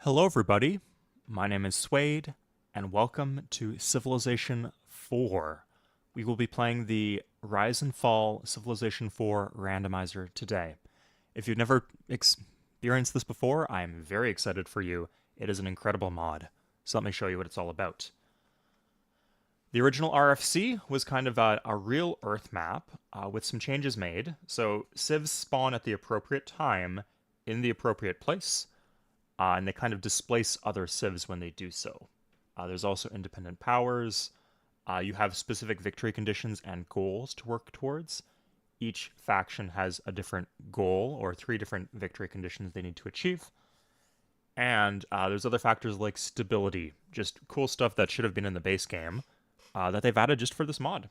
Hello, everybody. My name is Suede, and welcome to Civilization 4. We will be playing the Rise and Fall Civilization 4 Randomizer today. If you've never experienced this before, I am very excited for you. It is an incredible mod. So let me show you what it's all about. The original RFC was kind of a real Earth map with some changes made. So civs spawn at the appropriate time in the appropriate place. And they kind of displace other civs when they do so. There's also independent powers. You have specific victory conditions and goals to work towards. Each faction has a different goal or 3 different victory conditions they need to achieve. And there's other factors like stability, just cool stuff that should have been in the base game that they've added just for this mod.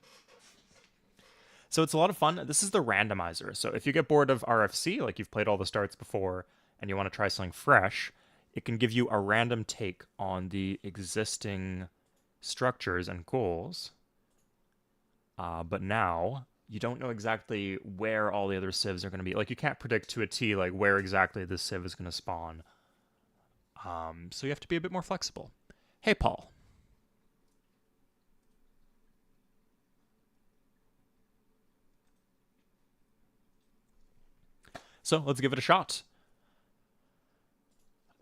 So it's a lot of fun. This is the randomizer. So if you get bored of RFC, like you've played all the starts before, and you want to try something fresh, it can give you a random take on the existing structures and goals. But now, you don't know exactly where all the other civs are going to be. Like, you can't predict to a T, like, where exactly this civ is going to spawn. So you have to be a bit more flexible. Hey, Paul. So let's give it a shot.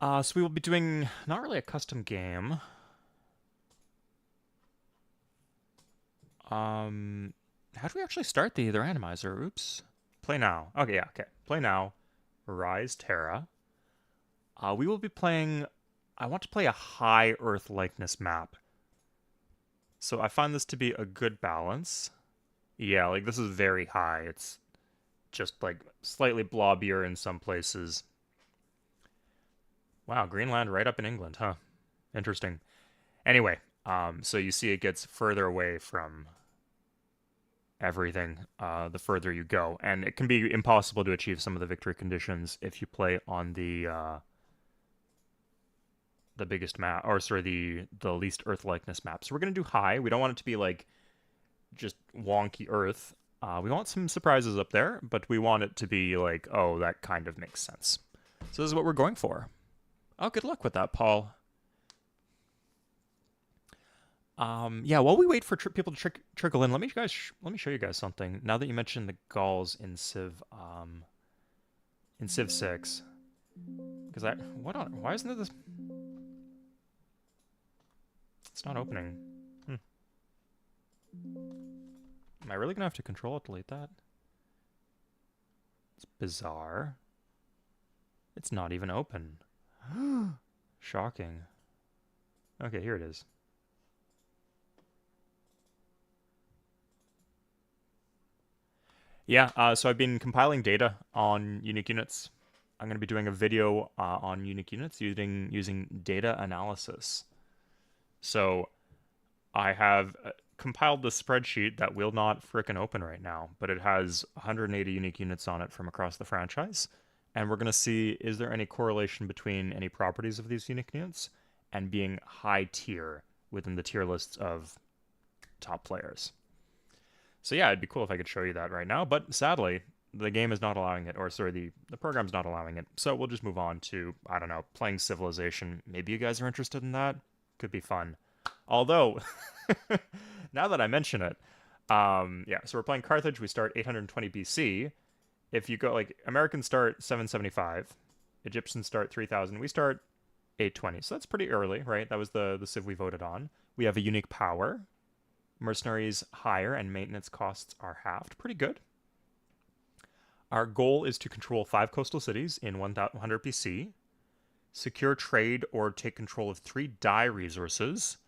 So we will be doing not really a custom game. How do we actually start the randomizer? Oops. Play now. Okay, yeah, okay. Play now. Rhye's Terra. We will be playing... I want to play a high Earth likeness map. So I find this to be a good balance. Yeah, like this is very high. It's just like slightly blobbier in some places. Wow, Greenland right up in England, huh? Interesting. Anyway, so you see it gets further away from everything the further you go. And it can be impossible to achieve some of the victory conditions if you play on the biggest map, or sorry, the least Earth likeness map. So we're going to do high. We don't want it to be like just wonky Earth. We want some surprises up there, but we want it to be like, oh, that kind of makes sense. So this is what we're going for. Oh, good luck with that, Paul. Yeah, while we wait for people to trickle in, let me show you guys something. Now that you mentioned the Gauls in Civ 6, because why isn't it this? It's not opening. Am I really gonna have to Control-Delete that? It's bizarre. It's not even open. Shocking. Okay, here it is. Yeah, so I've been compiling data on unique units. I'm going to be doing a video on unique units using data analysis. So I have compiled the spreadsheet that will not frickin' open right now, but it has 180 unique units on it from across the franchise. And we're going to see, is there any correlation between any properties of these unique units and being high tier within the tier lists of top players. So yeah, it'd be cool if I could show you that right now, but sadly, the game is not allowing it, or sorry, the program's not allowing it. So we'll just move on to, I don't know, playing Civilization. Maybe you guys are interested in that? Could be fun. Although, now that I mention it, yeah, so we're playing Carthage. We start 820 BC. If you go, like, Americans start 775, Egyptians start 3000, we start 820. So that's pretty early, right? That was the civ we voted on. We have a unique power. Mercenaries higher and maintenance costs are halved. Pretty good. Our goal is to control 5 coastal cities in 100 BC, secure trade or take control of 3 dye resources,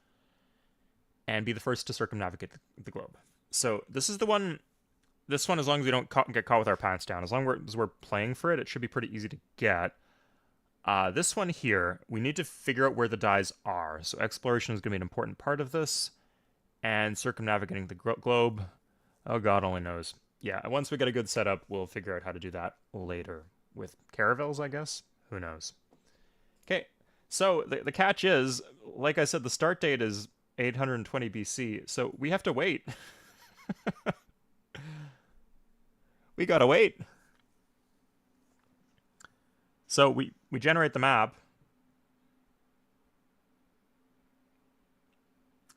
and be the first to circumnavigate the globe. So this is the one. This one, as long as we don't get caught with our pants down, as long as we're playing for it, it should be pretty easy to get. This one here, we need to figure out where the dyes are. So exploration is going to be an important part of this. And circumnavigating the globe, oh god only knows. Yeah, once we get a good setup, we'll figure out how to do that later. With caravels, I guess? Who knows? Okay, so the catch is, like I said, the start date is 820 BC, so we have to wait. We gotta wait. So we generate the map,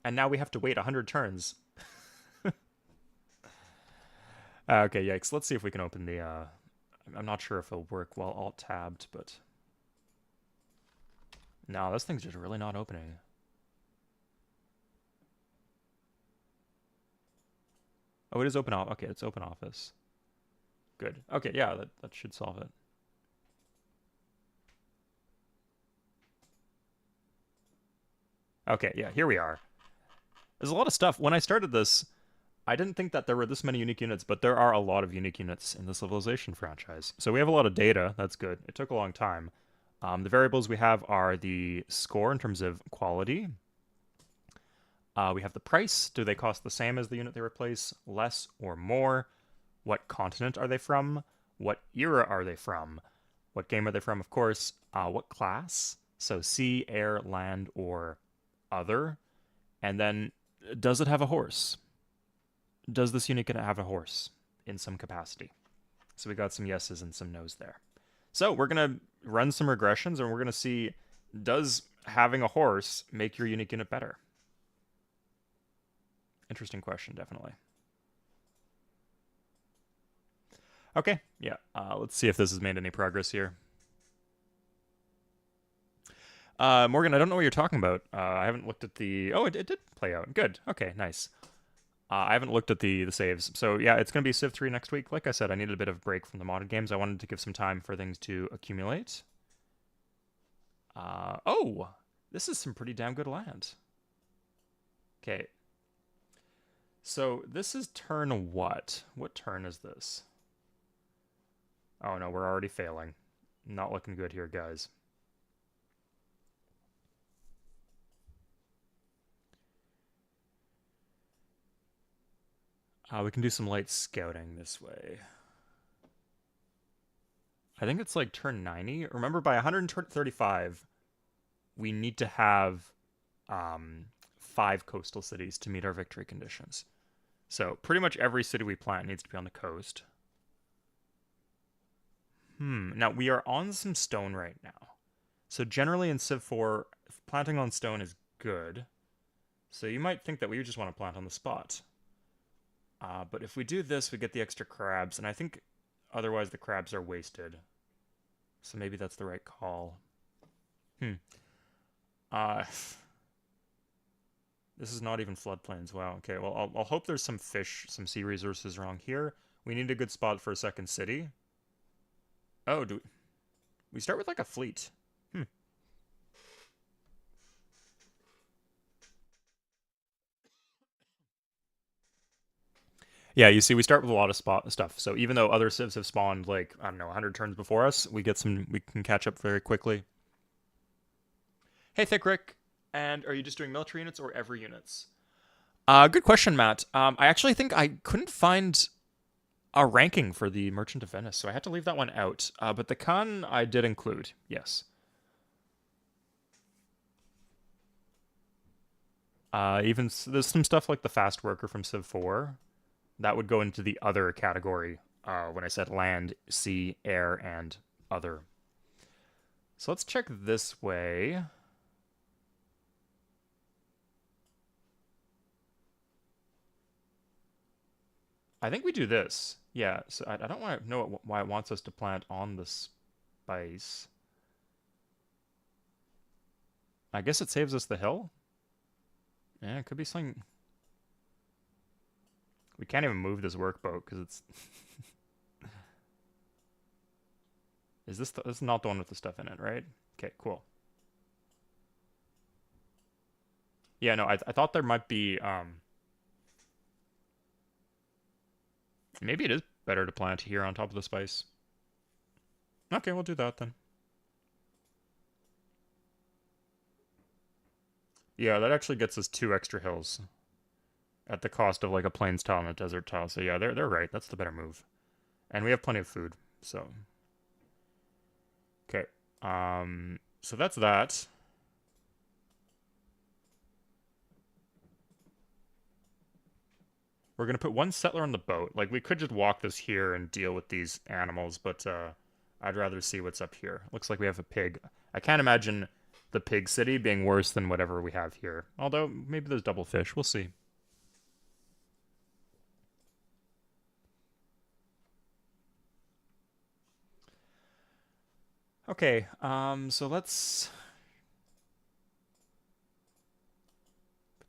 And now we have to wait 100 turns. Okay, yikes. Let's see if we can open the... I'm not sure if it'll work while alt-tabbed, but... No, this thing's just really not opening. Oh, it is open office. Okay, it's open office. Good. Okay, yeah, that should solve it. Okay, yeah, here we are. There's a lot of stuff. When I started this, I didn't think that there were this many unique units, but there are a lot of unique units in the Civilization franchise. So we have a lot of data. That's good. It took a long time. The variables we have are the score in terms of quality. We have the price. Do they cost the same as the unit they replace, less or more? What continent are they from? What era are they from? What game are they from, of course? What class? So sea, air, land, or other. And then, does it have a horse? Does this unit have a horse in some capacity? So we got some yeses and some nos there. So we're going to run some regressions, and we're going to see, does having a horse make your unique unit better? Interesting question, definitely. Okay, yeah. Let's see if this has made any progress here. Morgan, I don't know what you're talking about. I haven't looked at the... Oh, it did play out. Good. Okay, nice. I haven't looked at the saves. So, yeah, it's going to be Civ 3 next week. Like I said, I needed a bit of a break from the modded games. I wanted to give some time for things to accumulate. Oh! This is some pretty damn good land. Okay. So, this is turn what? What turn is this? Oh, no, we're already failing. Not looking good here, guys. We can do some light scouting this way. I think it's like turn 90. Remember, by 135, we need to have 5 coastal cities to meet our victory conditions. So pretty much every city we plant needs to be on the coast. Now we are on some stone right now. So generally in Civ 4, planting on stone is good. So you might think that we just want to plant on the spot. But if we do this, we get the extra crabs, and I think otherwise the crabs are wasted. So maybe that's the right call. This is not even floodplains. Wow. Okay, well, I'll hope there's some fish, some sea resources wrong here. We need a good spot for a second city. Oh, we start with like a fleet? Yeah, you see, we start with a lot of stuff. So even though other civs have spawned like, I don't know, 100 turns before us, we can catch up very quickly. Hey, Thick Rick, and are you just doing military units or every units? Good question, Matt. I actually think I couldn't find a ranking for the Merchant of Venice, so I had to leave that one out. But the Khan I did include, yes. Even there's some stuff like the Fast Worker from Civ 4. That would go into the other category when I said land, sea, air, and other. So let's check this way. I think we do this. Yeah, so I don't want to know why it wants us to plant on the spice. I guess it saves us the hill? Yeah, it could be something... We can't even move this workboat because it's... This is not the one with the stuff in it, right? Okay, cool. Yeah, no, I thought there might be... Maybe it is better to plant here on top of the spice. Okay, we'll do that then. Yeah, that actually gets us 2 extra hills. At the cost of like a plains tile and a desert tile. So yeah, they're right. That's the better move. And we have plenty of food, so. Okay. So that's that. We're gonna put 1 settler on the boat. Like, we could just walk this here and deal with these animals, but I'd rather see what's up here. Looks like we have a pig. I can't imagine the pig city being worse than whatever we have here. Although, maybe there's double fish. We'll see. Okay, so let's...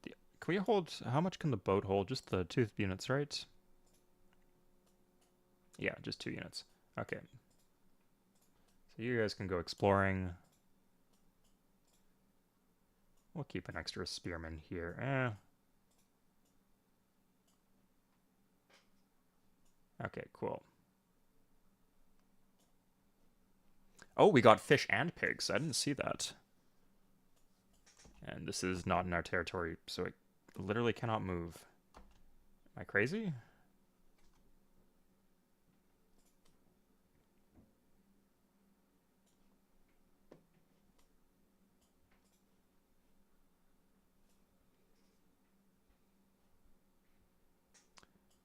Can we hold... How much can the boat hold? Just the 2 units, right? Yeah, just 2 units. Okay. So you guys can go exploring. We'll keep an extra spearman here. Okay, cool. Oh, we got fish and pigs. I didn't see that. And this is not in our territory, so it literally cannot move. Am I crazy?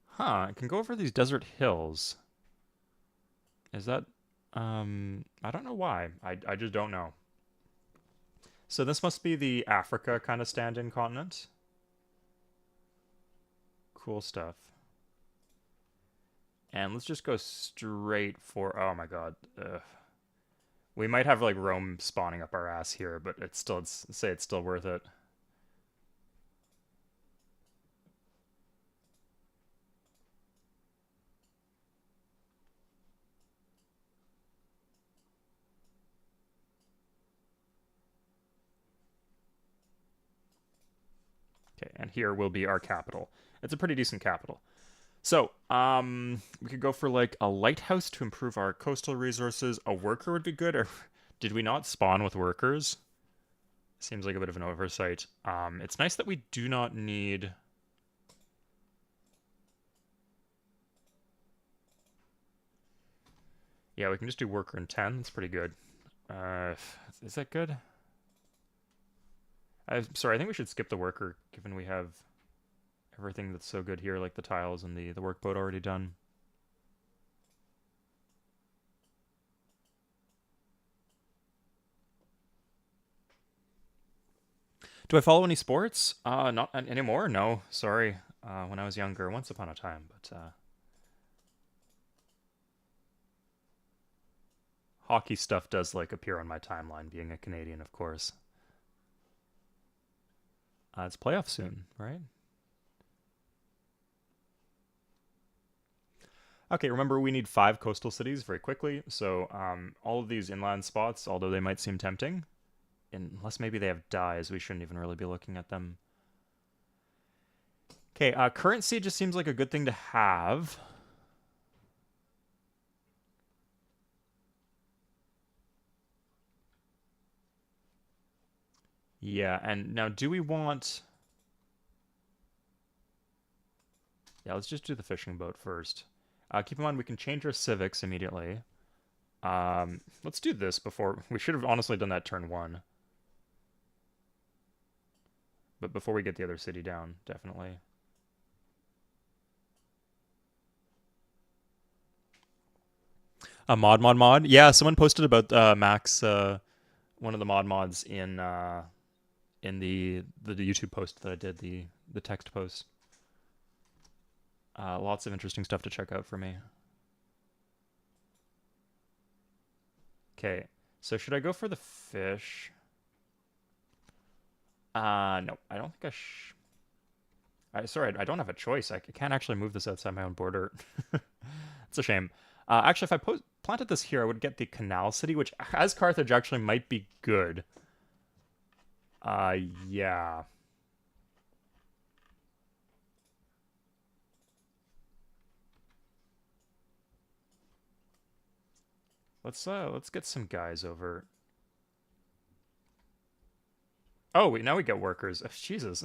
Huh, I can go over these desert hills. Is that... I don't know why. I just don't know. So this must be the Africa kind of stand-in continent. Cool stuff. And let's just go straight for... Oh my god. Ugh. We might have like Rome spawning up our ass here, but it's still... say it's still worth it. Okay, and here will be our capital. It's a pretty decent capital. So, we could go for like a lighthouse to improve our coastal resources. A worker would be good. Or did we not spawn with workers? Seems like a bit of an oversight. It's nice that we do not need... Yeah, we can just do worker in 10. That's pretty good. Is that good? I'm sorry, I think we should skip the worker, given we have everything that's so good here, like the tiles and the workboat already done. Do I follow any sports? Not anymore. No, sorry. When I was younger, once upon a time, but hockey stuff does like appear on my timeline. Being a Canadian, of course. It's playoff soon, right? Okay, remember we need 5 coastal cities very quickly. So all of these inland spots, although they might seem tempting, unless maybe they have dyes, we shouldn't even really be looking at them. Okay, currency just seems like a good thing to have. Yeah, and now do we want... Yeah, let's just do the fishing boat first. Keep in mind we can change our civics immediately. Let's do this before... We should have honestly done that turn 1. But before we get the other city down, definitely. A mod. Yeah, someone posted about Max, one of the mods in the YouTube post that I did, the text post. Lots of interesting stuff to check out for me. Okay, so should I go for the fish? No, I don't think sorry, I don't have a choice. I can't actually move this outside my own border. It's a shame. Actually, if I planted this here, I would get the canal city, which as Carthage actually might be good. Yeah. Let's get some guys over. Oh, now we get workers. Jesus.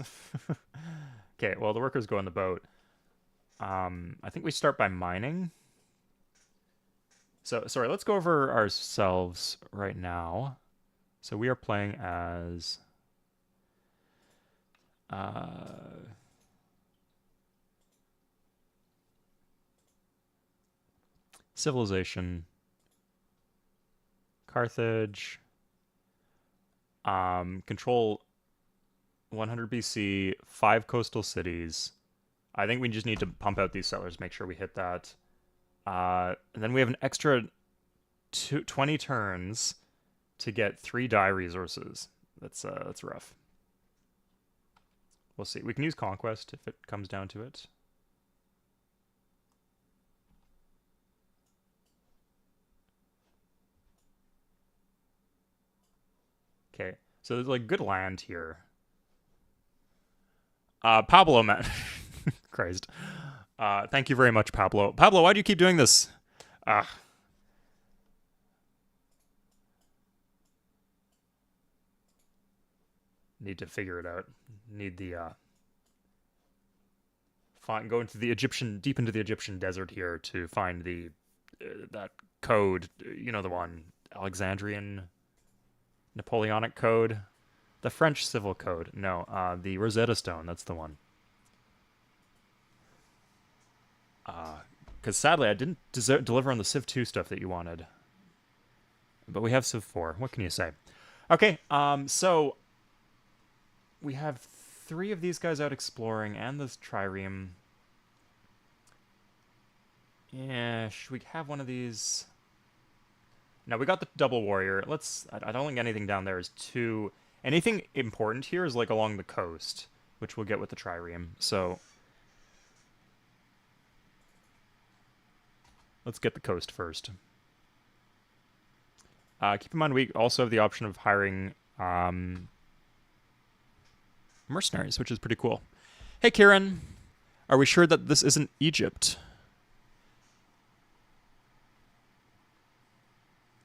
Okay, well the workers go on the boat. I think we start by mining. So sorry, let's go over ourselves right now. So we are playing as civilization, Carthage. Control 100 BC, 5 coastal cities. I think we just need to pump out these settlers, make sure we hit that. And then we have an extra 20 turns to get 3 dye resources. That's rough. We'll see. We can use Conquest if it comes down to it. Okay, so there's like good land here. Pablo, man. Christ. Thank you very much, Pablo. Pablo, why do you keep doing this? Need to figure it out. Need the go into the deep into the Egyptian desert here to find the that code. You know, the one, Alexandrian Napoleonic code, the French civil code. No, the Rosetta Stone. That's the one. Because sadly, I didn't deliver on the Civ 2 stuff that you wanted, but we have Civ 4. What can you say? Okay, so we have 3 of these guys out exploring, and this trireme. Yeah, should we have one of these? No, we got the double warrior. I don't think anything down there is too... Anything important here is like along the coast, which we'll get with the trireme. So let's get the coast first. Keep in mind we also have the option of hiring mercenaries, which is pretty cool. Hey, Kieran, are we sure that this isn't Egypt?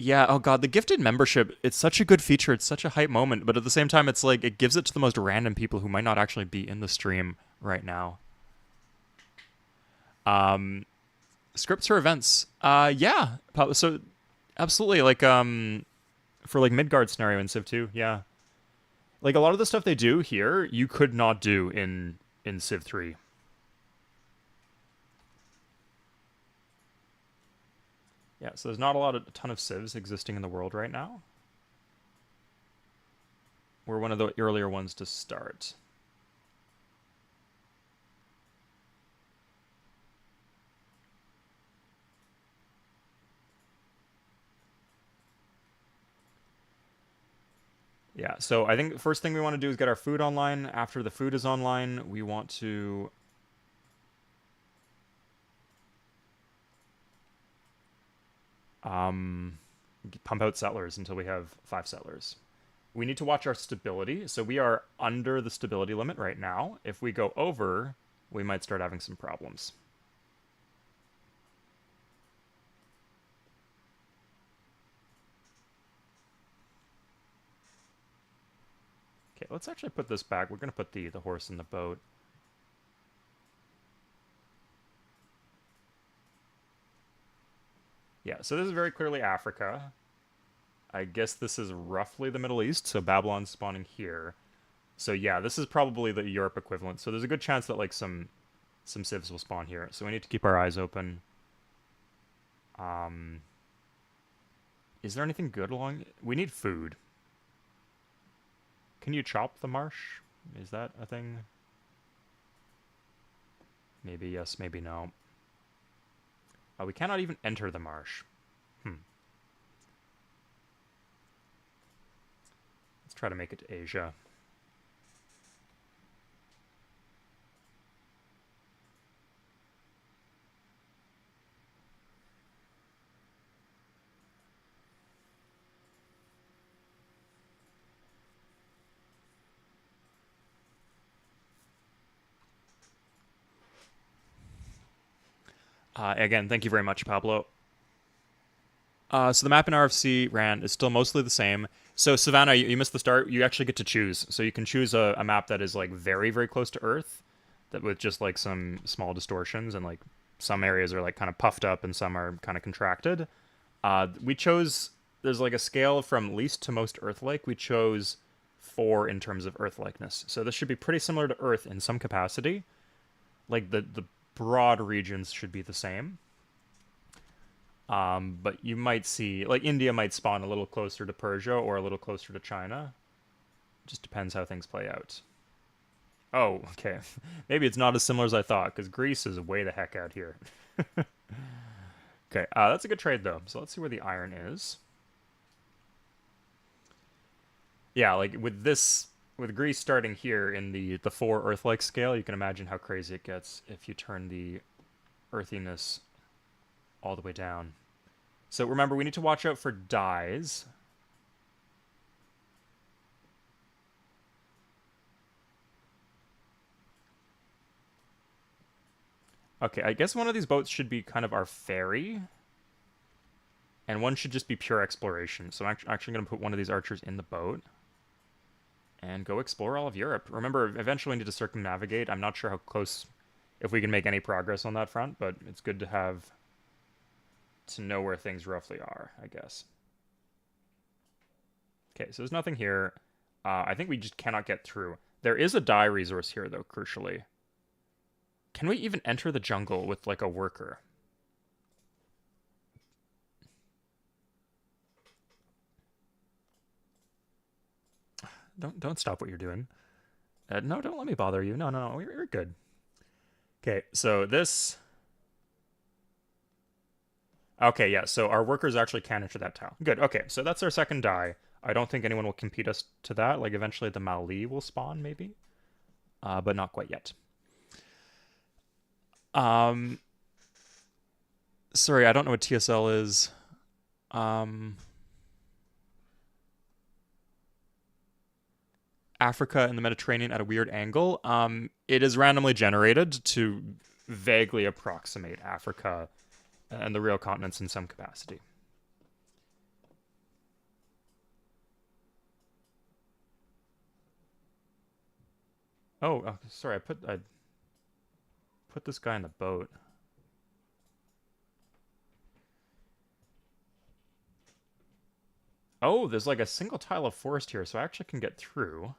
Yeah, oh god, the gifted membership, it's such a good feature, it's such a hype moment, but at the same time, it's like, it gives it to the most random people who might not actually be in the stream right now. Scripts for events. Yeah, so, absolutely, like, for, like, Midgard scenario in Civ 2, yeah. Like, a lot of the stuff they do here, you could not do in Civ 3. Yeah, so there's not a ton of civs existing in the world right now. We're one of the earlier ones to start. Yeah, so I think the first thing we want to do is get our food online. After the food is online, we want to... pump out settlers until we have 5 settlers. We need to watch our stability. So we are under the stability limit right now. If we go over, we might start having some problems. Okay, let's actually put this back. We're going to put the horse in the boat. Yeah, so this is very clearly Africa. I guess this is roughly the Middle East, so Babylon's spawning here. So yeah, this is probably the Europe equivalent. So there's a good chance that like some civs will spawn here. So we need to keep our eyes open. Is there anything good along? We need food. Can you chop the marsh? Is that a thing? Maybe yes, maybe no. We cannot even enter the marsh. Let's try to make it to Asia. Again, thank you very much, Pablo. So the map in RFC ran is still mostly the same. So Savannah, you missed the start. You actually get to choose. So you can choose a map that is like very, very close to Earth, that with just like some small distortions, and like some areas are like kind of puffed up and some are kind of contracted. We chose, there's like a scale from least to most Earth-like. We chose 4 in terms of Earth-likeness. So this should be pretty similar to Earth in some capacity. Like the broad regions should be the same. But you might see, like India might spawn a little closer to Persia or a little closer to China. Just depends how things play out. Oh, okay. Maybe it's not as similar as I thought, because Greece is way the heck out here. Okay, that's a good trade, though. So let's see where the iron is. Yeah, like with this, with Greece starting here in the 4 Earth-like scale, you can imagine how crazy it gets if you turn the earthiness all the way down. So remember, we need to watch out for dyes. Okay, I guess one of these boats should be kind of our ferry. And one should just be pure exploration. So I'm actually going to put one of these archers in the boat. And go explore all of Europe. Remember, eventually we need to circumnavigate. I'm not sure how close, if we can make any progress on that front, but it's good to have, to know where things roughly are, I guess. Okay, so there's nothing here. I think we just cannot get through. There is a dye resource here, though, crucially. Can we even enter the jungle with, like, a worker? Don't stop what you're doing. No, don't let me bother you. No, no, no, you're good. Okay, so this... Okay, yeah, so our workers actually can enter that tile. Good, okay, so that's our second die. I don't think anyone will compete us to that. Like, eventually the Mali will spawn, maybe. But not quite yet. Sorry, I don't know what TSL is. Africa and the Mediterranean at a weird angle. It is randomly generated to vaguely approximate Africa and the real continents in some capacity. Oh, sorry, I put this guy in the boat. Oh, there's like a single tile of forest here, so I actually can get through.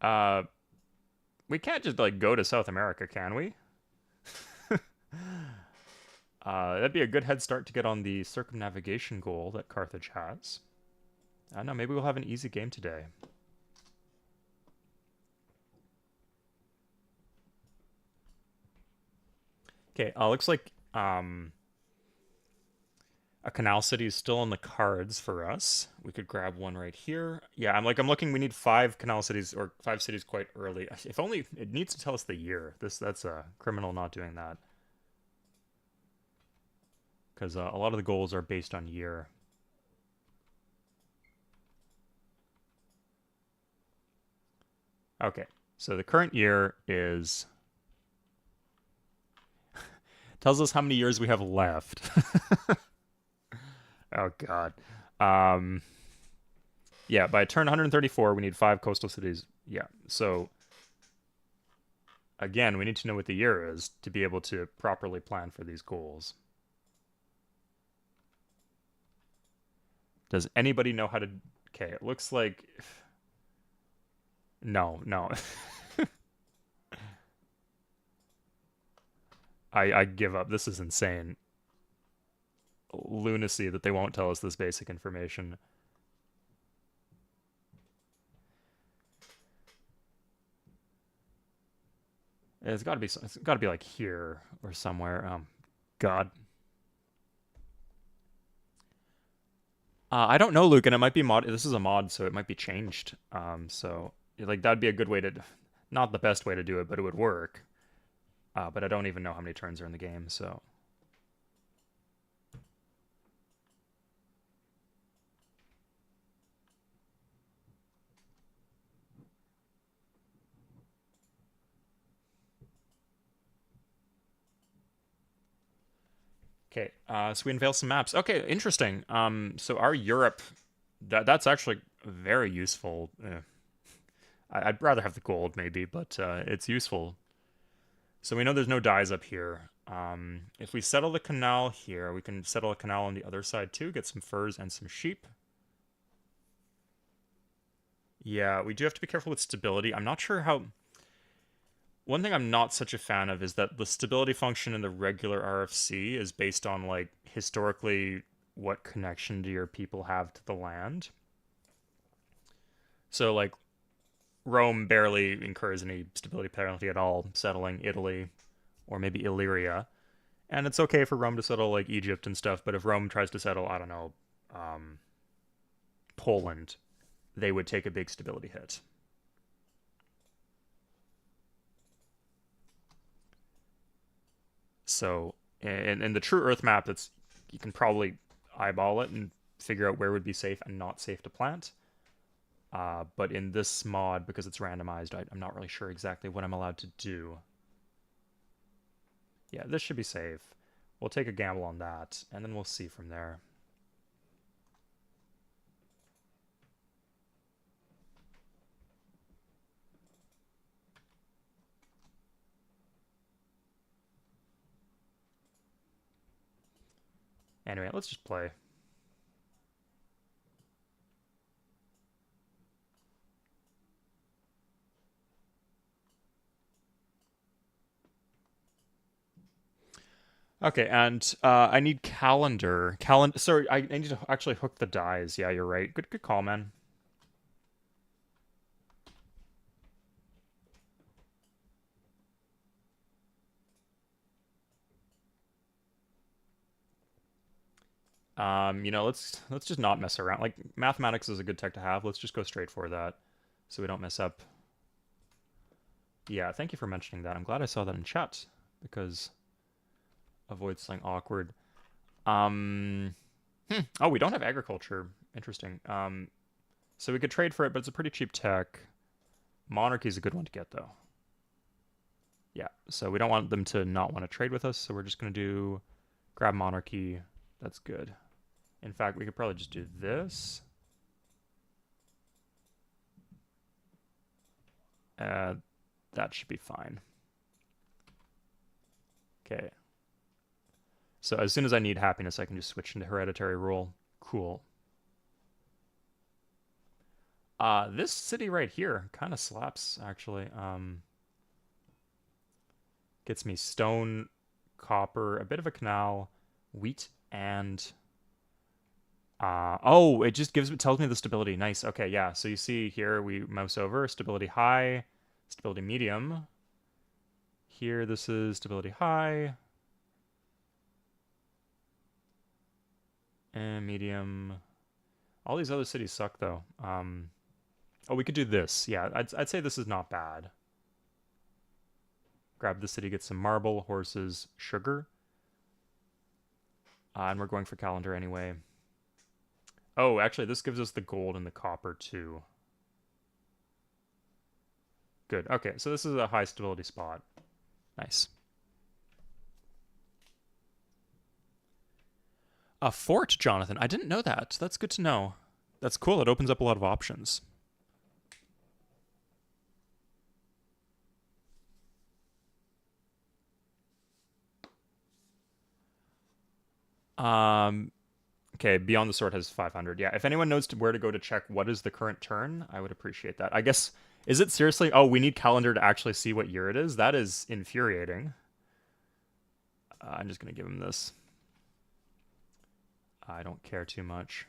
Uh, we can't just like go to South America, can we? That'd be a good head start to get on the circumnavigation goal that Carthage has. I don't know, maybe we'll have an easy game today. Okay, looks like a canal city is still on the cards for us. We could grab one right here. Yeah, I'm looking. We need 5 canal cities or 5 cities quite early. If only it needs to tell us the year. That's a criminal not doing that. Because a lot of the goals are based on year. Okay, so the current year is tells us how many years we have left. Oh God. Um, yeah, by turn 134, we need 5 coastal cities. Yeah, so again, we need to know what the year is to be able to properly plan for these goals. Does anybody know how to... Okay, it looks like... No, no. I give up. This is insane. Lunacy that they won't tell us this basic information. It's got to be like here or somewhere. God. I don't know, Luke, and it might be mod. This is a mod, so it might be changed. So like that'd be a good way to, not the best way to do it, but it would work. But I don't even know how many turns are in the game, so. Okay, so we unveil some maps. Okay, interesting. So our Europe, that's actually very useful. I'd rather have the gold maybe, but it's useful. So we know there's no dyes up here. If we settle the canal here, we can settle a canal on the other side too, get some furs and some sheep. Yeah, we do have to be careful with stability. I'm not sure how... One thing I'm not such a fan of is that the stability function in the regular RFC is based on, like, historically what connection do your people have to the land. So, like, Rome barely incurs any stability penalty at all settling Italy or maybe Illyria. And it's okay for Rome to settle, like, Egypt and stuff, but if Rome tries to settle, I don't know, um, Poland, they would take a big stability hit. So, in the true Earth map, that's you can probably eyeball it and figure out where would be safe and not safe to plant. But in this mod, because it's randomized, I'm not really sure exactly what I'm allowed to do. Yeah, this should be safe. We'll take a gamble on that, and then we'll see from there. Anyway, let's just play. Okay, and I need calendar. Sorry, I need to actually hook the dies. Yeah, you're right. Good call, man. Let's just not mess around. Like, mathematics is a good tech to have. Let's just go straight for that, so we don't mess up. Yeah, thank you for mentioning that. I'm glad I saw that in chat because avoid slang awkward. Oh, we don't have agriculture. Interesting. So we could trade for it, but it's a pretty cheap tech. Monarchy is a good one to get though. Yeah, so we don't want them to not want to trade with us, so we're just gonna do grab monarchy. That's good. In fact, we could probably just do this. That should be fine. Okay. So as soon as I need happiness, I can just switch into hereditary rule. Cool. This city right here kind of slaps, actually. Gets me stone, copper, a bit of a canal, wheat, and oh, it just tells me the stability. Nice. Okay, yeah. So you see here, we mouse over stability high, stability medium. Here, this is stability high, and medium. All these other cities suck though. Oh, we could do this. Yeah, I'd say this is not bad. Grab the city, get some marble, horses, sugar. And we're going for calendar anyway. Oh, actually, this gives us the gold and the copper too. Good. Okay, so this is a high stability spot. Nice. A fort, Jonathan. I didn't know that. That's good to know. That's cool. It opens up a lot of options. Okay, Beyond the Sword has 500. Yeah, if anyone knows where to go to check what is the current turn, I would appreciate that. I guess, is it seriously? Oh, we need calendar to actually see what year it is? That is infuriating. I'm just going to give him this. I don't care too much.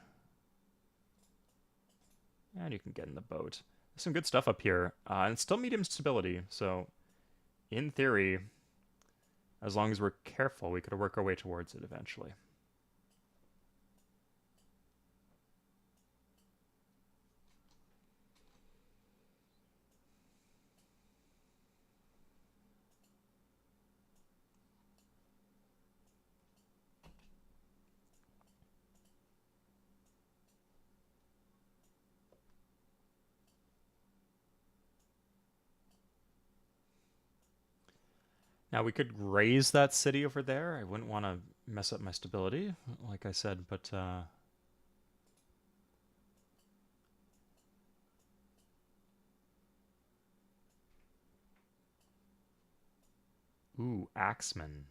And you can get in the boat. There's some good stuff up here. And it's still medium stability, so in theory, as long as we're careful, we could work our way towards it eventually. Now we could raise that city over there. I wouldn't want to mess up my stability, like I said, but ooh, Axeman.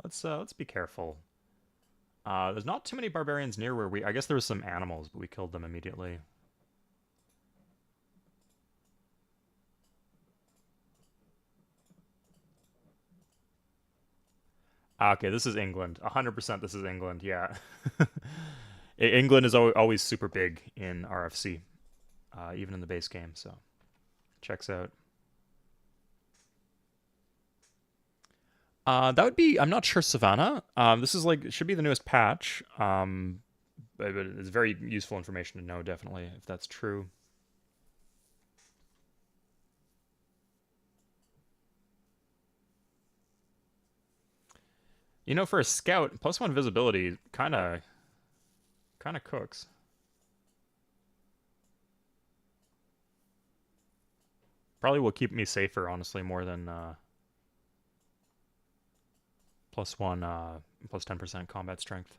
Let's be careful. There's not too many barbarians near where we. I guess there was some animals, but we killed them immediately. Okay, this is England. 100% this is England, yeah. England is always super big in RFC, even in the base game, so checks out. That would be, I'm not sure, Savannah. This is like, should be the newest patch. But it's very useful information to know, definitely, if that's true. You know, for a scout, +1 visibility kind of cooks. Probably will keep me safer, honestly, more than +1, plus 10% combat strength.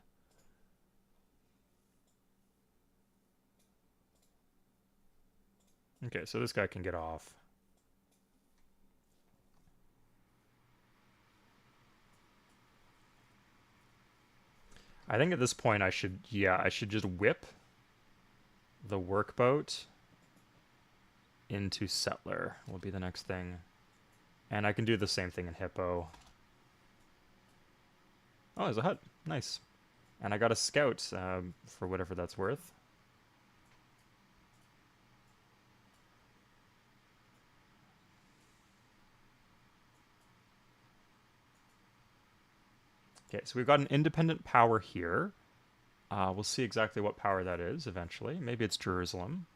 Okay, so this guy can get off. I think at this point yeah, I should just whip the workboat into settler will be the next thing. And I can do the same thing in hippo. Oh, there's a hut. Nice. And I got a scout for whatever that's worth. Okay, so we've got an independent power here. We'll see exactly what power that is eventually. Maybe it's Jerusalem.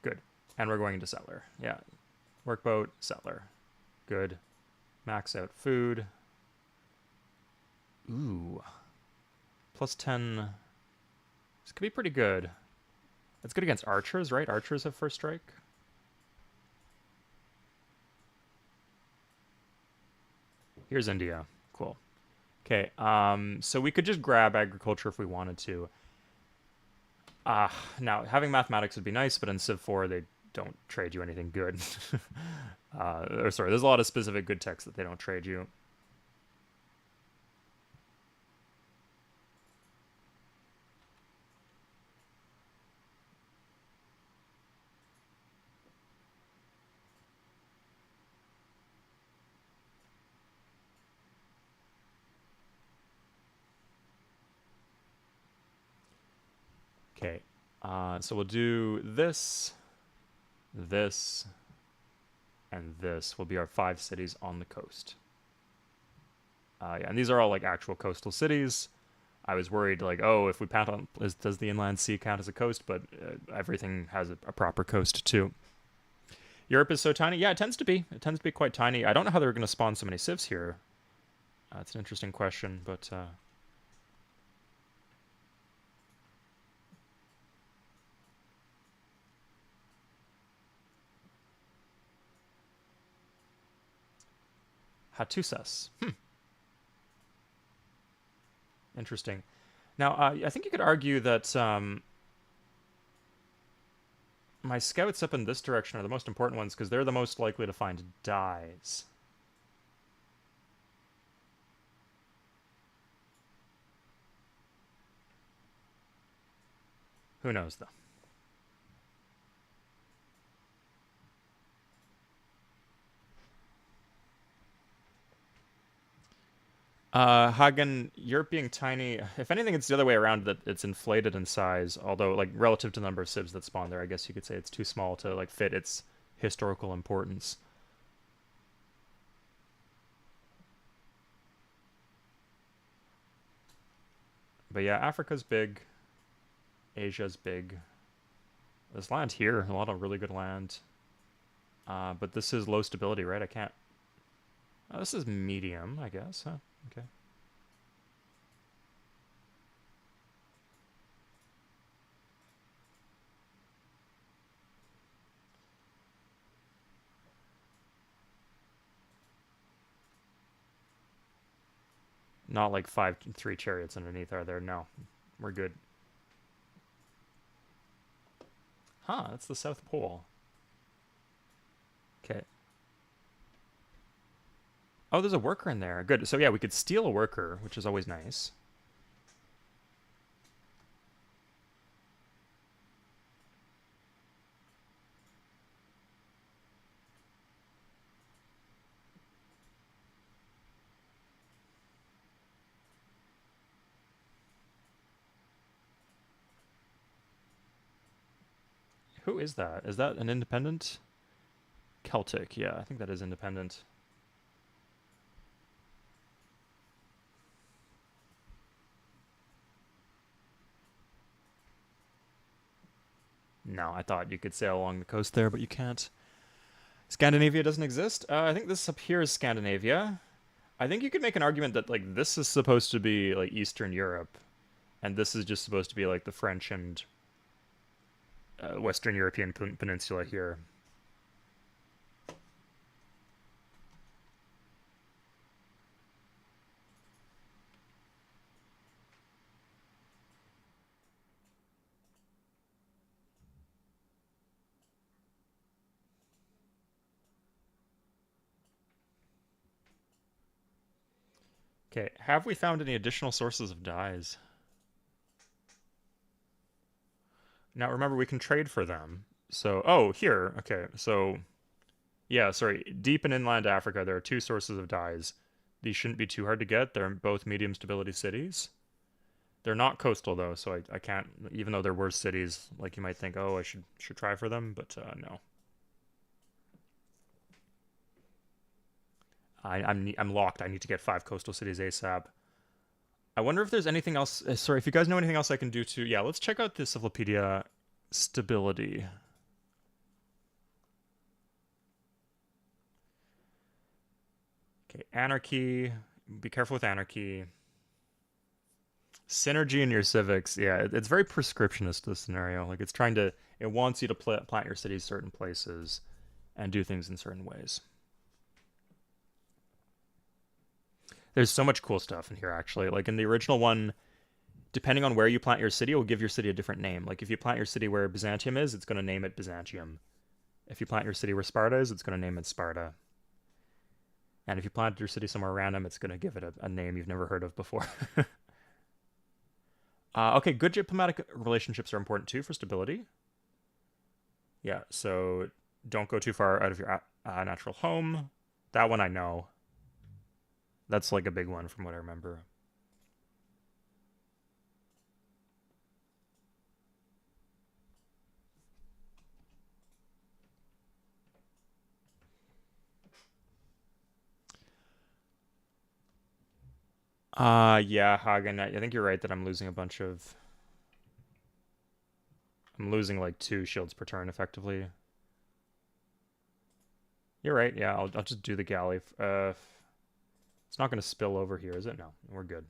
Good. And we're going into settler. Yeah. Workboat, settler. Good. Max out food. Ooh. +10. This could be pretty good. It's good against archers, right? Archers have first strike. Here's India. Cool. Okay, so we could just grab agriculture if we wanted to. Now, having mathematics would be nice, but in Civ 4, they don't trade you anything good. Or sorry, there's a lot of specific good techs that they don't trade you. Okay, so we'll do this, this, and this will be our 5 cities on the coast. Yeah, and these are all like actual coastal cities. I was worried, like, oh, if we pat on, does the inland sea count as a coast? But everything has a proper coast too. Europe is so tiny. Yeah, it tends to be. It tends to be quite tiny. I don't know how they're going to spawn so many civs here. It's an interesting question, but Hattusas. Interesting. Now, I think you could argue that my scouts up in this direction are the most important ones because they're the most likely to find dyes. Who knows, though? Hagen, Europe being tiny. If anything, it's the other way around that it's inflated in size. Although, like relative to the number of civs that spawn there, I guess you could say it's too small to like fit its historical importance. But yeah, Africa's big. Asia's big. There's land here, a lot of really good land. But this is low stability, right? I can't. Oh, this is medium, I guess. Huh? Okay. Not like 5-3 chariots underneath, are there? No, we're good. Huh? That's the South Pole. Okay. Oh, there's a worker in there. Good. So yeah, we could steal a worker, which is always nice. Who is that? Is that an independent? Celtic, yeah, I think that is independent. No, I thought you could sail along the coast there, but you can't. Scandinavia doesn't exist? I think this up here is Scandinavia. I think you could make an argument that like this is supposed to be like Eastern Europe, and this is just supposed to be like the French and Western European peninsula here. Okay, have we found any additional sources of dyes? Now remember, we can trade for them. So, oh, here. Okay, so yeah, sorry. Deep and inland Africa, there are two sources of dyes. These shouldn't be too hard to get. They're both medium stability cities. They're not coastal though, so I can't. Even though there were cities, like you might think, oh, I should try for them, but no. I'm locked. I need to get 5 coastal cities ASAP. I wonder if there's anything else. Sorry, if you guys know anything else I can do to. Yeah, let's check out the Cephalopedia stability. Okay, anarchy. Be careful with anarchy. Synergy in your civics. Yeah, it's very prescriptionist, this scenario. Like, it's trying to. It wants you to plant your cities certain places and do things in certain ways. There's so much cool stuff in here, actually. Like, in the original one, depending on where you plant your city, it will give your city a different name. Like, if you plant your city where Byzantium is, it's going to name it Byzantium. If you plant your city where Sparta is, it's going to name it Sparta. And if you plant your city somewhere random, it's going to give it a name you've never heard of before. Okay, good diplomatic relationships are important too for stability. Yeah, so don't go too far out of your natural home. That one I know. That's like a big one from what I remember. Yeah, Hagen, I think you're right that I'm losing a bunch of. I'm losing like 2 shields per turn effectively. You're right. Yeah, I'll just do the galley. It's not going to spill over here, is it? No, we're good.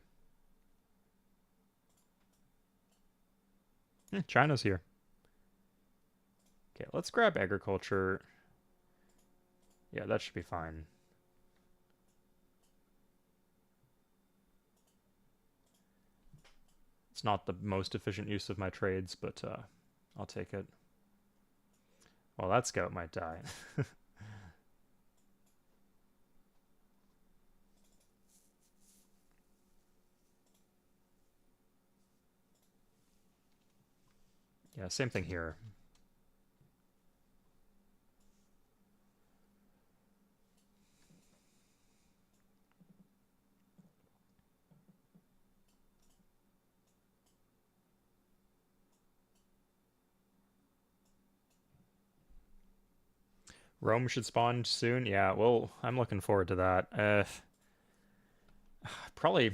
China's here. Okay, let's grab agriculture. Yeah, that should be fine. It's not the most efficient use of my trades, but I'll take it. Well, that scout might die. Yeah, same thing here. Rome should spawn soon. Yeah, well, I'm looking forward to that. Probably.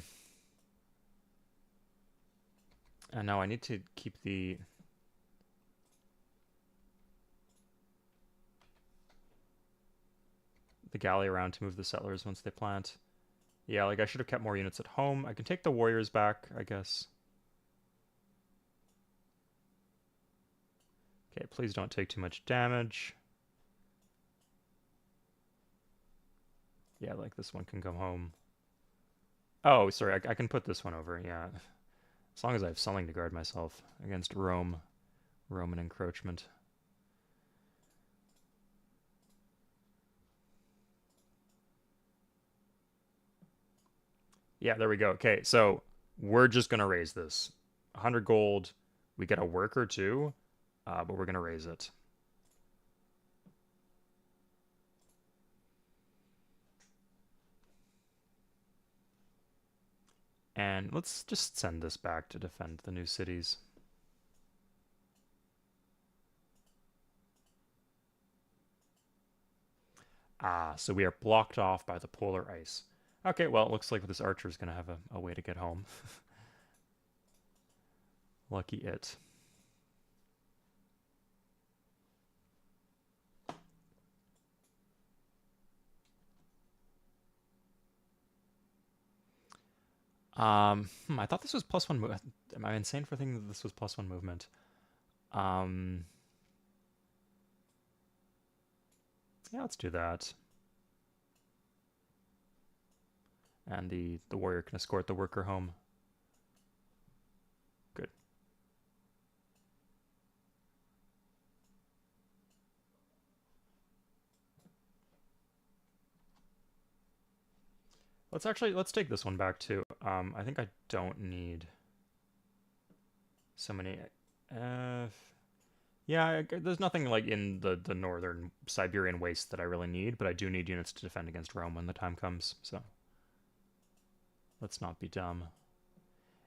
No, I need to keep the galley around to move the settlers once they plant. Yeah, like I should have kept more units at home. I can take the warriors back, I guess. Okay, please don't take too much damage. Yeah, like this one can come home. Oh, sorry, I can put this one over, yeah. As long as I have something to guard myself against Roman encroachment. Yeah, there we go. Okay, so we're just gonna raise this. 100 gold. We get a worker too, but we're gonna raise it. And let's just send this back to defend the new cities. Ah, so we are blocked off by the polar ice. Okay, well, it looks like this archer is going to have a way to get home. Lucky it. I thought this was +1 move. Am I insane for thinking that this was +1 movement? Um, yeah, let's do that. And the warrior can escort the worker home. Good. Let's take this one back too. I think I don't need so many. Yeah, there's nothing like in the northern Siberian waste that I really need, but I do need units to defend against Rome when the time comes. So let's not be dumb.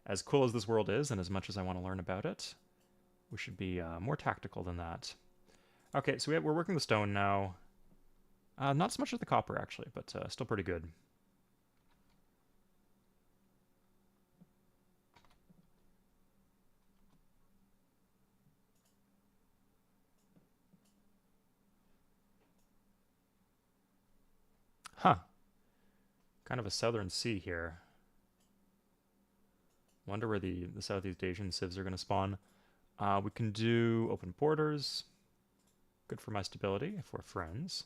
As cool as this world is, and as much as I want to learn about it, we should be more tactical than that. Okay, so we're working the stone now. Not so much as the copper, actually, but still pretty good. Huh. Kind of a southern sea here. Wonder where the Southeast Asian civs are going to spawn. We can do open borders. Good for my stability if we're friends.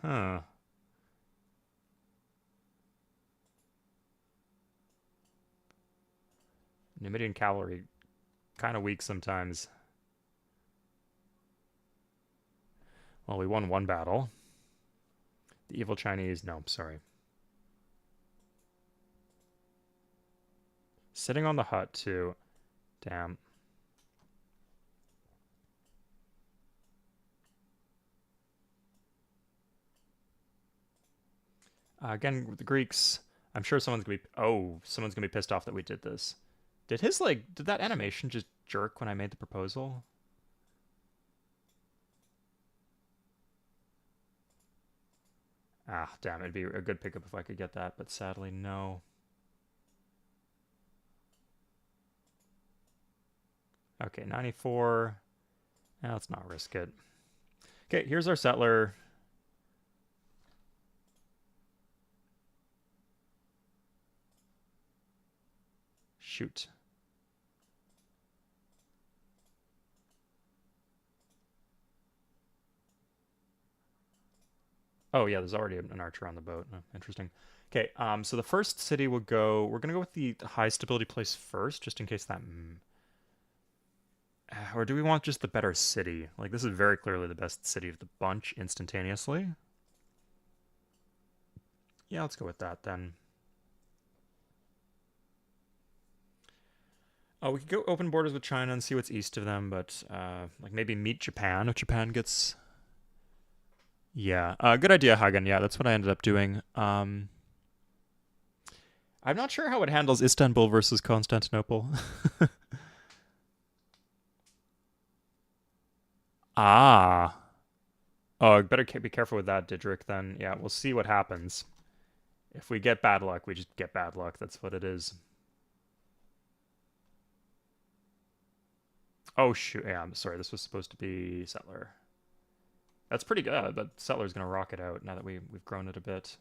Huh. Numidian cavalry, kind of weak sometimes. Well, we won one battle. The evil Chinese, no, sorry. Sitting on the hut, too. Damn. Again, with the Greeks, I'm sure someone's gonna be... Oh, someone's gonna be pissed off that we did this. Did that animation just jerk when I made the proposal? Ah, damn, it'd be a good pickup if I could get that, but sadly, no. Okay, 94. Now let's not risk it. Okay, here's our settler. Shoot. Oh yeah, there's already an archer on the boat. Oh, interesting. Okay, so the first city will go. We're gonna go with the high stability place first, just in case that. Or do we want just the better city? Like this is very clearly the best city of the bunch instantaneously. Yeah, let's go with that then. Oh, we could go open borders with China and see what's east of them, but like maybe meet Japan if Japan gets. Yeah, good idea, Hagen. Yeah, that's what I ended up doing. I'm not sure how it handles Istanbul versus Constantinople. Ah. Oh, better be careful with that, Didrik, then. Yeah, we'll see what happens. If we get bad luck, we just get bad luck. That's what it is. Oh, shoot. Yeah, I'm sorry. This was supposed to be Settler. That's pretty good, but Settler's going to rock it out now that we've grown it a bit.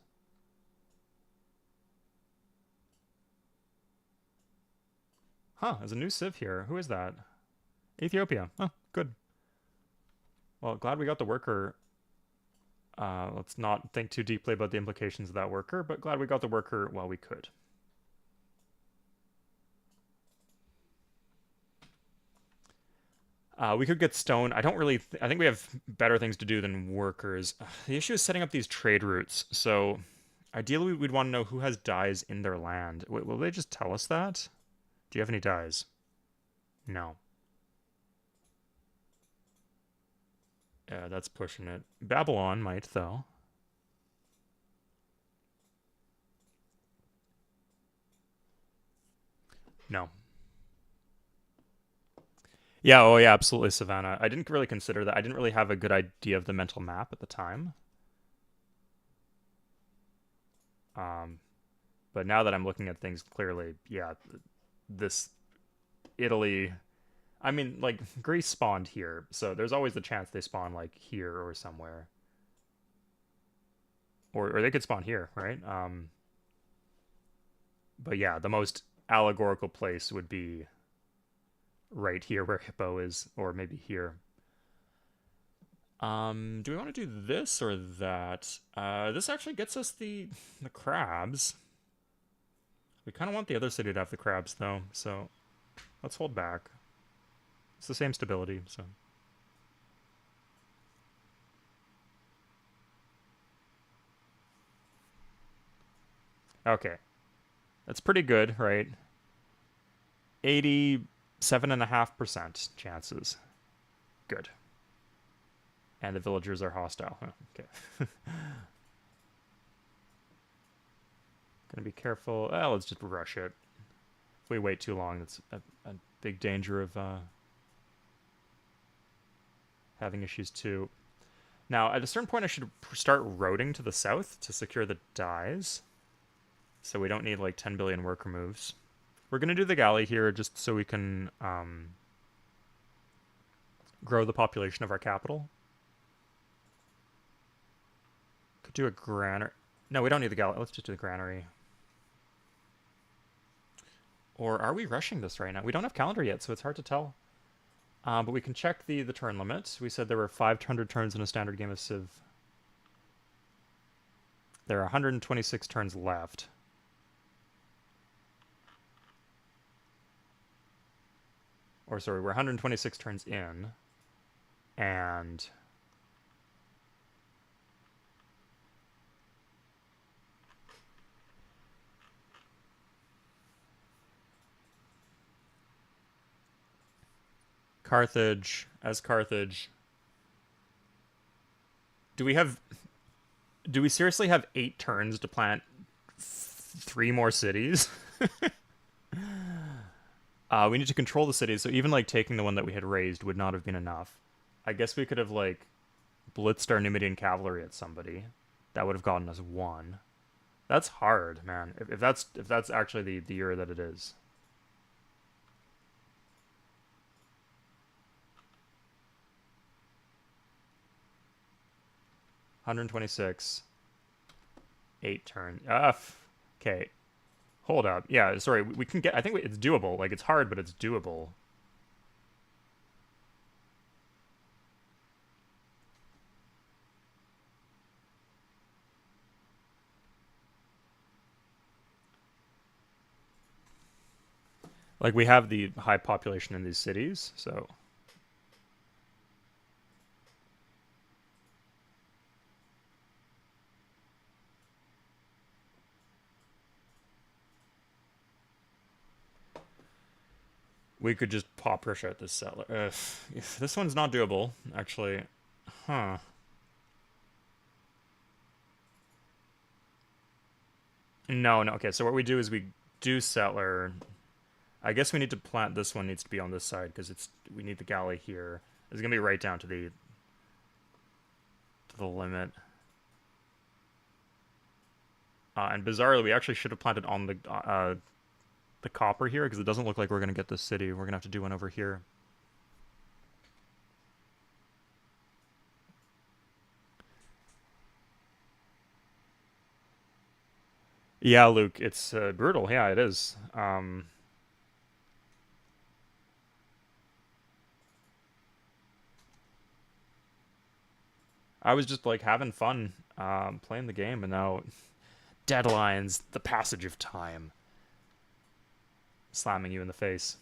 Huh, there's a new civ here. Who is that? Ethiopia. Oh, good. Well, glad we got the worker. Let's not think too deeply about the implications of that worker, but glad we got the worker while we could. We could get stone. I don't really... I think we have better things to do than workers. The issue is setting up these trade routes. So, ideally, we'd want to know who has dyes in their land. Will they just tell us that? Do you have any dyes? No. Yeah, that's pushing it. Babylon might, though. No. Yeah, oh yeah, absolutely, Savannah. I didn't really consider that. I didn't really have a good idea of the mental map at the time. Um, but now that I'm looking at things clearly, yeah, this Italy. I mean, like Greece spawned here, so there's always the chance they spawn like here or somewhere, or they could spawn here, right? But yeah, the most allegorical place would be right here where Hippo is, or maybe here. Do we want to do this or that? This actually gets us the crabs. We kind of want the other city to have the crabs though, so let's hold back. It's the same stability, so. Okay. That's pretty good, right? 87.5% chances. Good. And the villagers are hostile. Huh, okay. Gonna be careful. Let's just rush it. If we wait too long, that's a big danger of having issues too. Now, at a certain point, I should start roading to the south to secure the dyes. So we don't need like 10 billion worker moves. We're going to do the galley here just so we can grow the population of our capital. Could do a granary. No, we don't need the galley. Let's just do the granary. Or are we rushing this right now? We don't have calendar yet, so it's hard to tell. But we can check the turn limit. We said there were 500 turns in a standard game of Civ. There are 126 turns left. Or sorry, we're 126 turns in. And Carthage, as Carthage. Do we seriously have 8 turns to plant 3 more cities? We need to control the cities, so even like taking the one that we had raised would not have been enough. I guess we could have like blitzed our Numidian cavalry at somebody. That would have gotten us 1. That's hard, man. If that's actually the year that it is. $126. 8 turn. Okay. Hold up. Yeah, sorry. We can get. I think it's doable. Like it's hard, but it's doable. Like we have the high population in these cities, so we could just pop rush out this settler. This one's not doable, actually. Huh. No, no. Okay, so what we do is we do settler. I guess we need to plant this one needs to be on this side because we need the galley here. It's gonna be right down to the limit. And bizarrely, we actually should have planted on the copper here because it doesn't look like we're gonna get this city. We're gonna have to do one over here. Yeah, Luke, it's brutal. Yeah, it is. I was just like having fun playing the game, and now deadlines, the passage of time, slamming you in the face.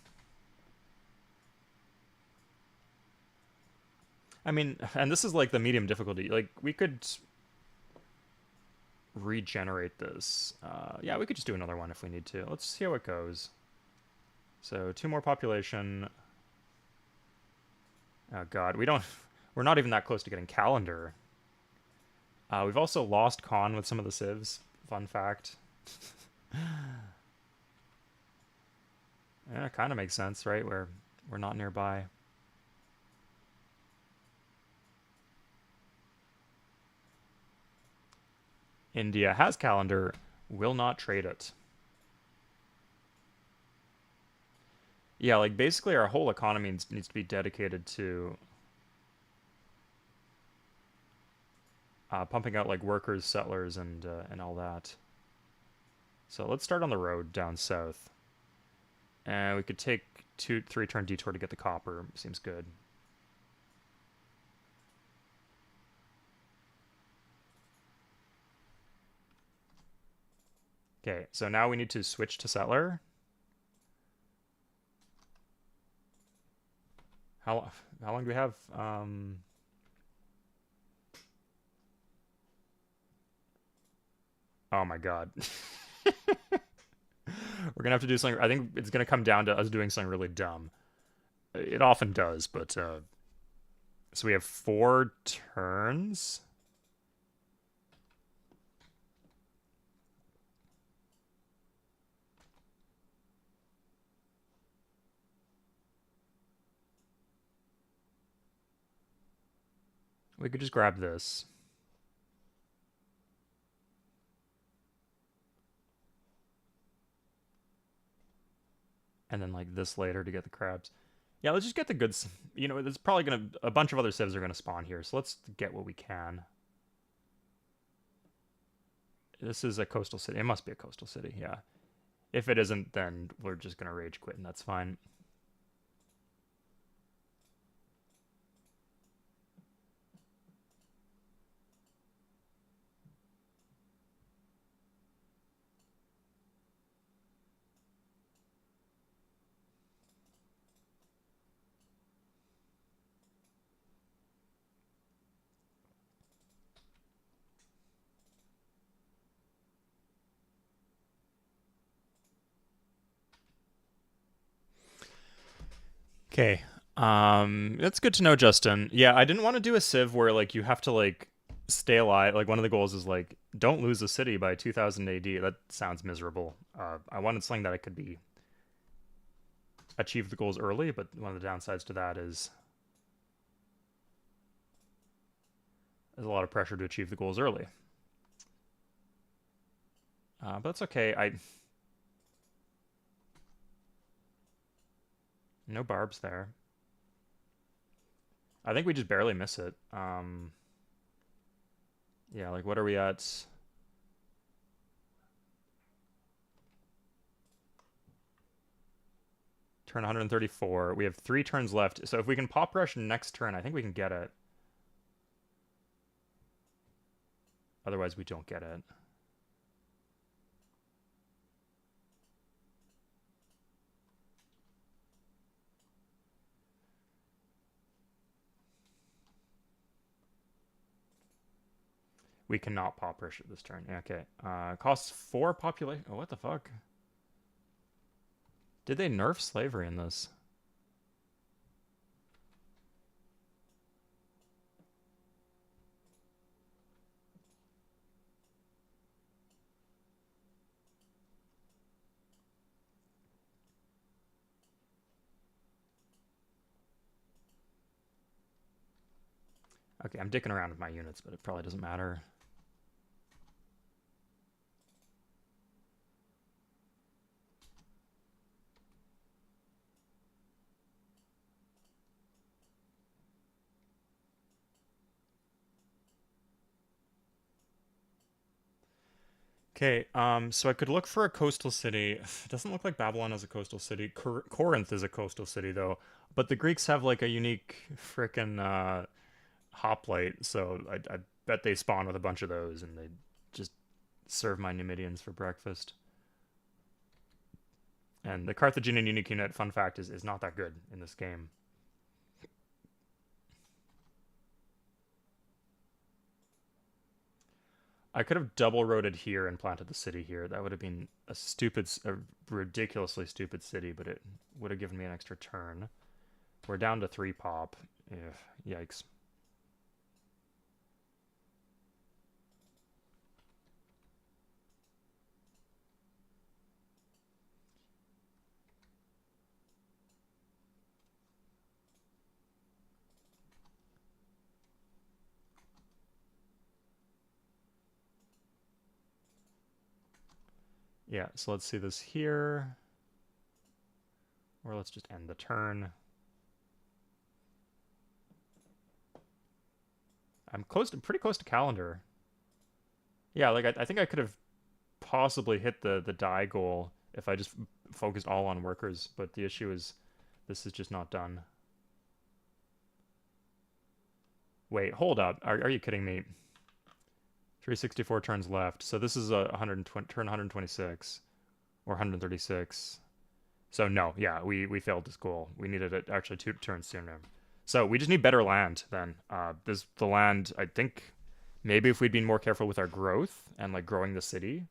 I mean, and this is like the medium difficulty. Like we could regenerate this. Yeah, we could just do another one if we need to. Let's see how it goes. So 2 more population. Oh god, we don't. We're not even that close to getting calendar. We've also lost con with some of the civs. Fun fact. Yeah, kind of makes sense, right? We're not nearby. India has calendar, will not trade it. Yeah, like basically our whole economy needs to be dedicated to pumping out like workers, settlers, and all that. So let's start on the road down south, and we could take 3 turn detour to get the copper. Seems good. Okay, so now we need to switch to settler. How how long do we have? Oh my god. We're gonna have to do something. I think it's gonna come down to us doing something really dumb. It often does, but so we have 4 turns. We could just grab this. And then like this later to get the crabs. Yeah, let's just get the goods. You know, there's probably gonna a bunch of other civs are gonna spawn here, so let's get what we can. This is a coastal city. It must be a coastal city, yeah. If it isn't, then we're just gonna rage quit, and that's fine. Okay. That's good to know, Justin. Yeah, I didn't want to do a civ where like you have to like stay alive. Like one of the goals is like don't lose a city by 2000 AD. That sounds miserable. I wanted something that I could be achieve the goals early, but one of the downsides to that is there's a lot of pressure to achieve the goals early. But that's okay. No barbs there. I think we just barely miss it. Yeah, like what are we at? Turn 134. We have 3 turns left. So if we can pop rush next turn, I think we can get it. Otherwise, we don't get it. We cannot pop rush it this turn. Yeah, okay. Costs 4 population. Oh, what the fuck? Did they nerf slavery in this? Okay, I'm dicking around with my units, but it probably doesn't matter. Okay, so I could look for a coastal city. It doesn't look like Babylon is a coastal city. Corinth is a coastal city, though. But the Greeks have like a unique frickin' hoplite, so I bet they spawn with a bunch of those, and they just serve my Numidians for breakfast. And the Carthaginian unique unit, fun fact, is not that good in this game. I could have double roaded here and planted the city here. That would have been a ridiculously stupid city, but it would have given me an extra turn. We're down to 3 pop. Ugh, yikes. Yeah, so let's see this here. Or let's just end the turn. I'm pretty close to calendar. Yeah, like I think I could have possibly hit the die goal if I just focused all on workers, but the issue is this is just not done. Wait, hold up. Are you kidding me? 364 turns left. So this is a 120 turn 126 or 136. So no, yeah, we failed this goal. We needed it actually 2 turns sooner. So we just need better land then. The land, I think maybe if we'd been more careful with our growth and like growing the city,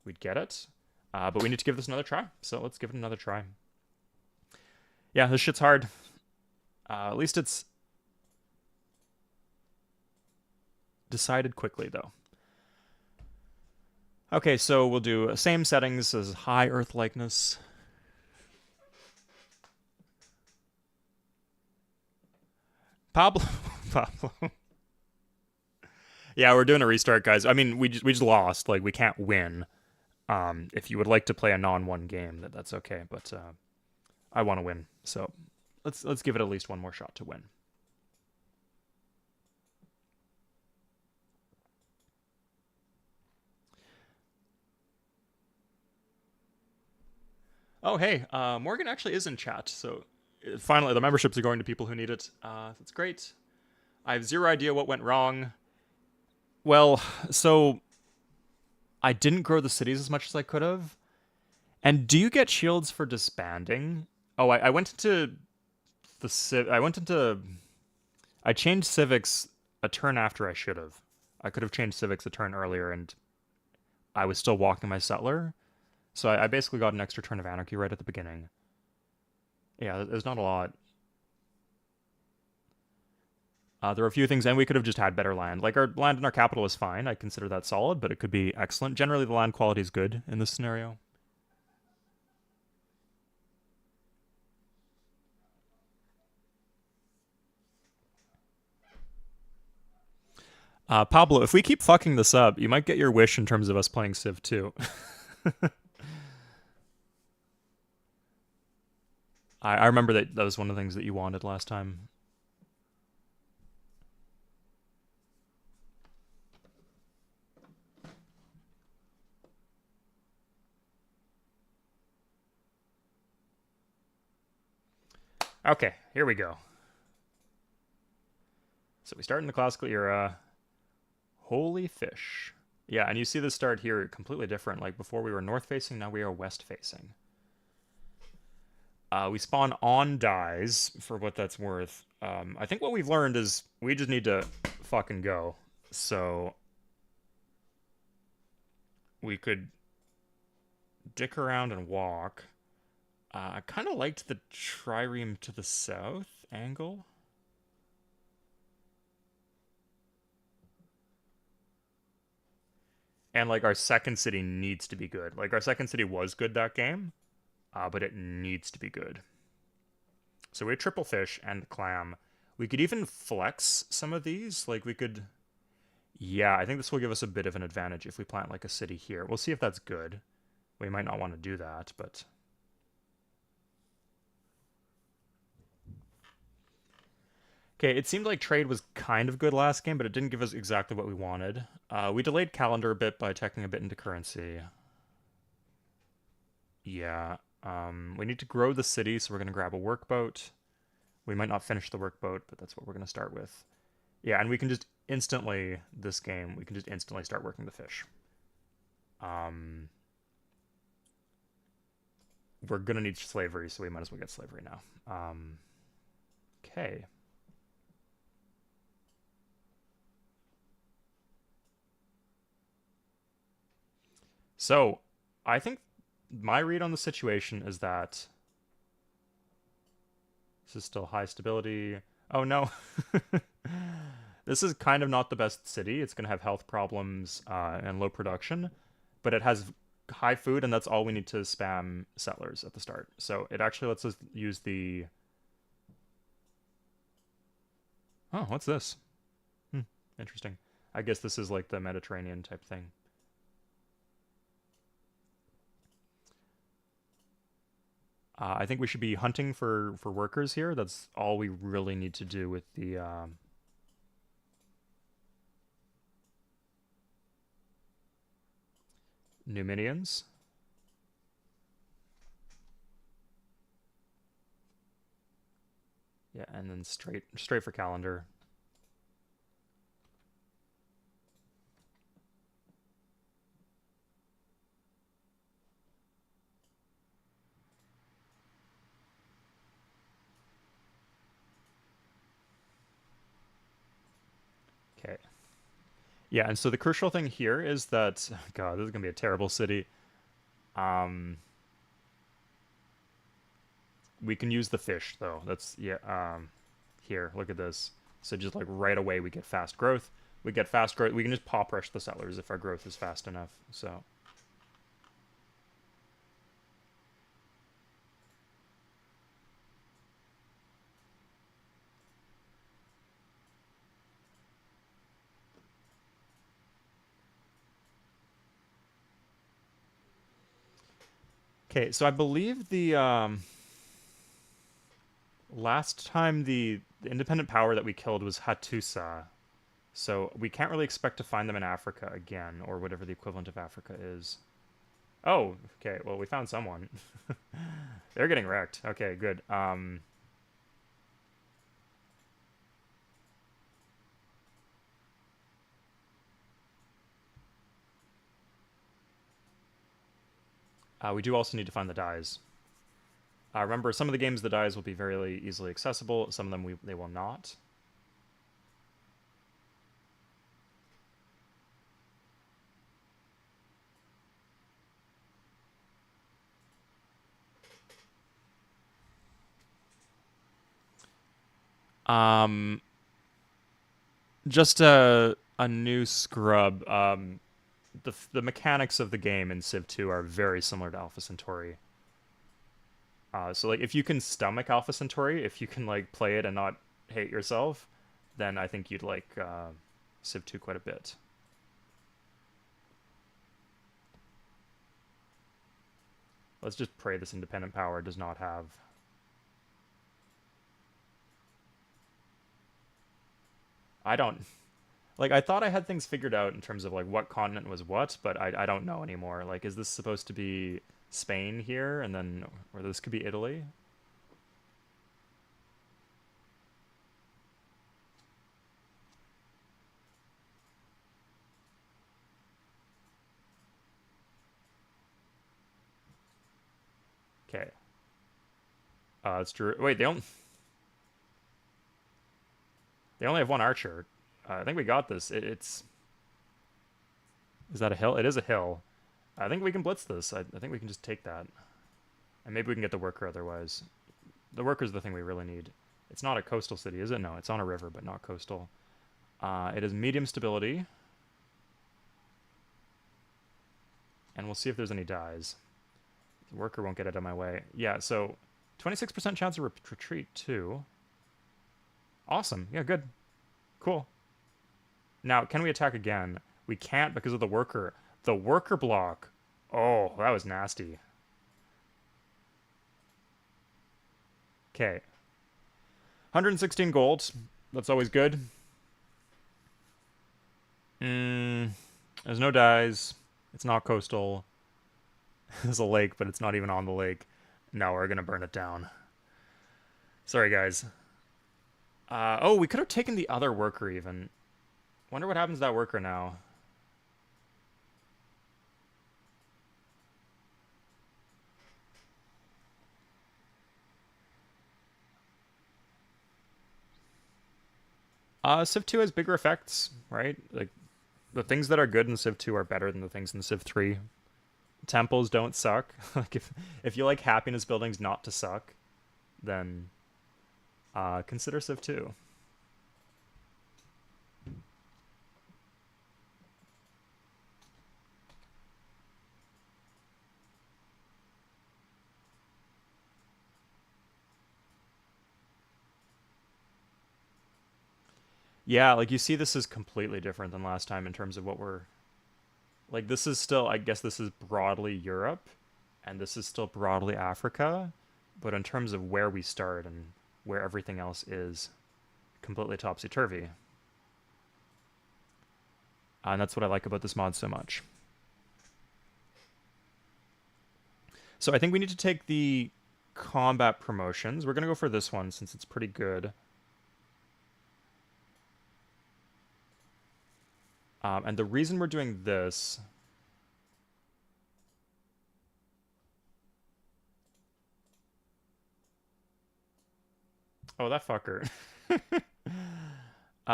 we'd get it. But we need to give this another try. So let's give it another try. Yeah, this shit's hard. At least it's decided quickly though. Okay, so we'll do same settings as high Earth likeness. Pablo. Yeah, we're doing a restart, guys. I mean, we just lost. Like, we can't win. If you would like to play a non-1 game, that's okay. But I want to win, so let's give it at least one more shot to win. Oh, hey, Morgan actually is in chat, so finally the memberships are going to people who need it. That's great. I have zero idea what went wrong. Well, so I didn't grow the cities as much as I could have. And do you get shields for disbanding? Oh, I went into I changed civics a turn after I should have. I could have changed civics a turn earlier, and I was still walking my settler. So I basically got an extra turn of anarchy right at the beginning. Yeah, there's not a lot. There are a few things, and we could have just had better land. Like, our land in our capital is fine. I consider that solid, but it could be excellent. Generally, the land quality is good in this scenario. Pablo, if we keep fucking this up, you might get your wish in terms of us playing Civ 2. I remember that was one of the things that you wanted last time. Okay, here we go. So we start in the classical era. Holy fish. Yeah, and you see the start here completely different. Like before we were north facing, now we are west facing. We spawn on dies for what that's worth. I think what we've learned is we just need to fucking go. So we could dick around and walk. I kind of liked the trireme to the south angle. And like our second city needs to be good. Like our second city was good that game, but it needs to be good. So we had triple fish and clam. We could even flex some of these. Like we could... Yeah, I think this will give us a bit of an advantage if we plant like a city here. We'll see if that's good. We might not want to do that, but... Okay, it seemed like trade was kind of good last game, but it didn't give us exactly what we wanted. We delayed calendar a bit by teching a bit into currency. Yeah. We need to grow the city, so we're going to grab a workboat. We might not finish the workboat, but that's what we're going to start with. Yeah, and we can just instantly, this game, we can just instantly start working the fish. We're going to need slavery, so we might as well get slavery now. Okay. So, I think my read on the situation is that this is still high stability. Oh no. This is kind of not the best city. It's going to have health problems and low production, but it has high food, and that's all we need to spam settlers at the start. So it actually lets us use the... Oh, what's this? Interesting. I guess this is like the Mediterranean type thing. I think we should be hunting for workers here. That's all we really need to do with the Numidians. Yeah, and then straight for calendar. Okay. Yeah, and so the crucial thing here is that God, this is gonna be a terrible city. Um, we can use the fish though. That's yeah. Here, look at this. So just like right away we get fast growth. We get fast growth. We can just pop rush the settlers if our growth is fast enough. So okay, so I believe the last time the independent power that we killed was Hattusa. So we can't really expect to find them in Africa again, or whatever the equivalent of Africa is. Oh, okay. Well, we found someone. They're getting wrecked. Okay, good. We do also need to find the dyes. Remember, some of the games, the dyes will be very easily accessible. Some of them they will not. Um, just a new scrub. The mechanics of the game in Civ 2 are very similar to Alpha Centauri. So like if you can stomach Alpha Centauri, if you can like play it and not hate yourself, then I think you'd like Civ 2 quite a bit. Let's just pray this independent power does not have. I don't like. I thought I had things figured out in terms of like what continent was what, but I don't know anymore. Like, is this supposed to be Spain here, and then or this could be Italy? Okay. It's true. Wait, they only have one archer. I think we got this. It's is that a hill? It is a hill. I think we can blitz this. I think we can just take that, and maybe we can get the worker otherwise. The worker's the thing we really need. It's not a coastal city, is it? No, it's on a river, but not coastal. It is medium stability, and we'll see if there's any dies. The worker won't get out of my way. Yeah, so 26% chance of retreat too. Awesome. Yeah, good. Cool. Now, can we attack again? We can't because of the worker. The worker block. Oh, that was nasty. Okay. 116 gold. That's always good. There's no dies. It's not coastal. There's a lake, but it's not even on the lake. No, we're gonna burn it down. Sorry, guys. Oh, we could have taken the other worker even. Wonder what happens to that worker now. Civ 2 has bigger effects, right? Like the things that are good in Civ 2 are better than the things in Civ 3. Temples don't suck. Like if you like happiness buildings not to suck, then consider Civ 2. Yeah, like you see this is completely different than last time in terms of what we're like this is still I guess this is broadly Europe and this is still broadly Africa, but in terms of where we start and where everything else is, completely topsy-turvy. And that's what I like about this mod so much. So I think we need to take the combat promotions. We're going to go for this one since it's pretty good. And the reason we're doing this... Oh, that fucker.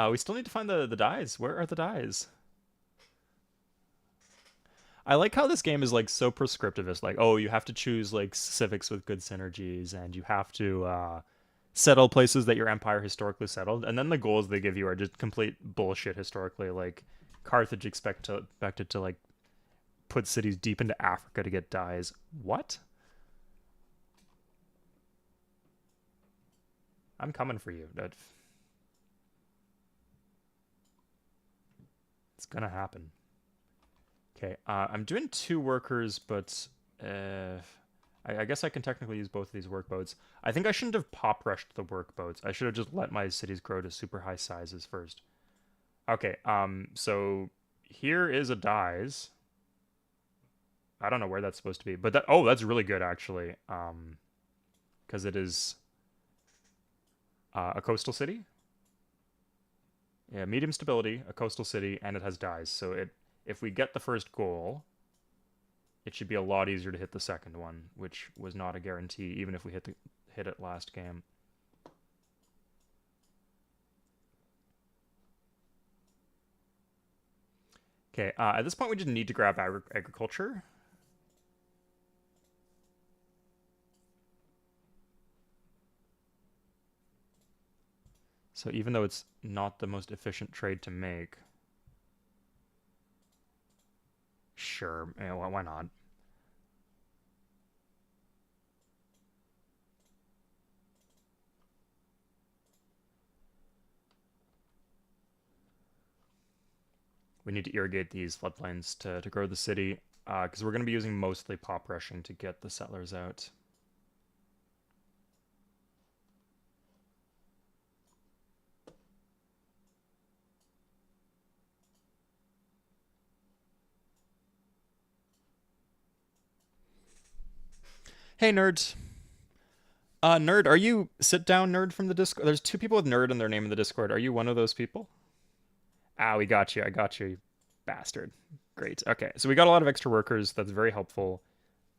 We still need to find the dyes. Where are the dyes? I like how this game is like so prescriptivist. Like, oh, you have to choose like civics with good synergies, and you have to settle places that your empire historically settled. And then the goals they give you are just complete bullshit historically. Like, Carthage expected to like put cities deep into Africa to get dyes. What? I'm coming for you. It's gonna happen. Okay, I'm doing 2 workers, but I guess I can technically use both of these work boats. I think I shouldn't have pop rushed the work boats. I should have just let my cities grow to super high sizes first. Okay, so here is a dyes. I don't know where that's supposed to be, but that's really good actually. Because it is a coastal city. Yeah, medium stability, a coastal city, and it has dyes. So if we get the first goal, it should be a lot easier to hit the second one, which was not a guarantee, even if we hit it last game. Okay, at this point we just need to grab agriculture. So even though it's not the most efficient trade to make, sure, yeah, well, why not? We need to irrigate these floodplains to grow the city, because we're going to be using mostly pop rushing to get the settlers out. Hey, nerd. Nerd, are you sit down nerd from the Discord? There's 2 people with nerd in their name in the Discord. Are you one of those people? Ah, we got you. I got you, you bastard. Great. Okay, so we got a lot of extra workers. That's very helpful.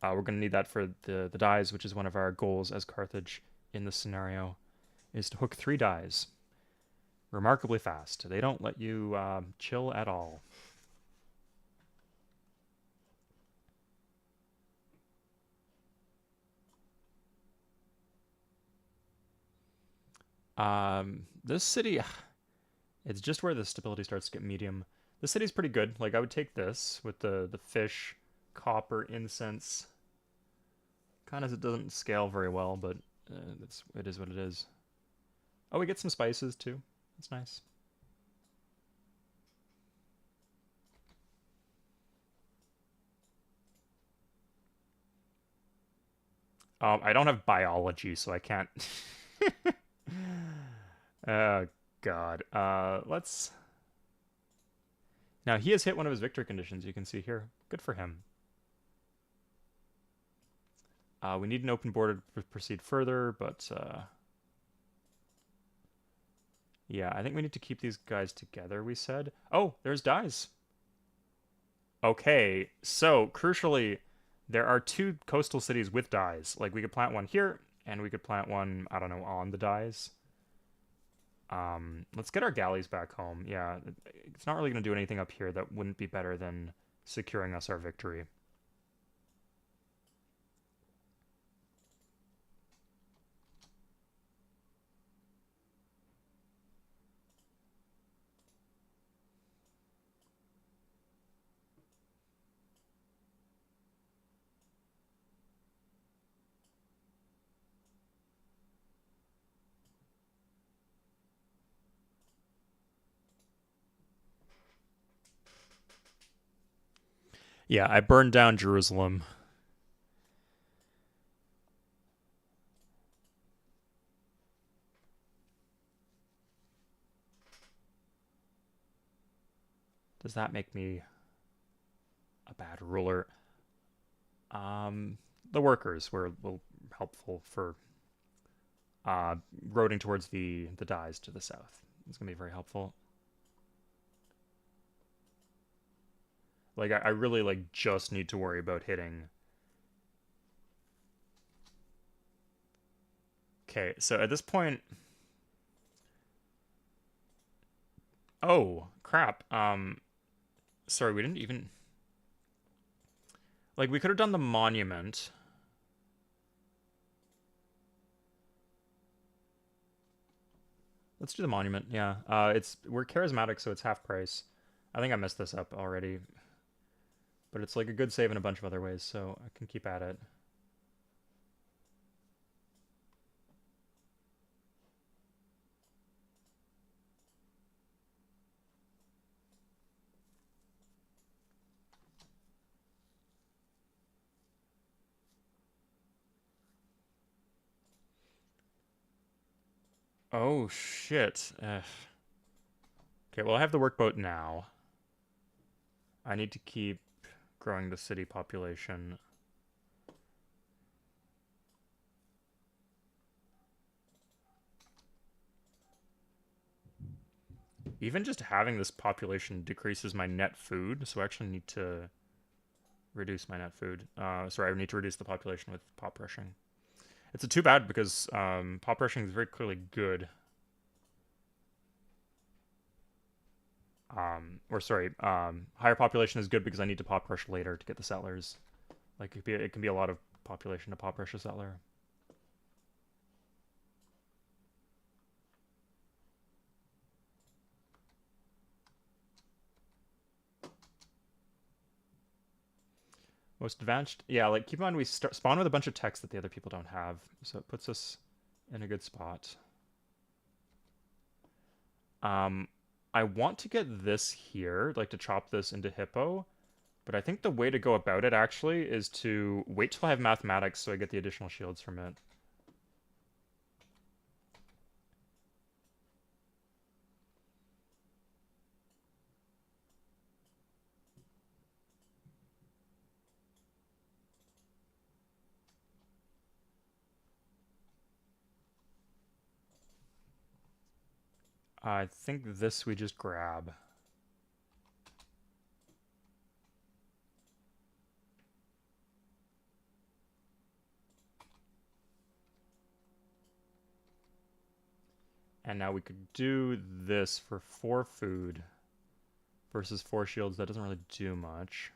We're going to need that for the dyes, which is one of our goals as Carthage in this scenario, is to hook 3 dyes remarkably fast. They don't let you chill at all. This city, it's just where the stability starts to get medium. The city's pretty good. Like, I would take this with the fish, copper, incense. Kind of, it doesn't scale very well, but it is what it is. Oh, we get some spices too. That's nice. I don't have biology, so I can't. Oh God. Let's. Now he has hit one of his victory conditions. You can see here. Good for him. We need an open border to proceed further, but yeah, I think we need to keep these guys together. We said. Oh, there's dyes. Okay, so crucially, there are 2 coastal cities with dyes. Like, we could plant one here, and we could plant one, I don't know, on the dyes. Let's get our galleys back home. Yeah, it's not really going to do anything up here that wouldn't be better than securing us our victory. Yeah, I burned down Jerusalem. Does that make me a bad ruler? The workers were a little helpful for roading towards the dyes to the south. It's gonna be very helpful. Like I really like just need to worry about hitting. Okay, so at this point, oh crap. Sorry, we didn't even like we could have done the monument. Let's do the monument. Yeah. We're charismatic, so it's half price. I think I messed this up already, but it's like a good save in a bunch of other ways, so I can keep at it. Oh shit. Okay, well I have the workboat now. I need to keep growing the city population. Even just having this population decreases my net food, so I actually need to reduce my net food. Sorry, I need to reduce the population with pop rushing. It's a too bad because pop rushing is very clearly good. Higher population is good because I need to pop rush later to get the settlers. Like it can be a lot of population to pop rush a settler. Most advanced, yeah. Like keep in mind we spawn with a bunch of text that the other people don't have, so it puts us in a good spot. I want to get this here, like to chop this into hippo, but I think the way to go about it actually is to wait till I have mathematics so I get the additional shields from it. I think this we just grab. And now we could do this for 4 food versus 4 shields. That doesn't really do much.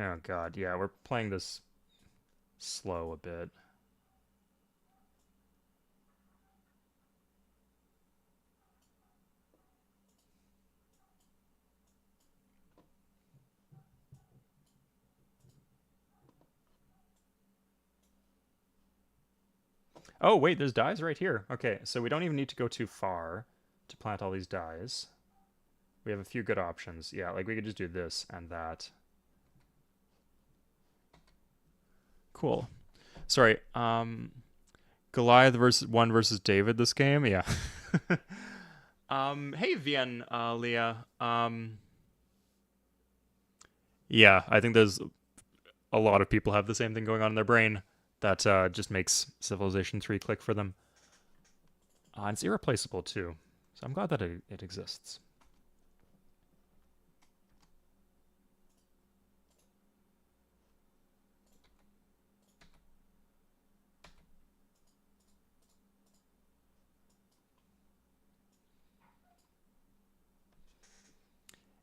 Oh god, yeah, we're playing this slow a bit. Oh, wait, there's dyes right here. Okay, so we don't even need to go too far to plant all these dyes. We have a few good options. Yeah, like we could just do this and that. Cool. Sorry, Goliath versus David this game? Yeah. Hey Vian, Leah. Yeah, I think there's a lot of people have the same thing going on in their brain that just makes Civilization 3 click for them. And it's irreplaceable too, so I'm glad that it exists.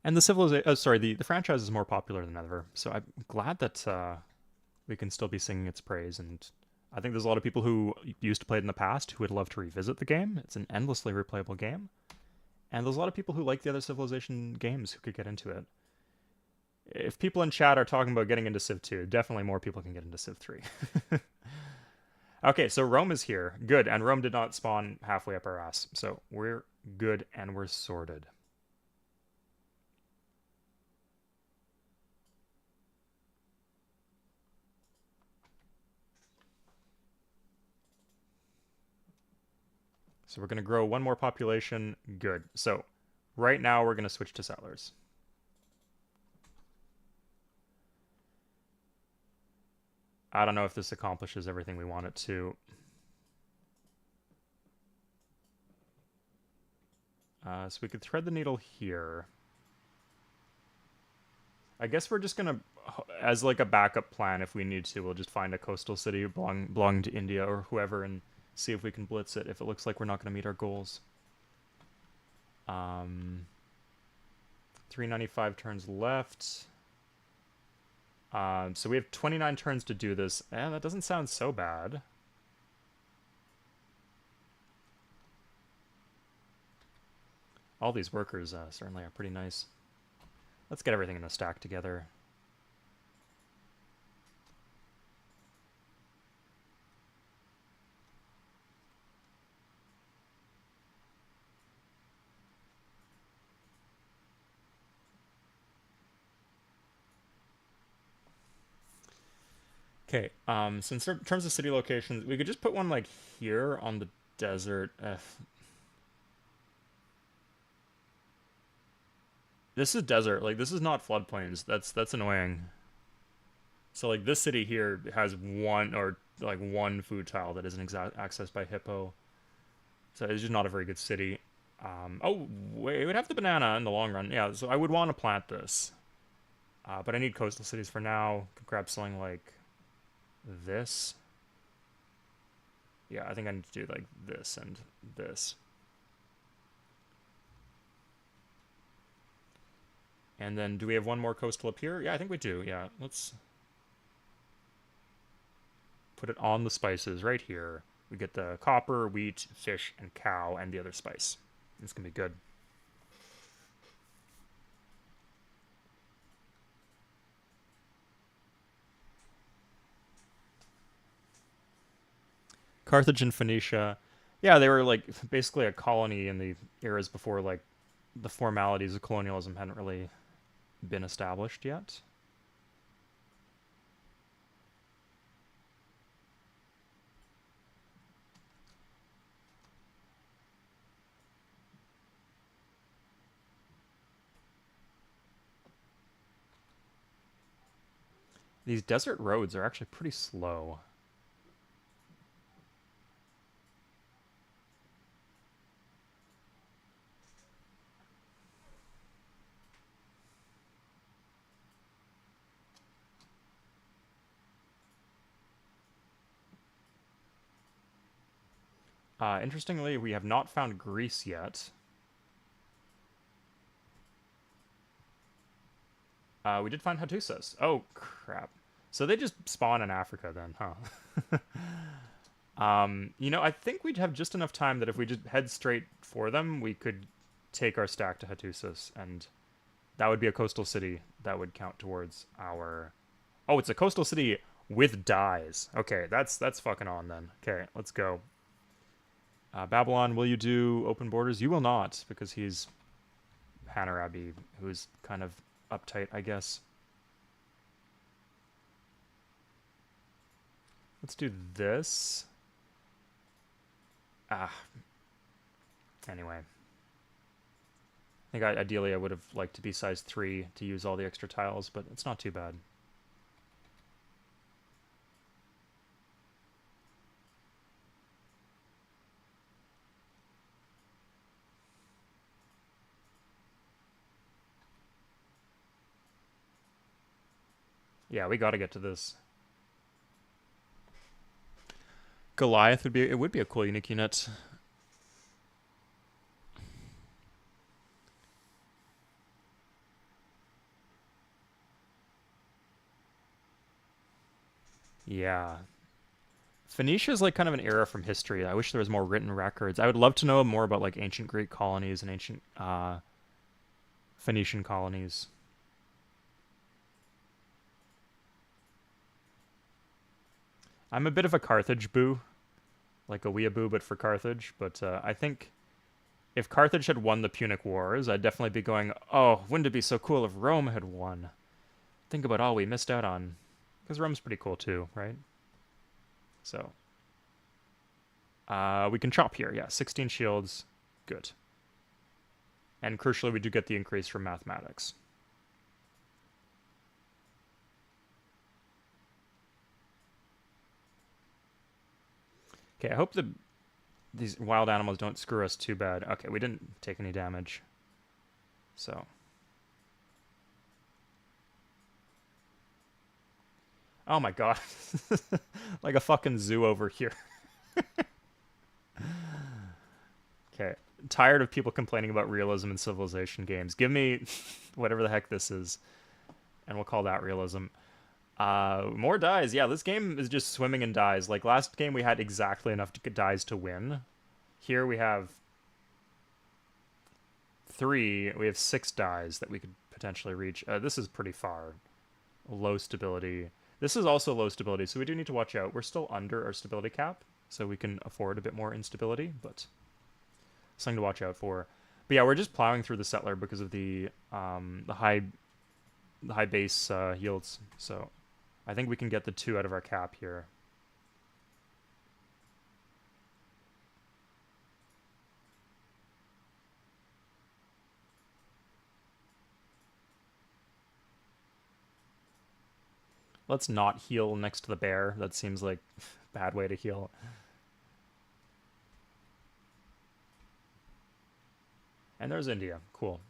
And the franchise is more popular than ever, so I'm glad that we can still be singing its praise. And I think there's a lot of people who used to play it in the past who would love to revisit the game. It's an endlessly replayable game, and there's a lot of people who like the other Civilization games who could get into it. If people in chat are talking about getting into Civ 2, definitely more people can get into Civ 3. Okay, so Rome is here. Good, and Rome did not spawn halfway up our ass, so we're good and we're sorted. So we're going to grow one more population. Good. So right now we're going to switch to settlers. I don't know if this accomplishes everything we want it to. So we could thread the needle here. I guess we're just gonna, as like a backup plan, if we need to, we'll just find a coastal city belonging to India or whoever and see if we can blitz it if it looks like we're not gonna meet our goals. 395 turns left. So we have 29 turns to do this. That doesn't sound so bad. All these workers certainly are pretty nice. Let's get everything in a stack together. Okay, so in terms of city locations, we could just put one like here on the desert. This is desert. Like, this is not floodplains. That's annoying. So like this city here has one food tile that isn't accessed by hippo. So it's just not a very good city. Oh wait, it would have the banana in the long run. Yeah, so I would want to plant this. But I need coastal cities for now. Could grab something like this. Yeah, I think I need to do like this and this. And then do we have one more coastal up here? Yeah, I think we do. Yeah, let's put it on the spices right here. We get the copper, wheat, fish, and cow, and the other spice. It's going to be good. Carthage and Phoenicia. Yeah, they were like basically a colony in the eras before like the formalities of colonialism hadn't really been established yet. These desert roads are actually pretty slow. Interestingly, we have not found Greece yet. We did find Hattusas. Oh, crap. So they just spawn in Africa then, huh? You know, I think we'd have just enough time that if we just head straight for them, we could take our stack to Hattusas, and that would be a coastal city that would count towards our... Oh, it's a coastal city with dyes. Okay, that's fucking on then. Okay, let's go. Babylon, will you do open borders? You will not, because he's Hammurabi, who's kind of uptight, I guess. Let's do this. Anyway. I think ideally I would have liked to be size 3 to use all the extra tiles, but it's not too bad. Yeah, we gotta get to this. Goliath would be a cool unique unit. Yeah. Phoenicia is like kind of an era from history. I wish there was more written records. I would love to know more about like ancient Greek colonies and ancient Phoenician colonies. I'm a bit of a Carthage boo, like a weeaboo, but for Carthage. But I think if Carthage had won the Punic Wars, I'd definitely be going, oh, wouldn't it be so cool if Rome had won? Think about all we missed out on. Because Rome's pretty cool too, right? So, We can chop here. Yeah, 16 shields. Good. And crucially, we do get the increase from mathematics. Okay, I hope these wild animals don't screw us too bad. Okay, we didn't take any damage. So. Oh my god. Like a fucking zoo over here. Okay. Tired of people complaining about realism in civilization games. Give me whatever the heck this is, and we'll call that realism. More dies. Yeah, this game is just swimming in dies. Like last game, we had exactly enough dies to win. Here we have 3. We have 6 dies that we could potentially reach. This is pretty far. Low stability. This is also low stability, so we do need to watch out. We're still under our stability cap, so we can afford a bit more instability, but something to watch out for. But yeah, we're just plowing through the settler because of the high base yields. So I think we can get the 2 out of our cap here. Let's not heal next to the bear. That seems like a bad way to heal. And there's India. Cool.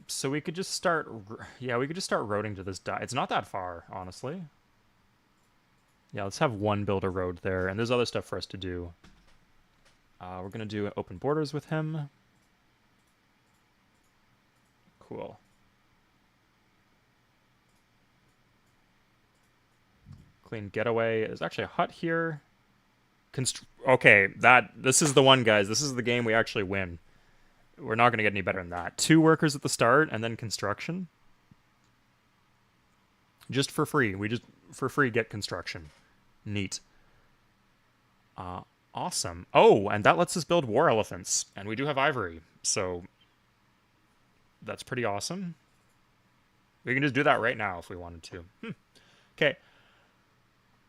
So we could just start, yeah, we could just start roading to this die. It's not that far, honestly. Yeah, let's have one build a road there, and there's other stuff for us to do. We're gonna do open borders with him. Cool. Clean getaway. There's actually a hut here. Okay, this is the one, guys. This is the game we actually win. We're not gonna get any better than that. 2 workers at the start, and then construction. Just for free. We just, for free, get construction. Neat. Awesome. Oh, and that lets us build war elephants. And we do have ivory. So that's pretty awesome. We can just do that right now if we wanted to. Okay.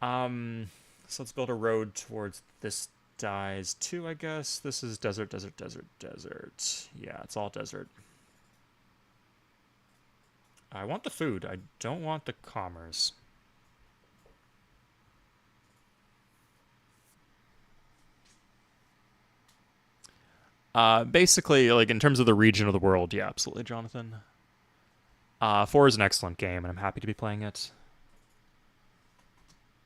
So let's build a road towards this dies too, I guess. This is desert, desert, desert, desert. Yeah, it's all desert. I want the food. I don't want the commerce. Basically, like in terms of the region of the world, yeah, absolutely, Jonathan. 4 is an excellent game, and I'm happy to be playing it.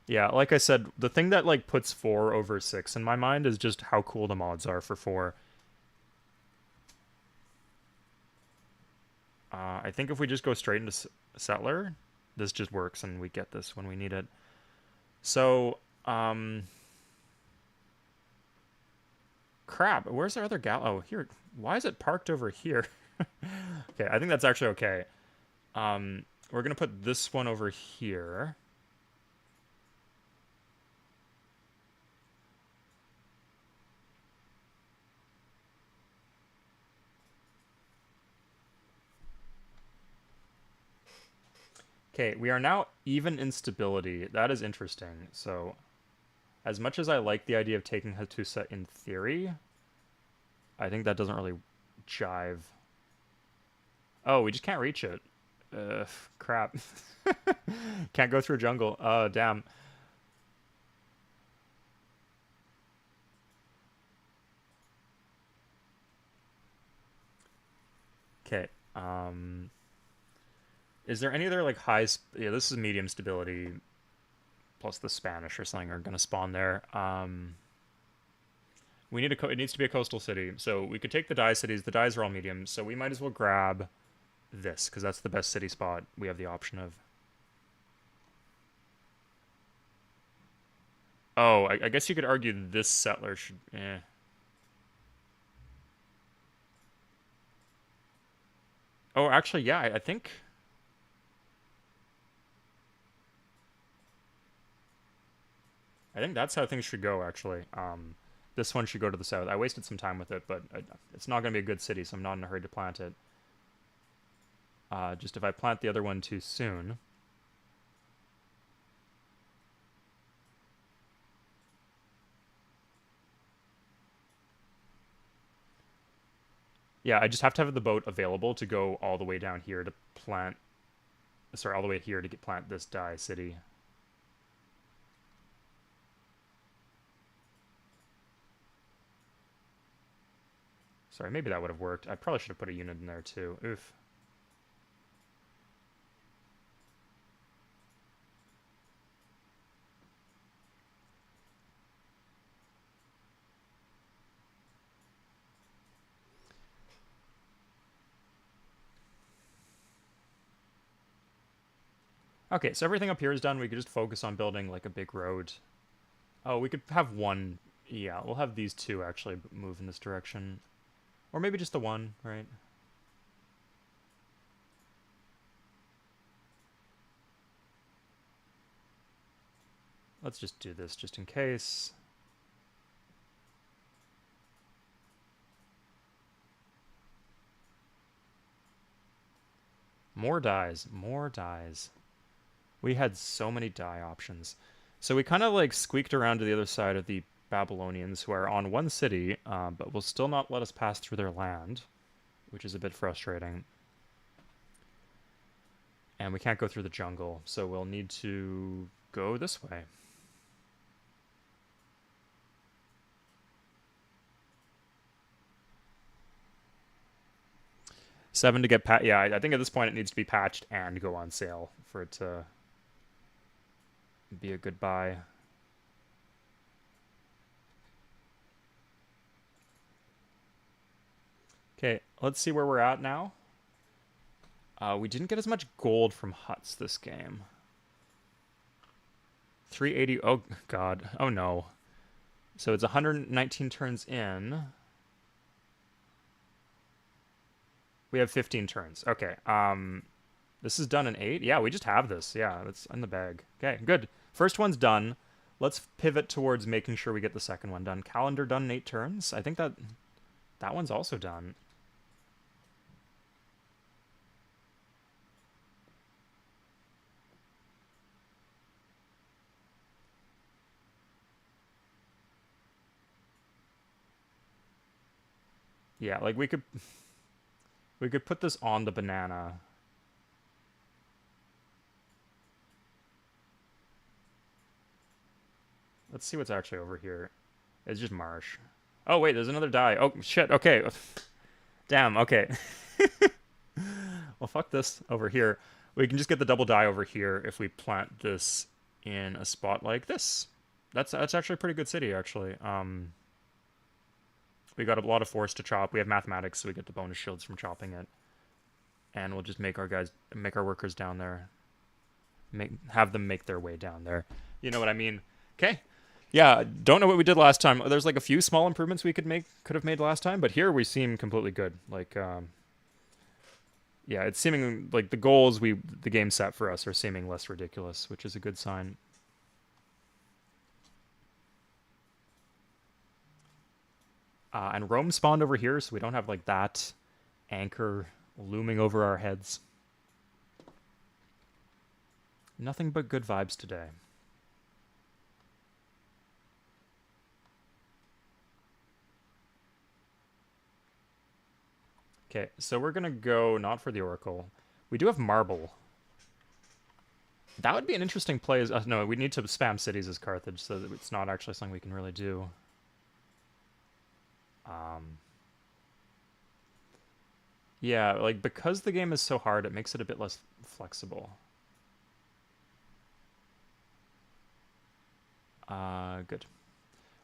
Yeah, like I said, the thing that like puts 4 over 6 in my mind is just how cool the mods are for 4. I think if we just go straight into Settler, this just works, and we get this when we need it. So, crap, where's our other gal? Oh, here. Why is it parked over here? Okay, I think that's actually okay. We're going to put this one over here. Okay, we are now even in stability. That is interesting. So, as much as I like the idea of taking Hattusa in theory, I think that doesn't really jive. Oh, we just can't reach it. Crap. Can't go through a jungle. Oh, damn. Okay. Is there any other like high? Yeah, this is medium stability. Plus the Spanish or something are gonna spawn there. We need it needs to be a coastal city, so we could take the dye cities. The dyes are all medium, so we might as well grab this because that's the best city spot we have the option of. Oh, I guess you could argue this settler should. Oh, actually, yeah, I think. I think that's how things should go. Actually, This one should go to the south. I wasted some time with it, but it's not going to be a good city, so I'm not in a hurry to plant it. Just if I plant the other one too soon. Yeah, I just have to have the boat available to go all the way down here to plant... Sorry, all the way here to plant this dye city. Sorry, maybe that would have worked. I probably should have put a unit in there too. Oof. Okay, so everything up here is done. We could just focus on building like a big road. Oh, we could have one. Yeah, we'll have these two actually move in this direction. Or maybe just the one, right? Let's just do this just in case. More dyes, more dyes. We had so many dye options. So we kind of like squeaked around to the other side of the Babylonians, who are on one city, but will still not let us pass through their land, which is a bit frustrating. And we can't go through the jungle, so we'll need to go this way. Seven to get yeah, I think at this point it needs to be patched and go on sale for it to be a good buy. Okay, let's see where we're at now. We didn't get as much gold from huts this game. 380. Oh, God. Oh, no. So it's 119 turns in. We have 15 turns. Okay. This is done in 8. Yeah, we just have this. Yeah, it's in the bag. Okay, good. First one's done. Let's pivot towards making sure we get the second one done. Calendar done in 8 turns. I think that one's also done. Yeah, like we could put this on the banana. Let's see what's actually over here. It's just marsh. Oh, wait, there's another die. Oh, shit. Okay. Damn, okay. Well, fuck this over here. We can just get the double die over here if we plant this in a spot like this. That's actually a pretty good city, actually. We got a lot of force to chop. We have mathematics, so we get the bonus shields from chopping it. And we'll just make our workers down there. Have them make their way down there. You know what I mean? Okay. Yeah, don't know what we did last time. There's like a few small improvements we could have made last time, but here we seem completely good. Like, yeah, it's seeming like the goals the game set for us are seeming less ridiculous, which is a good sign. And Rome spawned over here, so we don't have like that anchor looming over our heads. Nothing but good vibes today. Okay, so we're gonna go not for the Oracle. We do have Marble. That would be an interesting play. No, we need to spam cities as Carthage, so that it's not actually something we can really do. Yeah, like, because the game is so hard, it makes it a bit less flexible. Good.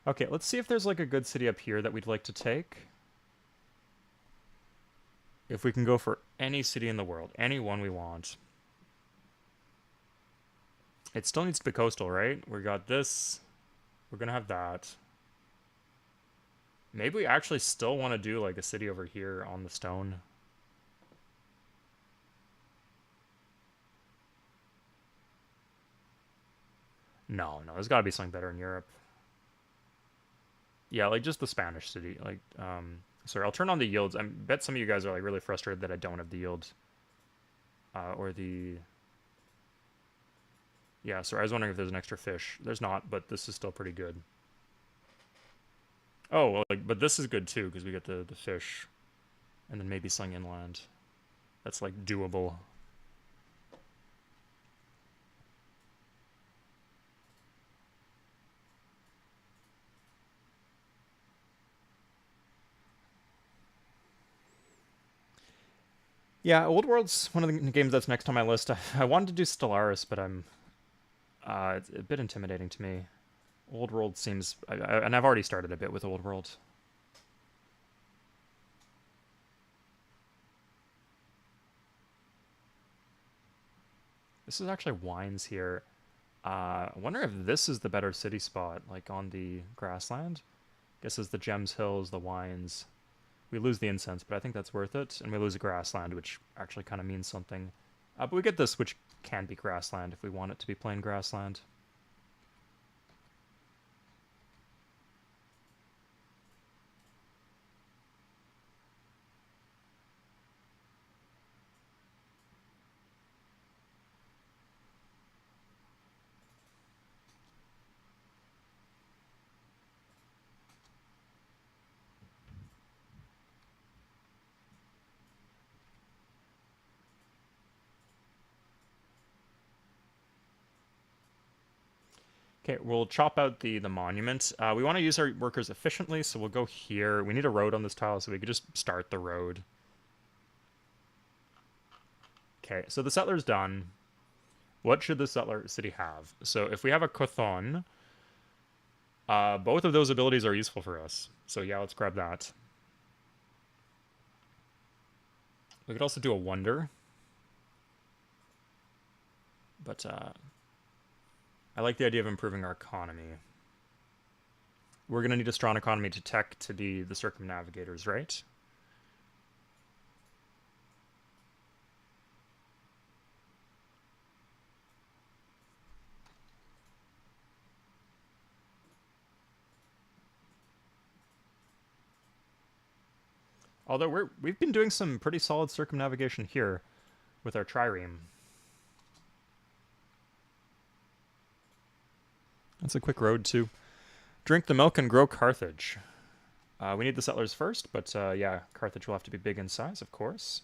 Okay, let's see if there's, like, a good city up here that we'd like to take. If we can go for any city in the world, any one we want. It still needs to be coastal, right? We got this. We're gonna have that. Maybe we actually still want to do, like, a city over here on the stone. No, there's got to be something better in Europe. Yeah, like just the Spanish city. Like, sorry, I'll turn on the yields. I bet some of you guys are like really frustrated that I don't have the yield. Or the... Yeah, sorry, I was wondering if there's an extra fish. There's not, but this is still pretty good. Oh, well, like, but this is good too, because we get the fish. And then maybe something inland. That's like doable. Yeah, Old World's one of the games that's next on my list. I wanted to do Stellaris, but it's a bit intimidating to me. Old World seems... and I've already started a bit with Old World. This is actually wines here. I wonder if this is the better city spot, like on the grassland. Guess it's the Gems Hills, the wines. We lose the incense, but I think that's worth it. And we lose the grassland, which actually kind of means something. But we get this, which can be grassland if we want it to be plain grassland. Okay, we'll chop out the monument. We want to use our workers efficiently, so we'll go here. We need a road on this tile, so we could just start the road. Okay, so the settler's done. What should the settler city have? So if we have a Chthon, both of those abilities are useful for us. So yeah, let's grab that. We could also do a wonder. But I like the idea of improving our economy. We're going to need a strong economy to tech to be the circumnavigators, right? Although we've been doing some pretty solid circumnavigation here with our trireme. That's a quick road to drink the milk and grow Carthage. We need the settlers first, but yeah, Carthage will have to be big in size, of course.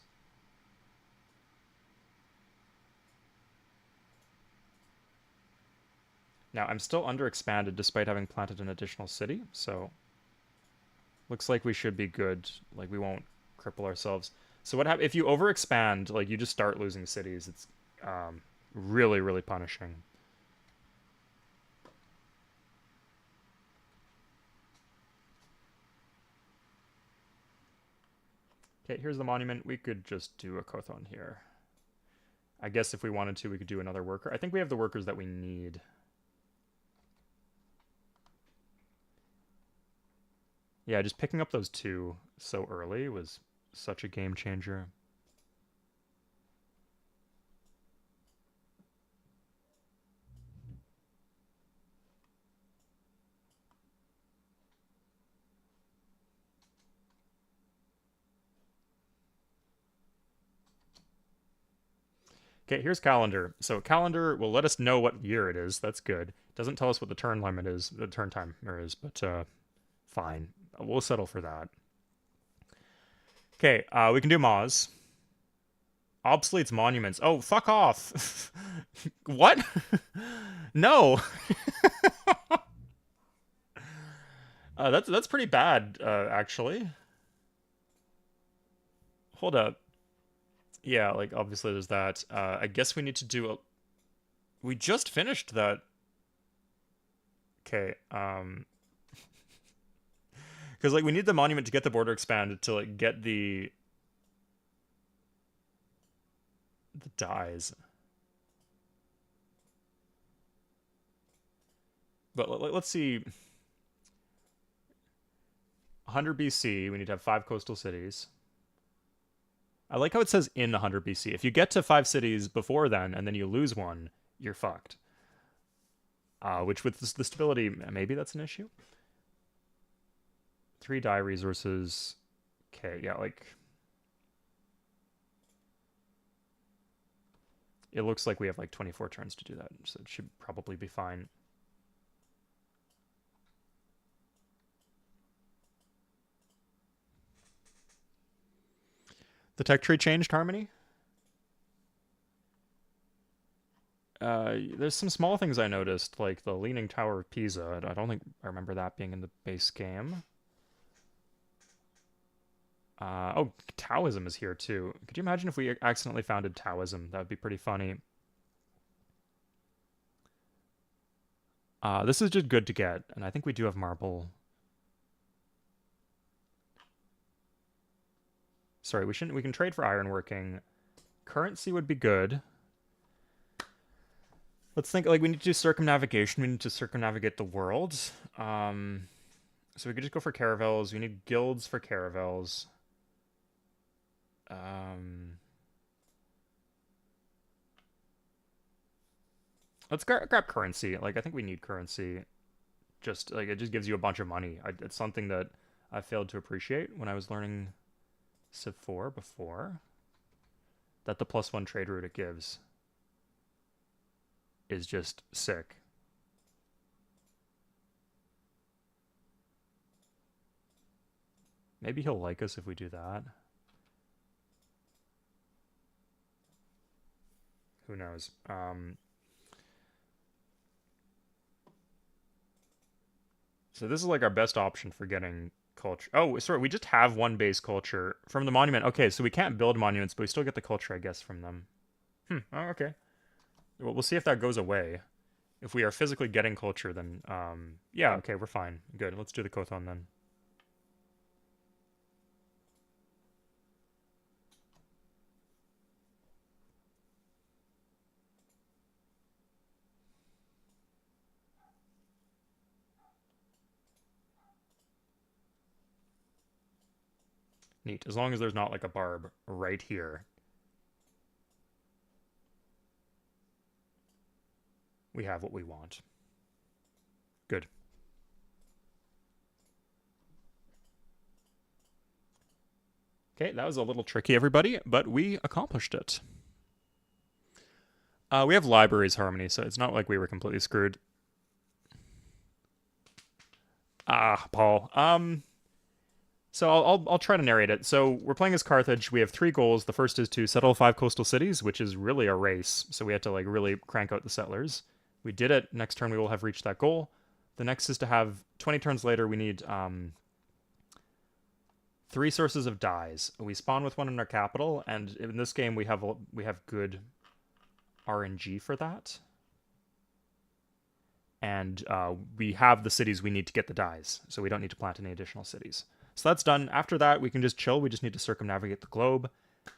Now, I'm still underexpanded despite having planted an additional city, so looks like we should be good. Like, we won't cripple ourselves. So what happens if you overexpand, like, you just start losing cities. It's really, really punishing. Okay, here's the monument. We could just do a Kothon here. I guess if we wanted to, we could do another worker. I think we have the workers that we need. Yeah, just picking up those two so early was such a game changer. Okay, here's calendar. So calendar will let us know what year it is. That's good. Doesn't tell us what the turn limit is, the turn timer is, but fine. We'll settle for that. Okay, we can do Moz. Obsoletes monuments. Oh, fuck off. What? No. That's pretty bad, actually. Hold up. Yeah, like, obviously there's that. I guess we need to do a... We just finished that. Okay, because, like, we need the monument to get the border expanded to, like, get the dies. But let's see. 100 BC, we need to have 5 coastal cities. I like how it says in 100 BC. If you get to 5 cities before then, and then you lose one, you're fucked. Which with the stability, maybe that's an issue. 3 dye resources. Okay, yeah, like... It looks like we have like 24 turns to do that, so it should probably be fine. The tech tree changed, Harmony? There's some small things I noticed, like the Leaning Tower of Pisa. I don't think I remember that being in the base game. Oh, Taoism is here too. Could you imagine if we accidentally founded Taoism? That would be pretty funny. This is just good to get, and I think we do have marble. Sorry, we shouldn't. We can trade for ironworking. Currency would be good. Let's think. Like we need to do circumnavigation. We need to circumnavigate the world. So we could just go for caravels. We need guilds for caravels. Let's grab currency. Like I think we need currency. Just like it just gives you a bunch of money. It's something that I failed to appreciate when I was learning Civ 4 before. That the +1 trade route it gives is just sick. Maybe he'll like us if we do that. Who knows? So this is like our best option for getting culture. Oh, sorry, we just have one base culture from the monument. Okay, so we can't build monuments, but we still get the culture, I guess, from them. Oh, okay. Well, we'll see if that goes away. If we are physically getting culture, then, yeah, okay, we're fine. Good, let's do the Kothon then. Neat, as long as there's not like a barb right here. We have what we want. Good. Okay, that was a little tricky, everybody, but we accomplished it. We have libraries, Harmony, so it's not like we were completely screwed. Paul. So I'll try to narrate it. So we're playing as Carthage. We have 3 goals. The first is to settle 5 coastal cities, which is really a race. So we had to like really crank out the settlers. We did it. Next turn we will have reached that goal. The next is to have 20 turns later. We need 3 sources of dyes. We spawn with one in our capital, and in this game we have good RNG for that. And we have the cities we need to get the dyes, so we don't need to plant any additional cities. So that's done. After that, we can just chill. We just need to circumnavigate the globe.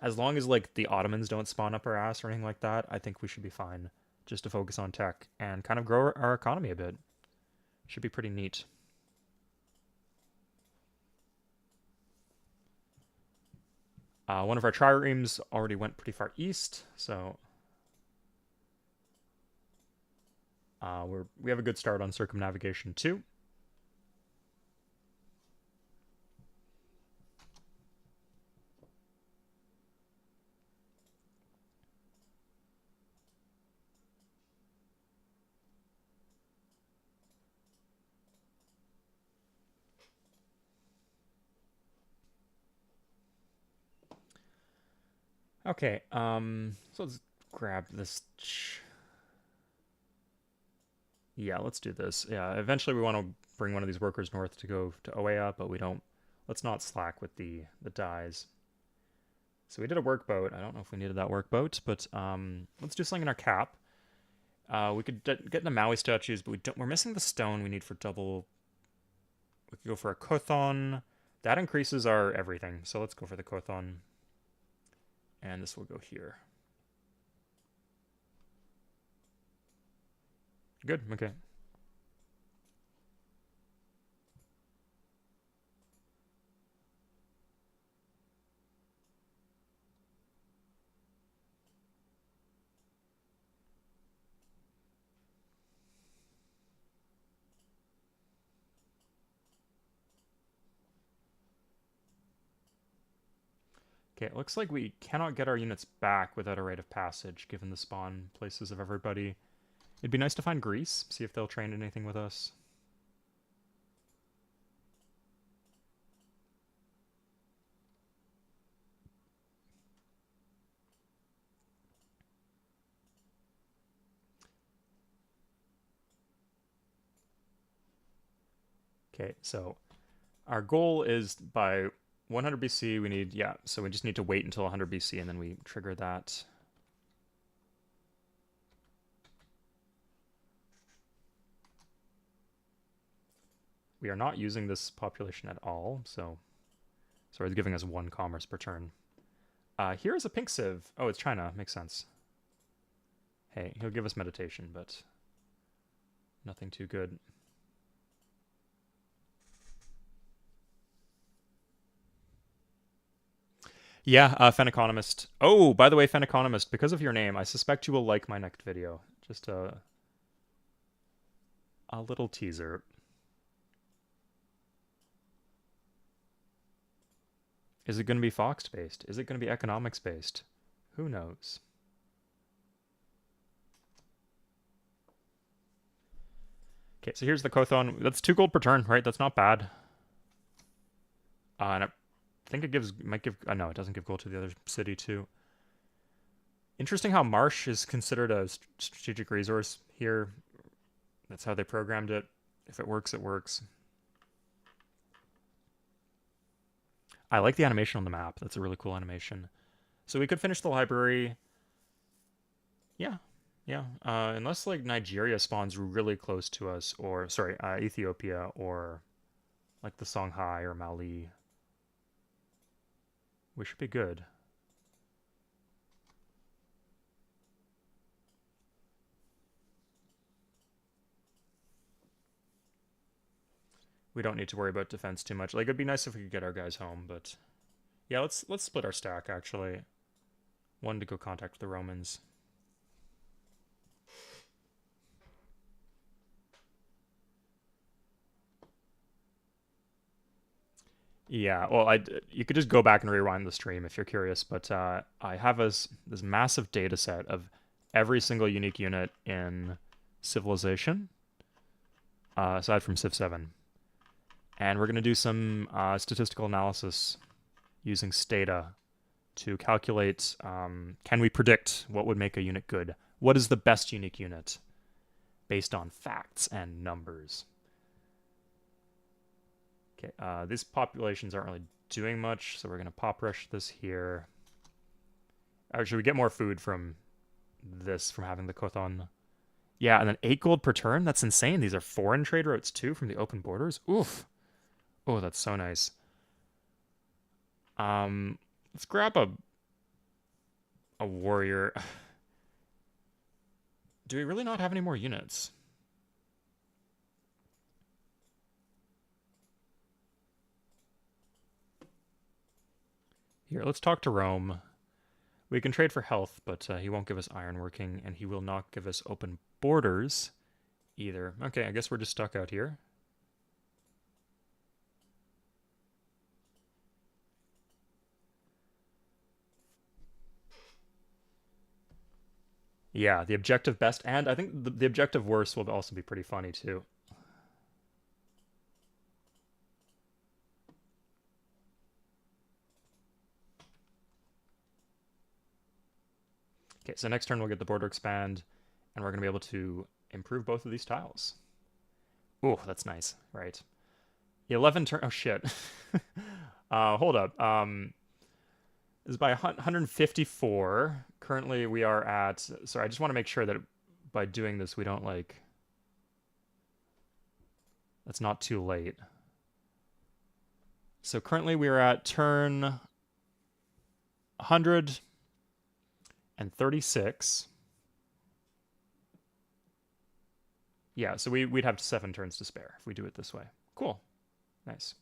As long as like the Ottomans don't spawn up our ass or anything like that, I think we should be fine. Just to focus on tech and kind of grow our economy a bit. Should be pretty neat. One of our triremes already went pretty far east, so we have a good start on circumnavigation too. Okay, so let's grab this. Yeah, let's do this. Yeah, eventually we want to bring one of these workers north to go to Oea, but we don't. Let's not slack with the dyes. So we did a workboat. I don't know if we needed that workboat, but let's do something in our cap. We could get the Maui statues, but we're missing the stone we need for double. We could go for a Kothon. That increases our everything, so let's go for the Kothon. And this will go here. Good, okay. Okay, it looks like we cannot get our units back without a rite of passage, given the spawn places of everybody. It'd be nice to find Greece, see if they'll train anything with us. Okay, so our goal is by 100 BC, we need, yeah, so we just need to wait until 100 BC and then we trigger that. We are not using this population at all, so it's giving us 1 commerce per turn. Here is a pink civ. Oh, it's China. Makes sense. Hey, he'll give us meditation, but nothing too good. Yeah, Fen Economist. Oh, by the way, Fen Economist, because of your name, I suspect you will like my next video. Just a little teaser. Is it going to be Fox-based? Is it going to be economics-based? Who knows? Okay, so here's the Kothon. That's 2 gold per turn, right? That's not bad. And I think it might give, no, it doesn't give gold to the other city too. Interesting how Marsh is considered a strategic resource here. That's how they programmed it. If it works, it works. I like the animation on the map. That's a really cool animation. So we could finish the library. Yeah, yeah. Unless like Nigeria spawns really close to us, or sorry, Ethiopia, or like the Songhai or Mali. We should be good. We don't need to worry about defense too much. Like, it'd be nice if we could get our guys home, but yeah, let's split our stack actually. 1 to go contact the Romans. Yeah, well, you could just go back and rewind the stream if you're curious, but I have this massive data set of every single unique unit in Civilization, aside from Civ 7. And we're going to do some statistical analysis using Stata to calculate, can we predict what would make a unit good? What is the best unique unit based on facts and numbers? Okay, these populations aren't really doing much, so we're going to pop rush this here. Should we get more food from this, from having the Kothon? Yeah, and then 8 gold per turn? That's insane. These are foreign trade routes too from the open borders. Oof. Oh, that's so nice. Let's grab a warrior. Do we really not have any more units? Here, let's talk to Rome. We can trade for health, but he won't give us ironworking, and he will not give us open borders either. Okay, I guess we're just stuck out here. Yeah, the objective best, and I think the objective worst will also be pretty funny too. Okay, so next turn we'll get the border expand, and we're going to be able to improve both of these tiles. Oh, that's nice, right? 11 turn. Oh shit. Hold up. Is by 154. Currently, we are at. Sorry, I just want to make sure that by doing this, we don't like. That's not too late. So currently, we are at turn 136. Yeah, so we'd have 7 turns to spare if we do it this way. Cool. Nice.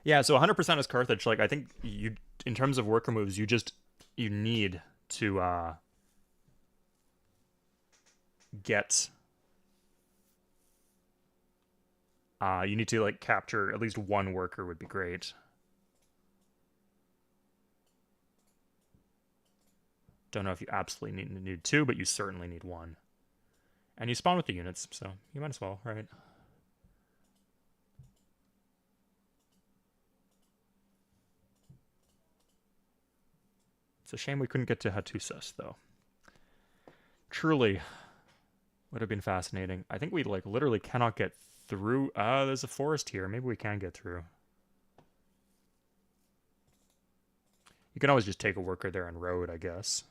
Yeah, so 100% is Carthage. Like, I think you, in terms of worker moves, you need to get. You need to like capture at least 1 worker would be great. Don't know if you absolutely need 2, but you certainly need 1. And you spawn with the units, so you might as well, right? It's a shame we couldn't get to Hattusas, though. Truly would have been fascinating. I think we, like, literally cannot get through. There's a forest here. Maybe we can get through. You can always just take a worker there and road, I guess.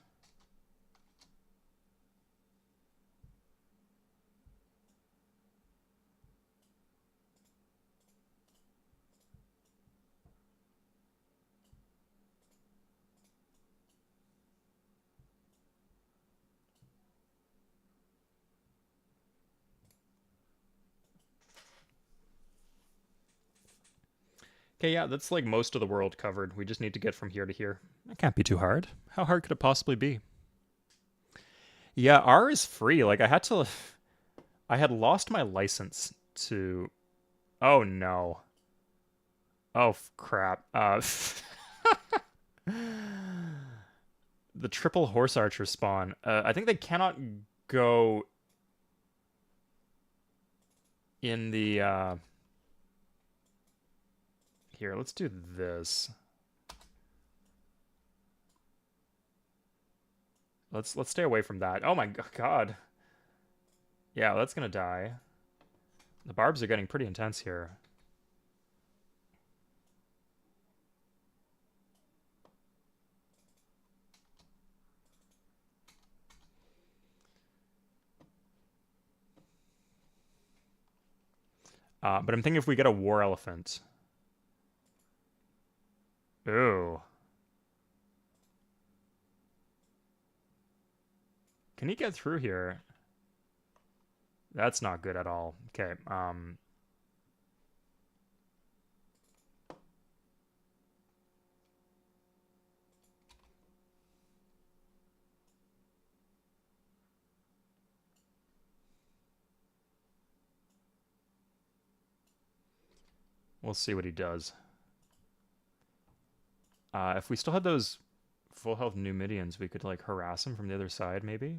Okay, yeah, that's like most of the world covered. We just need to get from here to here. That can't be too hard. How hard could it possibly be? Yeah, R is free. Like, I had lost my license to... Oh, no. Oh, crap. The triple horse archer spawn. I think they cannot go in the... Here, let's do this. Let's stay away from that. Oh my god. Yeah, that's gonna die. The barbs are getting pretty intense here. But I'm thinking if we get a war elephant. Ooh. Can he get through here? That's not good at all. Okay, we'll see what he does. If we still had those full health Numidians, we could, like, harass him from the other side, maybe?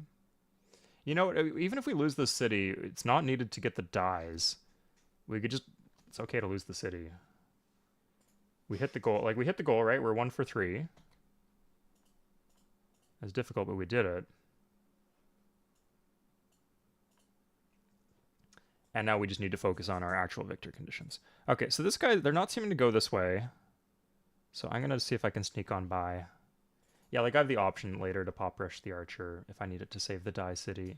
You know, even if we lose the city, it's not needed to get the dies. We could just... It's okay to lose the city. We hit the goal. Like, we hit the goal, right? We're 1 for 3. It's difficult, but we did it. And now we just need to focus on our actual victor conditions. Okay, so this guy, they're not seeming to go this way. So I'm going to see if I can sneak on by. Yeah, like I have the option later to pop rush the archer if I need it to save the die city.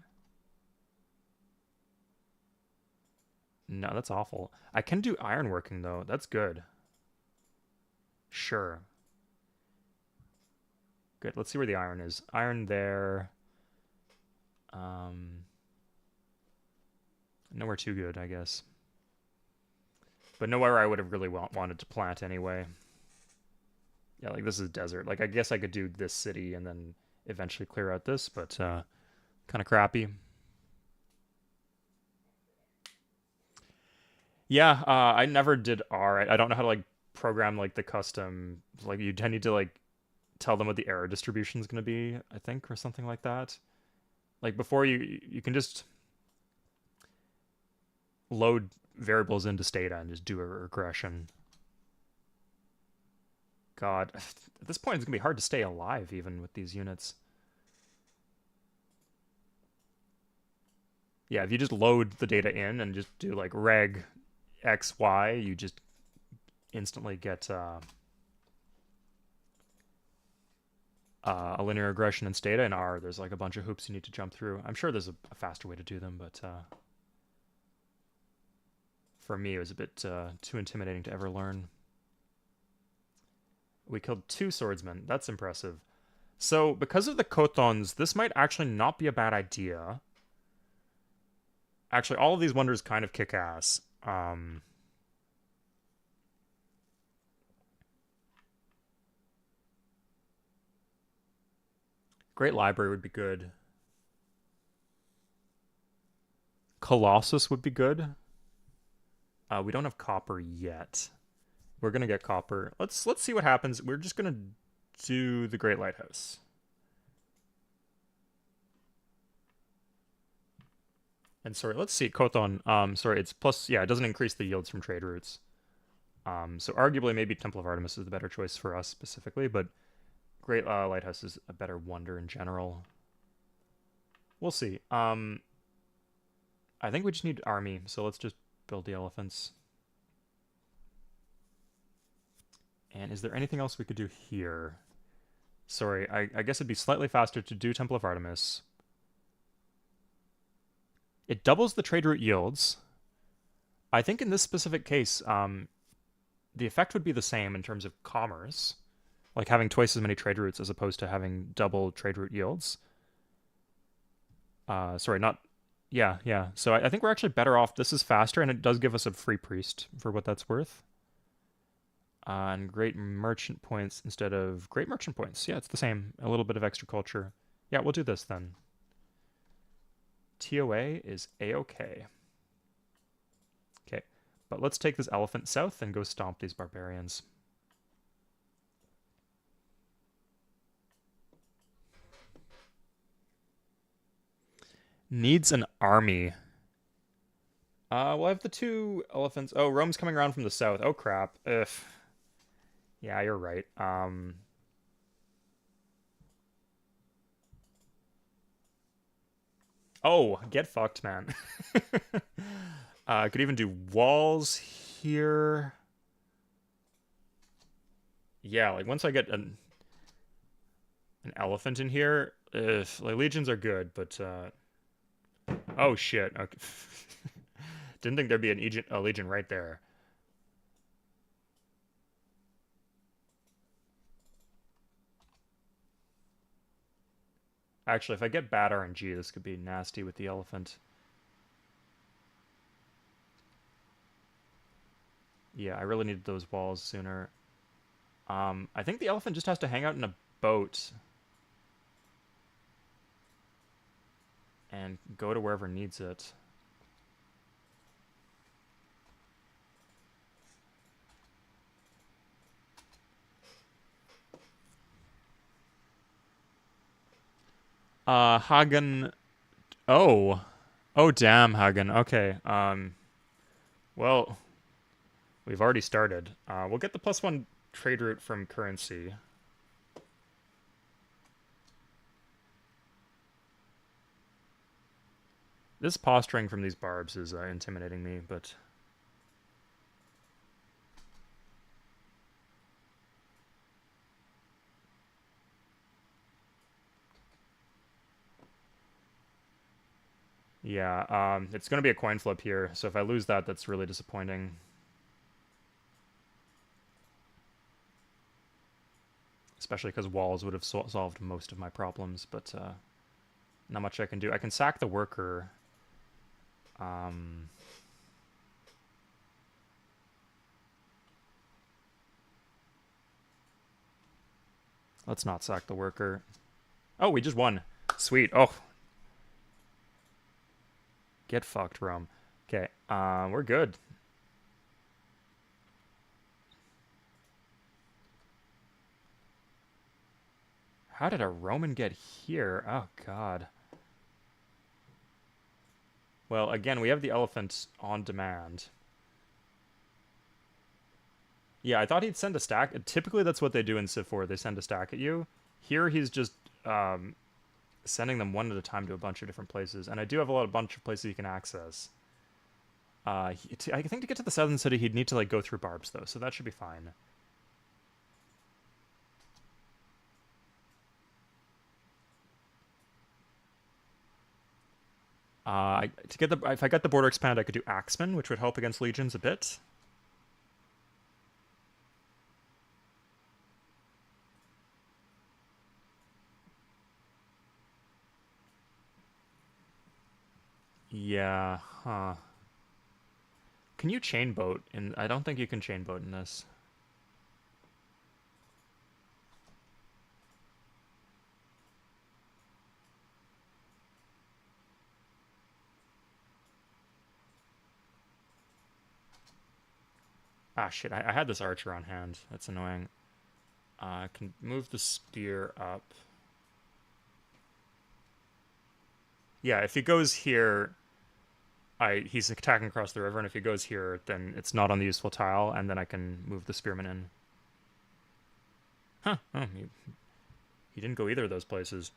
No, that's awful. I can do ironworking though. That's good. Sure. Good. Let's see where the iron is. Iron there. Nowhere too good, I guess. But nowhere I would have really wanted to plant anyway. Yeah, like this is desert. Like I guess I could do this city and then eventually clear out this, but kind of crappy. Yeah, I never did R. I don't know how to like program like the custom. Like you need to like tell them what the error distribution is going to be, I think, or something like that. Like before you can just load variables into Stata and just do a regression. God, at this point it's gonna be hard to stay alive even with these units. Yeah, if you just load the data in and just do like reg x, y, you just instantly get a linear regression in Stata. In R, there's like a bunch of hoops you need to jump through. I'm sure there's a faster way to do them, but for me it was a bit too intimidating to ever learn. We killed 2 swordsmen. That's impressive. So, because of the Chthons, this might actually not be a bad idea. Actually, all of these wonders kind of kick ass. Great Library would be good. Colossus would be good. We don't have copper yet. We're gonna get copper. Let's see what happens. We're just gonna do the Great Lighthouse. And sorry, let's see, Kothon. Sorry, it's plus, yeah, it doesn't increase the yields from trade routes. So arguably maybe Temple of Artemis is the better choice for us specifically, but Great Lighthouse is a better wonder in general. We'll see. I think we just need army, so let's just build the elephants. And is there anything else we could do here? Sorry, I guess it'd be slightly faster to do Temple of Artemis. It doubles the trade route yields. I think in this specific case, the effect would be the same in terms of commerce, like having twice as many trade routes as opposed to having double trade route yields. Sorry, not. Yeah, yeah. So I think we're actually better off. This is faster, and it does give us a free priest for what that's worth. And great merchant points instead of great merchant points. Yeah, it's the same. A little bit of extra culture. Yeah, we'll do this then. TOA is A-OK. Okay, but let's take this elephant south and go stomp these barbarians. Needs an army. Well, I have the two elephants. Oh, Rome's coming around from the south. Oh, crap. Ugh. Yeah, you're right. Oh, get fucked, man. I could even do walls here. Yeah, like once I get an elephant in here, like legions are good, but oh shit. Okay. Didn't think there'd be a legion right there. Actually, if I get bad RNG, this could be nasty with the elephant. Yeah, I really needed those walls sooner. I think the elephant just has to hang out in a boat and go to wherever needs it. Hagen. Oh. Oh, damn, Hagen. Okay. Well, we've already started. We'll get the +1 trade route from currency. This posturing from these barbs is intimidating me, but... Yeah, it's going to be a coin flip here, so if I lose that, that's really disappointing. Especially because walls would have solved most of my problems, but not much I can do. I can sack the worker. Let's not sack the worker. Oh, we just won. Sweet. Oh. Get fucked, Rome. Okay, we're good. How did a Roman get here? Oh, God. Well, again, we have the elephant on demand. Yeah, I thought he'd send a stack. Typically, that's what they do in Civ 4. They send a stack at you. Here, he's just sending them one at a time to a bunch of different places. And I do have a bunch of places you can access. I think to get to the southern city, he'd need to like go through barbs, though, so that should be fine. If I got the border expand, I could do Axeman, which would help against legions a bit. Yeah, huh. Can you chain boat? I don't think you can chain boat in this. Ah, shit. I had this archer on hand. That's annoying. I can move the spear up. Yeah, if he goes here, he's attacking across the river, and if he goes here, then it's not on the useful tile, and then I can move the spearman in. Huh. Oh, he didn't go either of those places.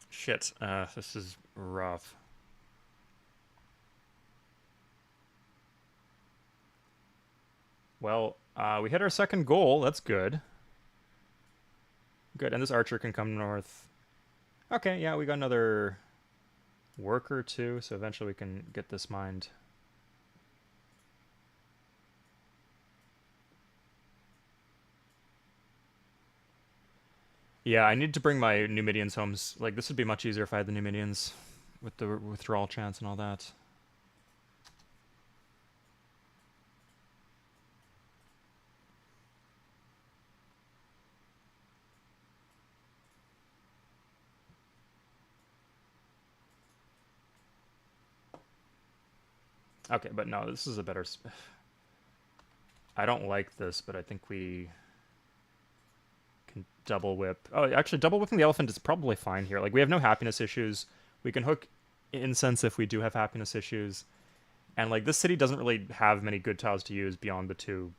Shit. This is rough. Well, we hit our second goal. That's good. Good, and this archer can come north. Okay, yeah, we got another worker too, so eventually we can get this mined. Yeah, I need to bring my Numidians home. Like, this would be much easier if I had the Numidians with the withdrawal chance and all that. Okay, but no, this is a better... I don't like this, but I think we can double whip. Oh, actually, double whipping the elephant is probably fine here. Like, we have no happiness issues. We can hook incense if we do have happiness issues. And, like, this city doesn't really have many good tiles to use beyond the two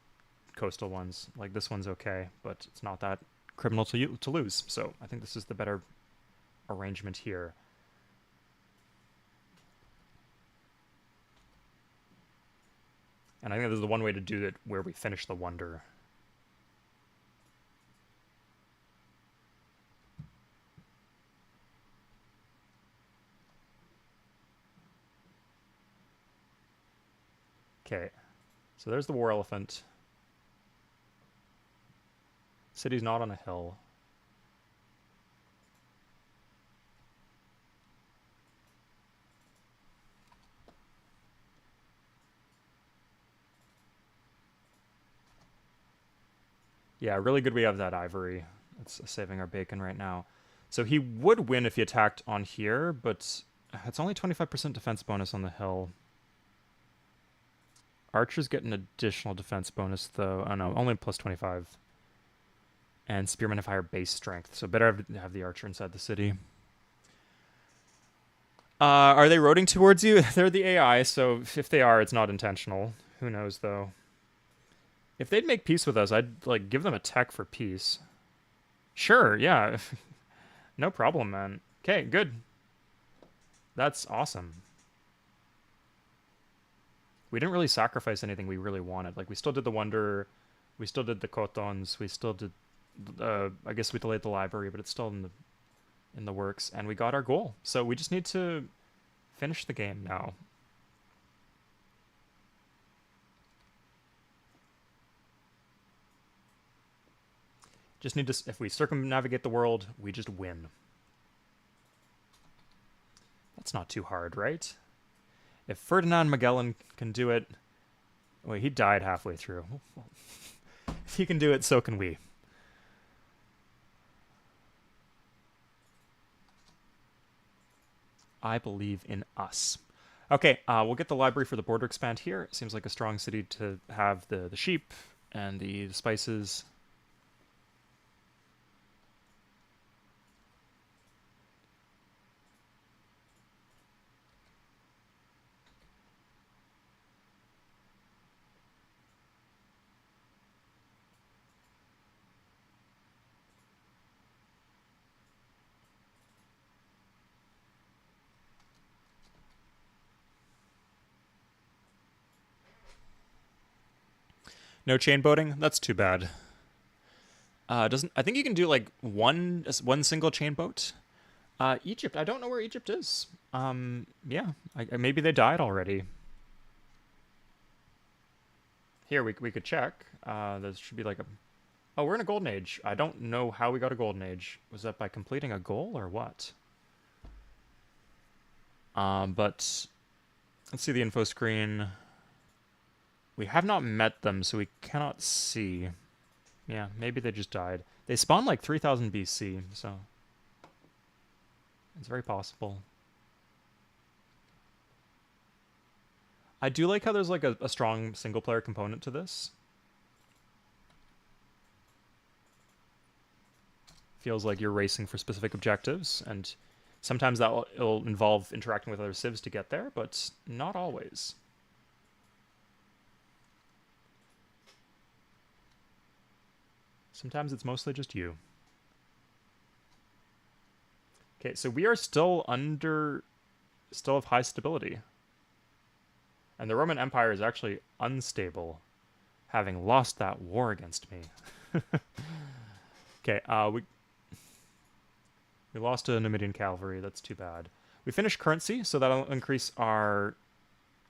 coastal ones. Like, this one's okay, but it's not that criminal to lose. So I think this is the better arrangement here. And I think there's the one way to do it where we finish the wonder. Okay, so there's the war elephant. City's not on a hill. Yeah, really good we have that ivory. It's saving our bacon right now. So he would win if he attacked on here, but it's only 25% defense bonus on the hill. Archers get an additional defense bonus, though. Oh no, only plus 25. And spearmen have higher base strength, so better have the archer inside the city. Are they roading towards you? They're the AI, so if they are, it's not intentional. Who knows, though. If they'd make peace with us, I'd, like, give them a tech for peace. Sure, yeah. No problem, man. Okay, good. That's awesome. We didn't really sacrifice anything we really wanted. Like, we still did the wonder, we still did the cotons, we still did... I guess we delayed the library, but it's still in the works, and we got our goal. So we just need to finish the game now. Just need to... If we circumnavigate the world, we just win. That's not too hard, right? If Ferdinand Magellan can do it... Wait, he died halfway through. If he can do it, so can we. I believe in us. Okay, we'll get the library for the border expand here. It seems like a strong city to have the sheep and the spices. No chain boating? That's too bad. Doesn't I think you can do like one single chain boat? Egypt. I don't know where Egypt is. Yeah. Maybe they died already. Here we could check. There should be like a... Oh, we're in a golden age. I don't know how we got a golden age. Was that by completing a goal or what? But let's see the info screen. We have not met them, so we cannot see. Yeah, maybe they just died. They spawned like 3000 BC, so it's very possible. I do like how there's like a strong single player component to this. feels like you're racing for specific objectives, and sometimes it'll involve interacting with other civs to get there, but not always. Sometimes it's mostly just you. Okay, so we are still have high stability. And the Roman Empire is actually unstable, having lost that war against me. Okay, we lost a Numidian cavalry. That's too bad. We finished currency, so that'll increase our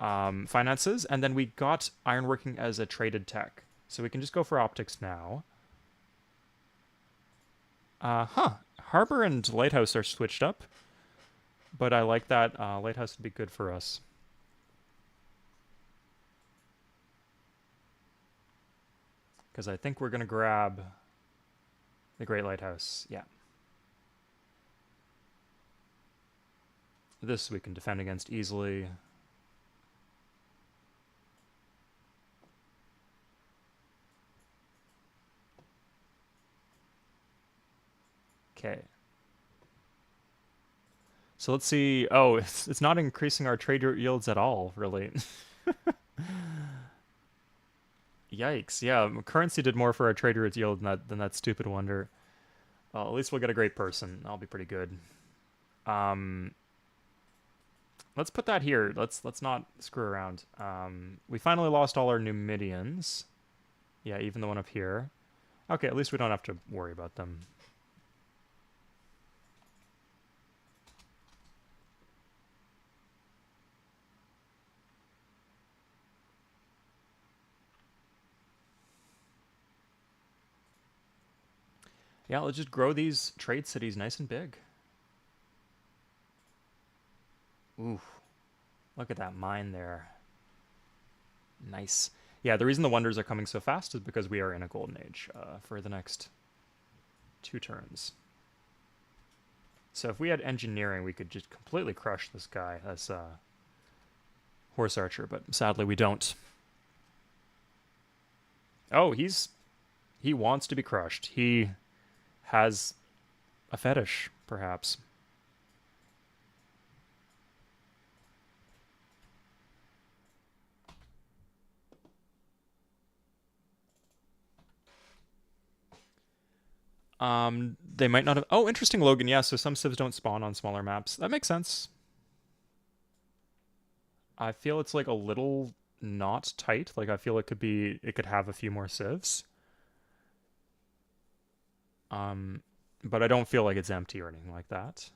finances. And then we got ironworking as a traded tech. So we can just go for optics now. Harbor and lighthouse are switched up. But I like that. Lighthouse would be good for us. Because I think we're going to grab the Great Lighthouse. Yeah. This we can defend against easily. Okay. So let's see. Oh, it's not increasing our trade yields at all, really. Yikes. Yeah, currency did more for our trade route yield than that stupid wonder. Well, at least we'll get a great person. That'll be pretty good. Let's put that here. Let's not screw around. We finally lost all our Numidians. Yeah, even the one up here. Okay, at least we don't have to worry about them. Yeah, let's just grow these trade cities nice and big. Ooh, look at that mine there. Nice. Yeah, the reason the wonders are coming so fast is because we are in a golden age for the next 2 turns. So if we had engineering, we could just completely crush this guy as horse archer, but sadly we don't. Oh, he wants to be crushed. He has a fetish, perhaps. They might not have... Oh, interesting, Logan. Yeah, so some civs don't spawn on smaller maps. That makes sense. I feel it's like a little not tight. Like I feel it could have a few more civs. But I don't feel like it's empty or anything like that.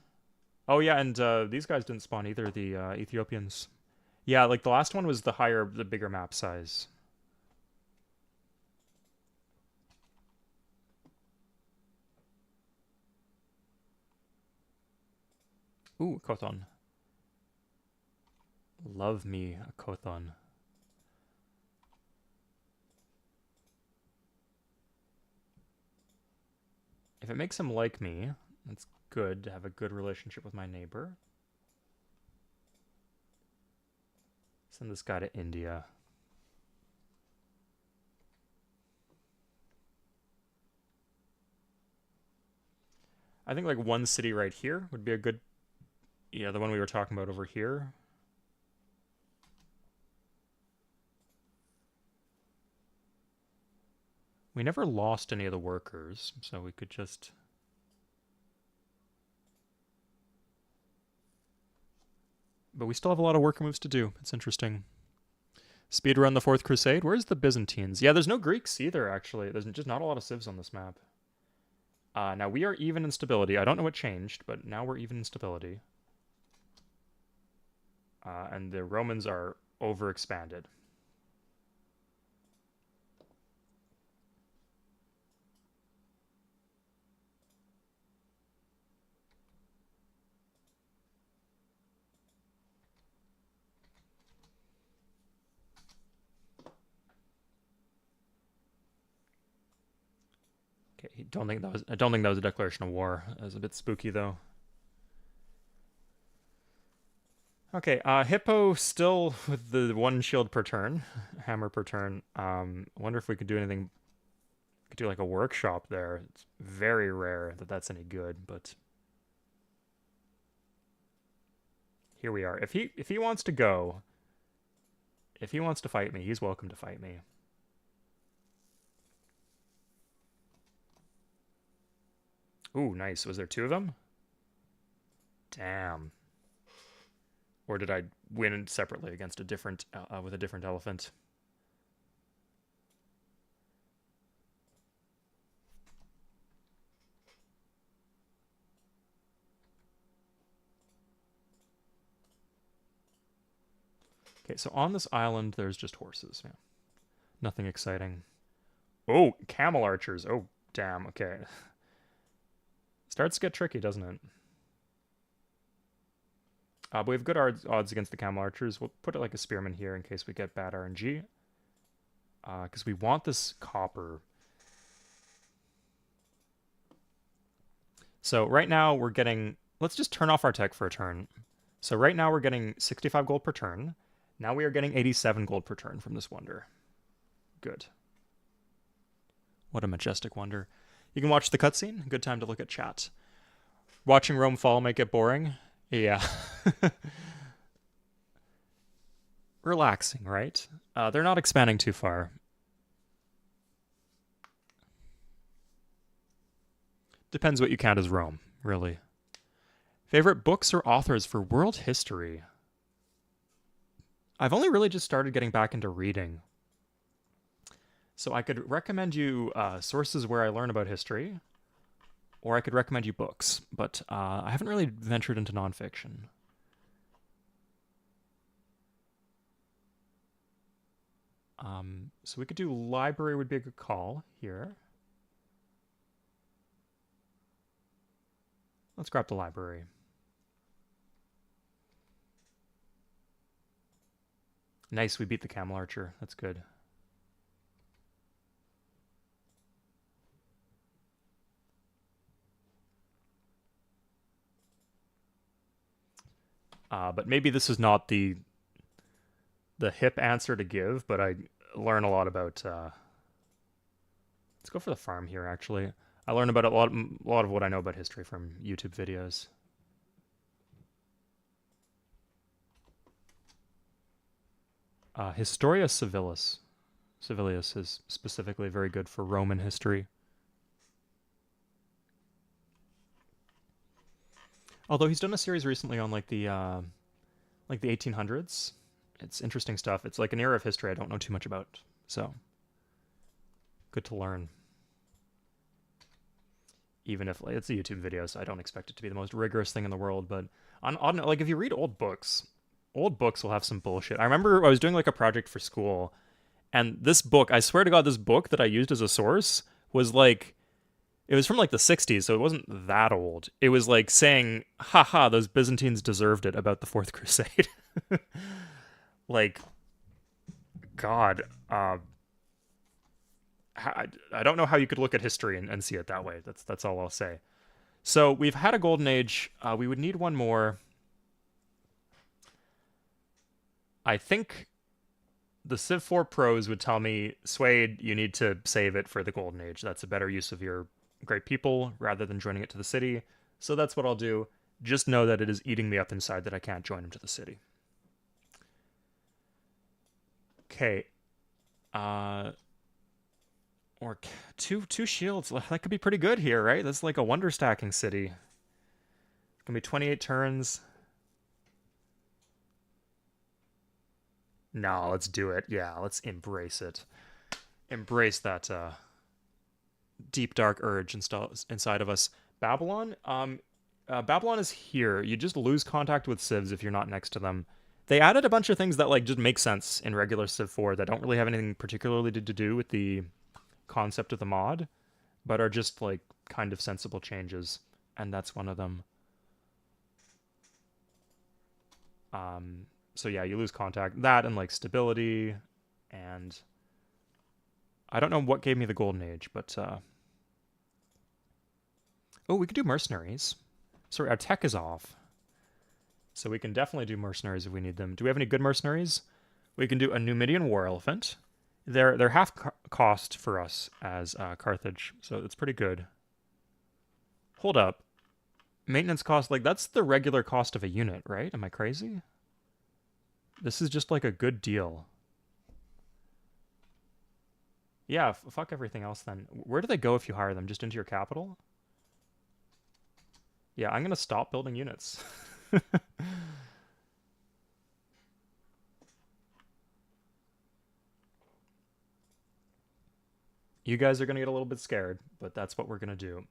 Oh yeah, and these guys didn't spawn either, the Ethiopians. Yeah, like the last one was the bigger map size. Ooh, Kothon. Love me a Kothon. If it makes him like me, it's good to have a good relationship with my neighbor. Send this guy to India. I think like one city right here would be a good... Yeah, the one we were talking about over here. We never lost any of the workers, so we could just... But we still have a lot of worker moves to do. It's interesting. Speedrun the Fourth Crusade. Where's the Byzantines? Yeah, there's no Greeks either, actually. There's just not a lot of civs on this map. Now, we are even in stability. I don't know what changed, but now we're even in stability. And the Romans are overexpanded. Okay, I don't think that was a declaration of war. It was a bit spooky though. Okay, Hippo still with the 1 shield per turn, hammer per turn. Wonder if we could do anything could do like a workshop there. It's very rare that that's any good, but here we are. If he wants to go, if he wants to fight me, he's welcome to fight me. Ooh, nice. Was there two of them? Damn. Or did I win separately against a different with a different elephant? Okay, so on this island, there's just horses. Yeah. Nothing exciting. Oh, camel archers. Oh, damn. Okay. Starts to get tricky, doesn't it? But we have good odds against the camel archers. We'll put it like a spearman here in case we get bad RNG. Because we want this copper. So right now we're getting... Let's just turn off our tech for a turn. So right now we're getting 65 gold per turn. Now we are getting 87 gold per turn from this wonder. Good. What a majestic wonder. You can watch the cutscene. Good time to look at chat. Watching Rome fall might get boring. Yeah. Relaxing, right? They're not expanding too far. Depends what you count as Rome, really. Favorite books or authors for world history? I've only really just started getting back into reading. So I could recommend you sources where I learn about history, or I could recommend you books, but I haven't really ventured into nonfiction. So we could do library would be a good call here. Let's grab the library. Nice, we beat the camel archer. That's good. But maybe this is not the hip answer to give, but I learn a lot about... Let's go for the farm here, actually. I learn about a lot of what I know about history from YouTube videos. Historia Civilius is specifically very good for Roman history. Although he's done a series recently on like the 1800s. It's interesting stuff. It's like an era of history I don't know too much about. So good to learn. Even if like, it's a YouTube video, so I don't expect it to be the most rigorous thing in the world. But on like if you read old books will have some bullshit. I remember I was doing like a project for school, and this book, I swear to God, this book that I used as a source was like, it was from like the 60s, so it wasn't that old. It was like saying, haha, those Byzantines deserved it about the Fourth Crusade. Like, God, I don't know how you could look at history and see it that way. That's all I'll say. So we've had a golden age. We would need one more. I think the Civ 4 pros would tell me, Suede, you need to save it for the golden age. That's a better use of your great people rather than joining it to the city. So that's what I'll do. Just know that it is eating me up inside that I can't join him to the city. Okay. Or two shields. That could be pretty good here, right? That's like a wonder stacking city. It's gonna be 28 turns. No, let's do it. Yeah, let's embrace it. Embrace that deep dark urge inside of us. Babylon? Babylon is here. You just lose contact with civs if you're not next to them. They added a bunch of things that like just make sense in regular Civ 4 that don't really have anything particularly to do with the concept of the mod, but are just like kind of sensible changes, and that's one of them. So yeah, you lose contact. That and like stability, and I don't know what gave me the golden age, but oh, we could do mercenaries. Sorry, our tech is off. So we can definitely do mercenaries if we need them. Do we have any good mercenaries? We can do a Numidian war elephant. They're half cost for us as Carthage, so it's pretty good. Hold up. Maintenance cost, like, that's the regular cost of a unit, right? Am I crazy? This is just like a good deal. Yeah, fuck everything else then. Where do they go if you hire them? Just into your capital? Yeah, I'm gonna stop building units. You guys are gonna get a little bit scared, but that's what we're gonna do.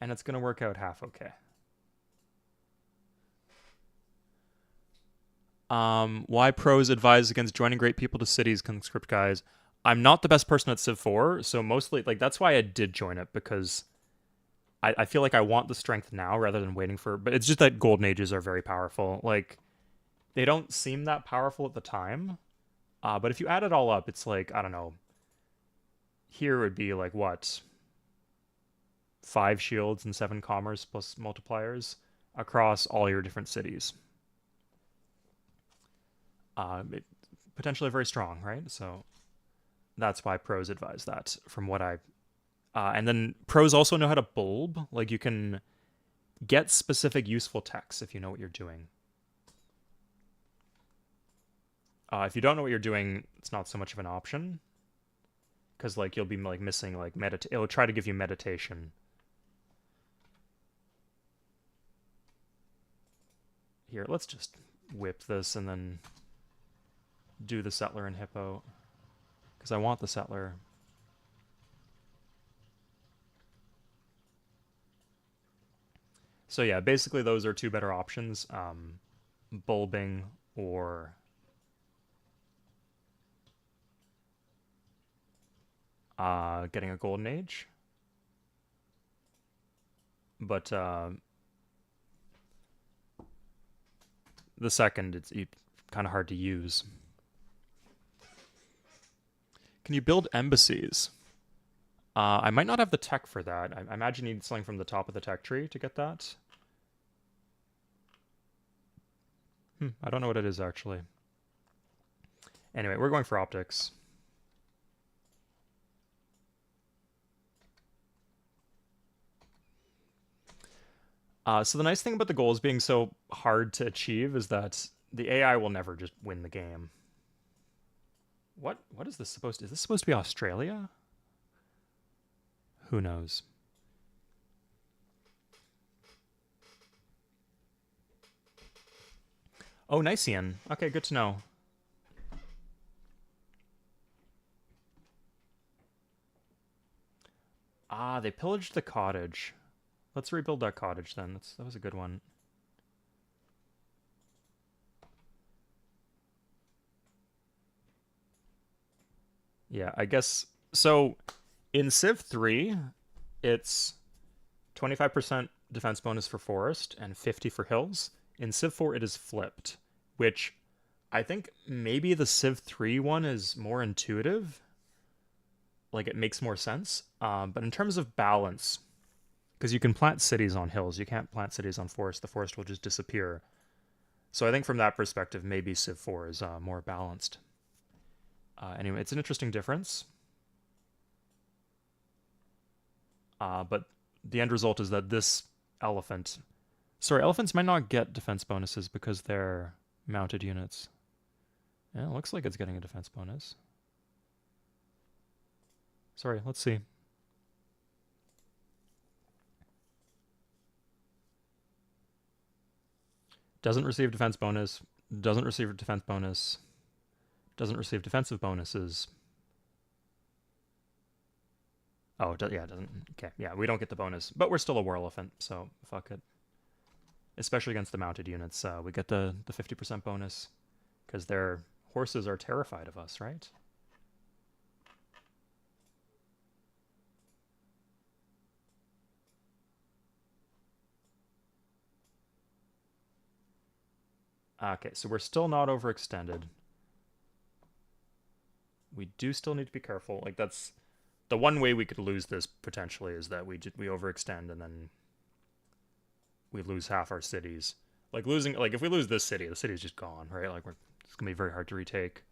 And it's gonna work out half okay. Why pros advise against joining great people to cities, conscript guys? I'm not the best person at Civ 4, so mostly, like, that's why I did join it, because I feel like I want the strength now rather than waiting for, but it's just that golden ages are very powerful. Like, they don't seem that powerful at the time, but if you add it all up, it's like, I don't know, here would be like, what, 5 shields and 7 commerce plus multipliers across all your different cities. Potentially very strong, right? So that's why pros advise that, from what I. And then pros also know how to bulb. Like, you can get specific useful techs if you know what you're doing. If you don't know what you're doing, it's not so much of an option, because like you'll be like missing like it'll try to give you meditation. Here, let's just whip this and then do the settler and hippo, because I want the settler. So yeah, basically those are 2 better options, bulbing or getting a golden age. But the second, it's kind of hard to use. Can you build embassies? I might not have the tech for that. I imagine you need something from the top of the tech tree to get that. I don't know what it is, actually. Anyway, we're going for optics. So the nice thing about the goals being so hard to achieve is that the AI will never just win the game. What is this supposed to? Is this supposed to be Australia? Who knows? Oh, Nicean. Okay, good to know. They pillaged the cottage. Let's rebuild that cottage then. That was a good one. Yeah, I guess so. In Civ 3, it's 25% defense bonus for forest and 50 for hills. In Civ 4, it is flipped, which I think maybe the Civ 3 one is more intuitive. Like, it makes more sense. But in terms of balance, because you can plant cities on hills, you can't plant cities on forest. The forest will just disappear. So I think from that perspective, maybe Civ 4 is more balanced. Anyway, it's an interesting difference. But the end result is that this elephant... Sorry, elephants might not get defense bonuses because they're mounted units. Yeah, it looks like it's getting a defense bonus. Sorry, let's see. Doesn't receive defense bonus. Doesn't receive a defense bonus. Doesn't receive defensive bonuses. Oh, yeah, it doesn't. Okay, yeah, we don't get the bonus, but we're still a war elephant, so fuck it. Especially against the mounted units, we get the 50% bonus because their horses are terrified of us, right? Okay, so we're still not overextended. We do still need to be careful. Like, that's the one way we could lose this potentially, is that we overextend and then we lose half our cities. Like, if we lose this city, the city's just gone, right? Like, it's gonna be very hard to retake.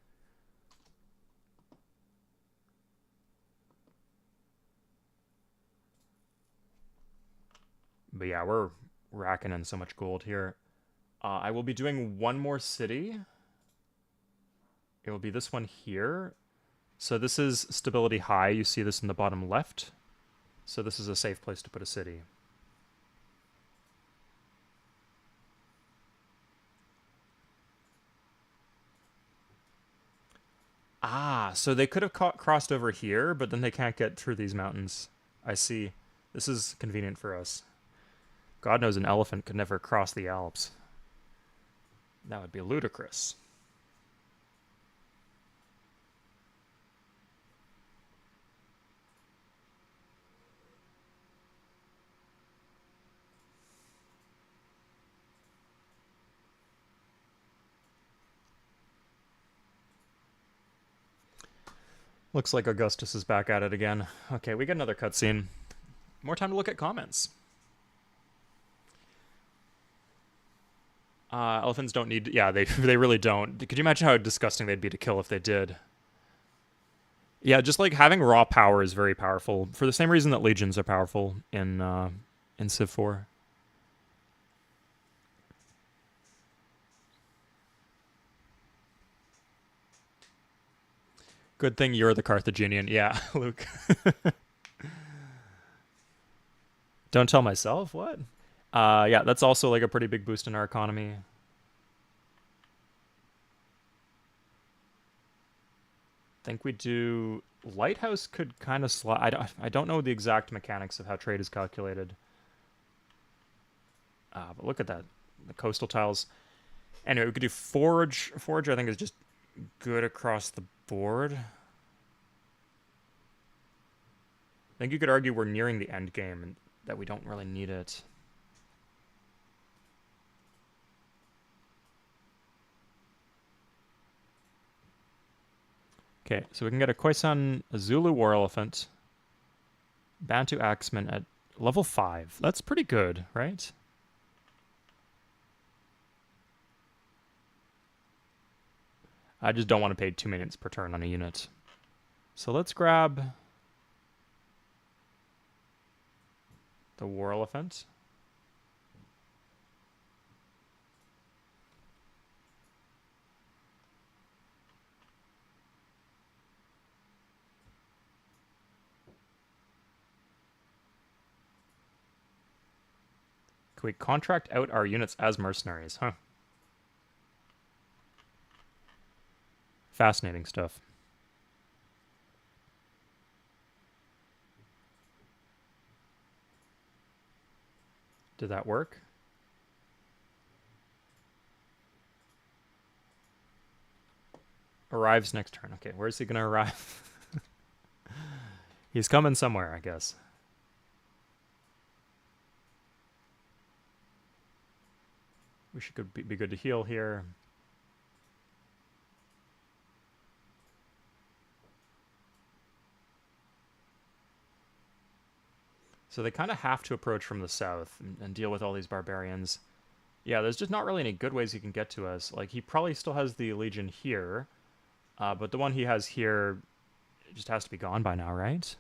But yeah, we're racking in so much gold here. I will be doing one more city. It will be this one here. So this is stability high. You see this in the bottom left. So this is a safe place to put a city. Ah, so they could have crossed over here, but then they can't get through these mountains. I see. This is convenient for us. God knows an elephant could never cross the Alps. That would be ludicrous. Looks like Augustus is back at it again. Okay, we get another cutscene. More time to look at comments. Elephants don't need... Yeah, they really don't. Could you imagine how disgusting they'd be to kill if they did? Yeah, just like having raw power is very powerful. For the same reason that legions are powerful in Civ 4. Good thing you're the Carthaginian. Yeah, Luke. Don't tell myself? What? Yeah, that's also like a pretty big boost in our economy. Think we do... Lighthouse could kind of slide. I don't know the exact mechanics of how trade is calculated. But look at that. The coastal tiles. Anyway, we could do Forge. Forge, I think, is just good across the board. I think you could argue we're nearing the end game and that we don't really need it. Okay, so we can get a Khoisan Zulu War Elephant, Bantu Axeman at level 5. That's pretty good, right? I just don't want to pay 2 minutes per turn on a unit. So let's grab the War Elephant. Can we contract out our units as mercenaries? Huh. Fascinating stuff. Did that work? Arrives next turn. Okay, where's he gonna arrive? He's coming somewhere, I guess. We should be good to heal here. So they kind of have to approach from the south and deal with all these barbarians. Yeah, there's just not really any good ways he can get to us. Like, he probably still has the Legion here, but the one he has here just has to be gone by now, right?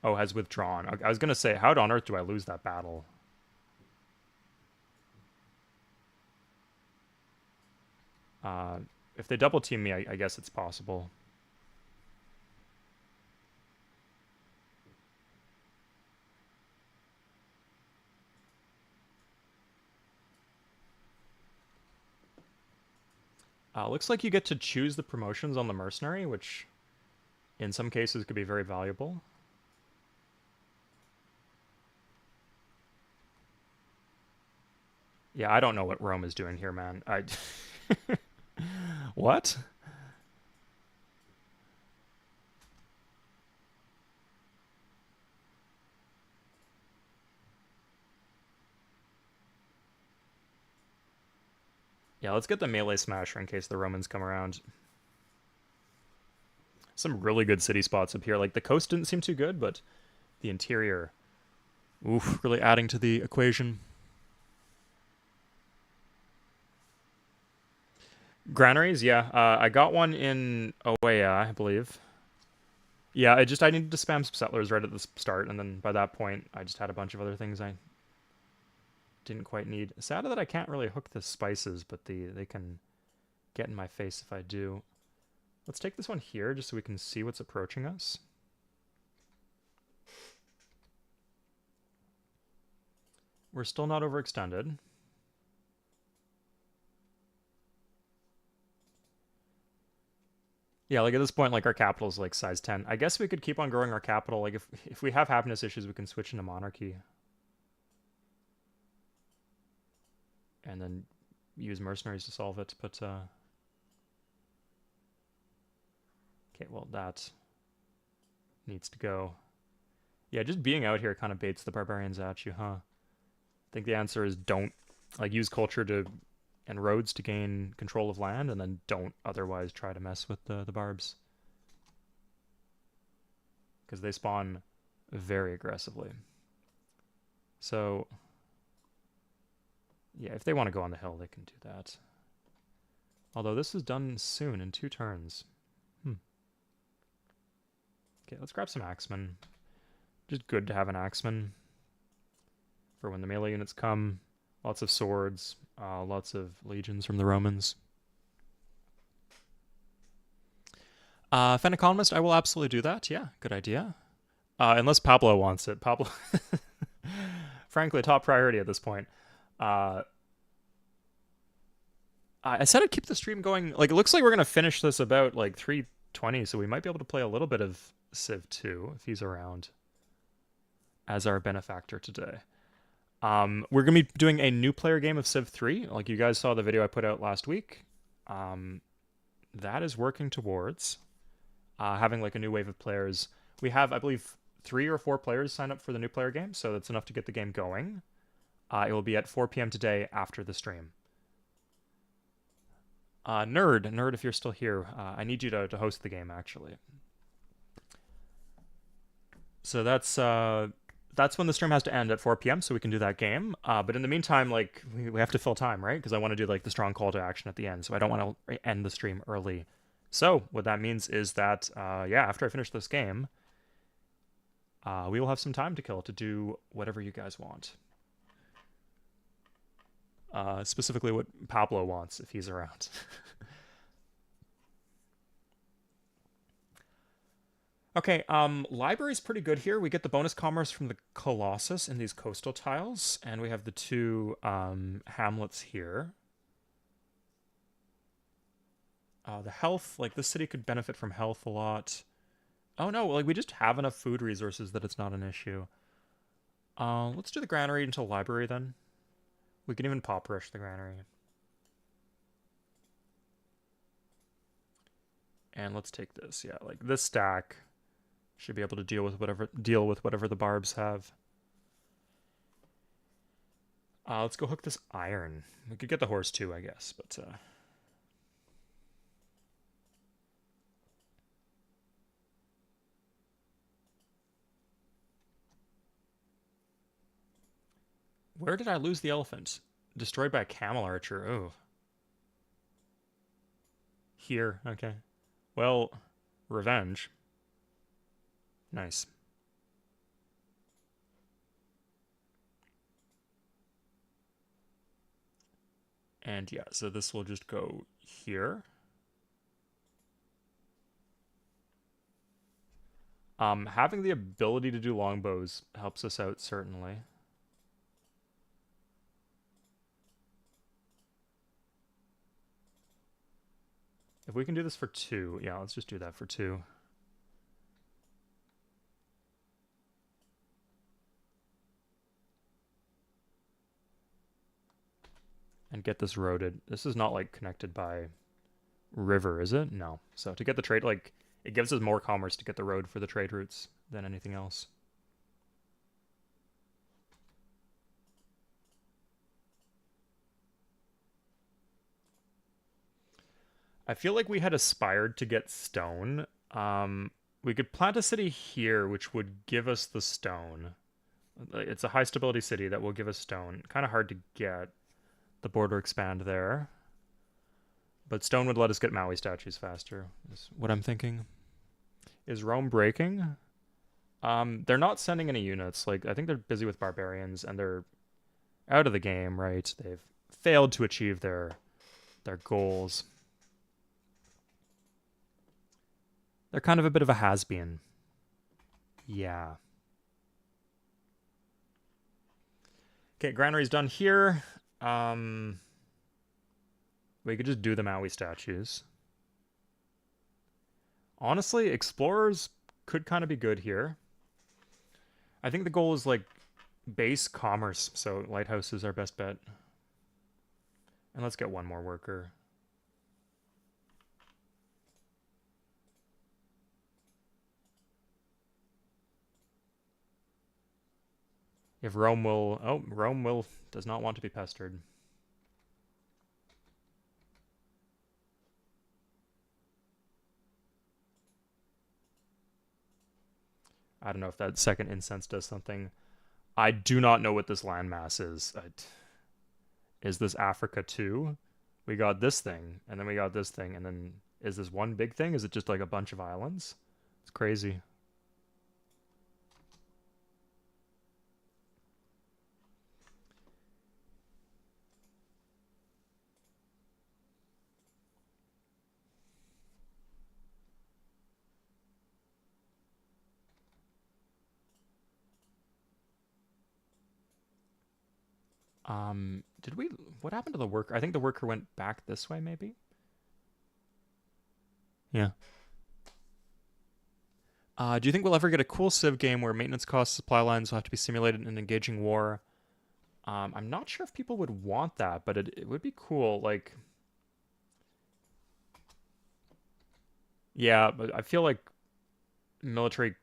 Oh, has withdrawn. Okay, I was going to say, how on earth do I lose that battle? If they double team me, I guess it's possible. Looks like you get to choose the promotions on the mercenary, which in some cases could be very valuable. Yeah, I don't know what Rome is doing here, man. What? Yeah, let's get the melee smasher in case the Romans come around. Some really good city spots up here. Like, the coast didn't seem too good, but the interior, oof, really adding to the equation. Granaries, yeah. I got one in Oea, I believe. Yeah, I needed to spam some settlers right at the start, and then by that point, I just had a bunch of other things I didn't quite need. Sad that I can't really hook the spices, but they can get in my face if I do. Let's take this one here just so we can see what's approaching us. We're still not overextended. Yeah, like at this point, like our capital is like size 10. I guess we could keep on growing our capital. Like if we have happiness issues, we can switch into monarchy. And then use mercenaries to solve it, but okay, well that needs to go. Yeah, just being out here kind of baits the barbarians at you, huh? I think the answer is don't like use culture to and roads to gain control of land, and then don't otherwise try to mess with the barbs. Because they spawn very aggressively. So, yeah, if they want to go on the hill, they can do that. Although this is done soon, in 2 turns. Okay, let's grab some axemen. Just good to have an axeman for when the melee units come. Lots of swords, lots of legions from the Romans. Fen Economist, I will absolutely do that. Yeah, good idea. Unless Pablo wants it. Pablo, frankly, top priority at this point. I said I'd keep the stream going. Like, it looks like we're going to finish this about, like, 3:20, so we might be able to play a little bit of Civ 2 if he's around as our benefactor today. We're going to be doing a new player game of Civ 3. Like, you guys saw the video I put out last week. That is working towards having, like, a new wave of players. We have, I believe, 3 or 4 players sign up for the new player game, so that's enough to get the game going. It will be at 4 p.m. today after the stream. Nerd, if you're still here, I need you to host the game, actually. So that's when the stream has to end at 4 p.m. so we can do that game. But in the meantime, like, we have to fill time, right? Because I want to do, like, the strong call to action at the end, so I don't want to end the stream early. So what that means is that, yeah, after I finish this game, we will have some time to kill to do whatever you guys want. Specifically what Pablo wants if he's around. Okay, library's pretty good here. We get the bonus commerce from the Colossus in these coastal tiles, and we have the 2 hamlets here. The health, like, this city could benefit from health a lot. Oh no, like, we just have enough food resources that it's not an issue. Let's do the granary until library then. We can even pop rush the granary. And let's take this. Yeah, like, this stack should be able to deal with whatever the barbs have. Let's go hook this iron. We could get the horse too, I guess, but where did I lose the elephant? Destroyed by a camel archer. Oh. Here, okay. Well, revenge. Nice. And yeah, so this will just go here. Having the ability to do longbows helps us out, certainly. If we can do this for 2, yeah, let's just do that for 2. And get this roaded. This is not, like, connected by river, is it? No. So to get the trade, like, it gives us more commerce to get the road for the trade routes than anything else. I feel like we had aspired to get stone. We could plant a city here, which would give us the stone. It's a high stability city that will give us stone. Kind of hard to get the border expand there. But stone would let us get Maui statues faster, is what I'm thinking. Is Rome breaking? They're not sending any units. Like, I think they're busy with barbarians and they're out of the game, right? They've failed to achieve their goals. They're kind of a bit of a has-been. Yeah. Okay, granary's done here. We could just do the Maui statues. Honestly, explorers could kind of be good here. I think the goal is like base commerce, so lighthouse is our best bet. And let's get one more worker. If Rome will... Oh, Rome does not want to be pestered. I don't know if that second incense does something. I do not know what this landmass is. Is this Africa too? We got this thing, and then we got this thing, and then is this one big thing? Is it just like a bunch of islands? It's crazy. Did we... What happened to the worker? I think the worker went back this way, maybe? Yeah. Do you think we'll ever get a cool Civ game where maintenance costs, supply lines will have to be simulated in an engaging war? I'm not sure if people would want that, but it would be cool. Like, yeah, but I feel like military,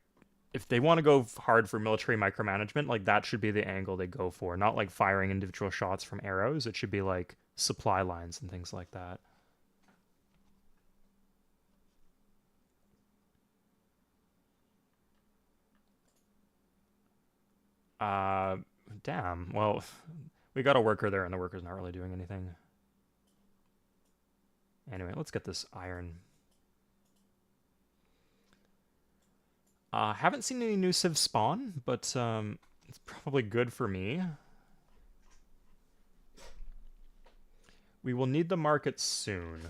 if they want to go hard for military micromanagement, like that should be the angle they go for. Not like firing individual shots from arrows. It should be like supply lines and things like that. Uh, Damn. Well, we got a worker there, and the worker's not really doing anything. Anyway, let's get this iron. Haven't seen any new Civ spawn, but it's probably good for me. We will need the market soon.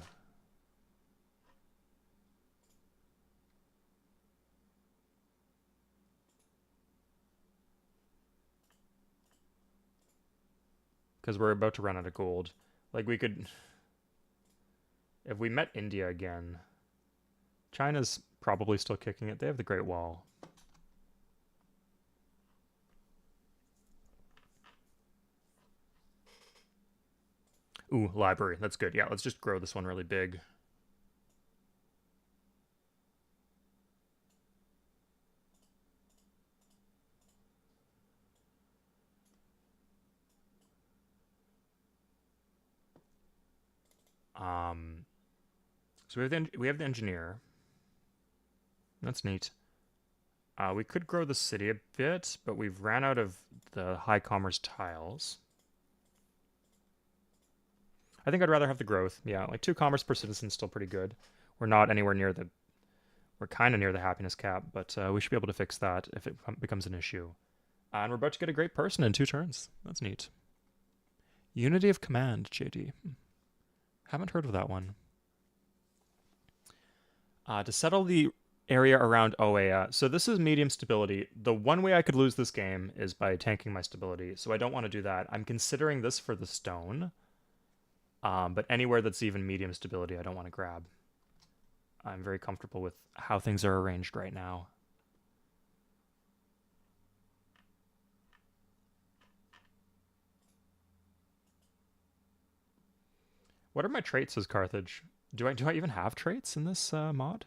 Because we're about to run out of gold. Like, we could... If we met India again... China's probably still kicking it. They have the Great Wall. Ooh, library. That's good. Yeah, let's just grow this one really big. So we have the engineer. That's neat. We could grow the city a bit, but we've ran out of the high commerce tiles. I think I'd rather have the growth. Yeah, like 2 commerce per citizen is still pretty good. We're not anywhere near the... We're kind of near the happiness cap, but we should be able to fix that if it becomes an issue. And we're about to get a great person in 2 turns. That's neat. Unity of Command, JD. Haven't heard of that one. To settle the area around Oea. So this is medium stability. The one way I could lose this game is by tanking my stability, so I don't want to do that. I'm considering this for the stone. But anywhere that's even medium stability, I don't want to grab. I'm very comfortable with how things are arranged right now. What are my traits as Carthage? Do I even have traits in this mod?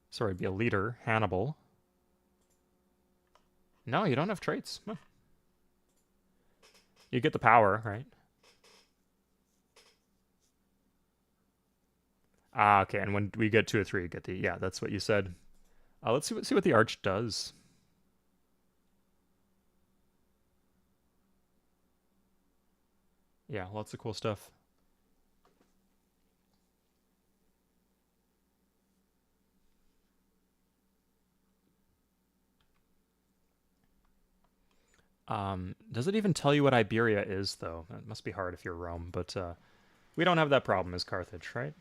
Sorry, be a leader. Hannibal. No, you don't have traits. Huh. You get the power, right? Okay, and when we get 2 or 3, you get the... Yeah, that's what you said. Let's see what the arch does. Yeah, lots of cool stuff. Does it even tell you what Iberia is, though? It must be hard if you're Rome, but we don't have that problem as Carthage, right?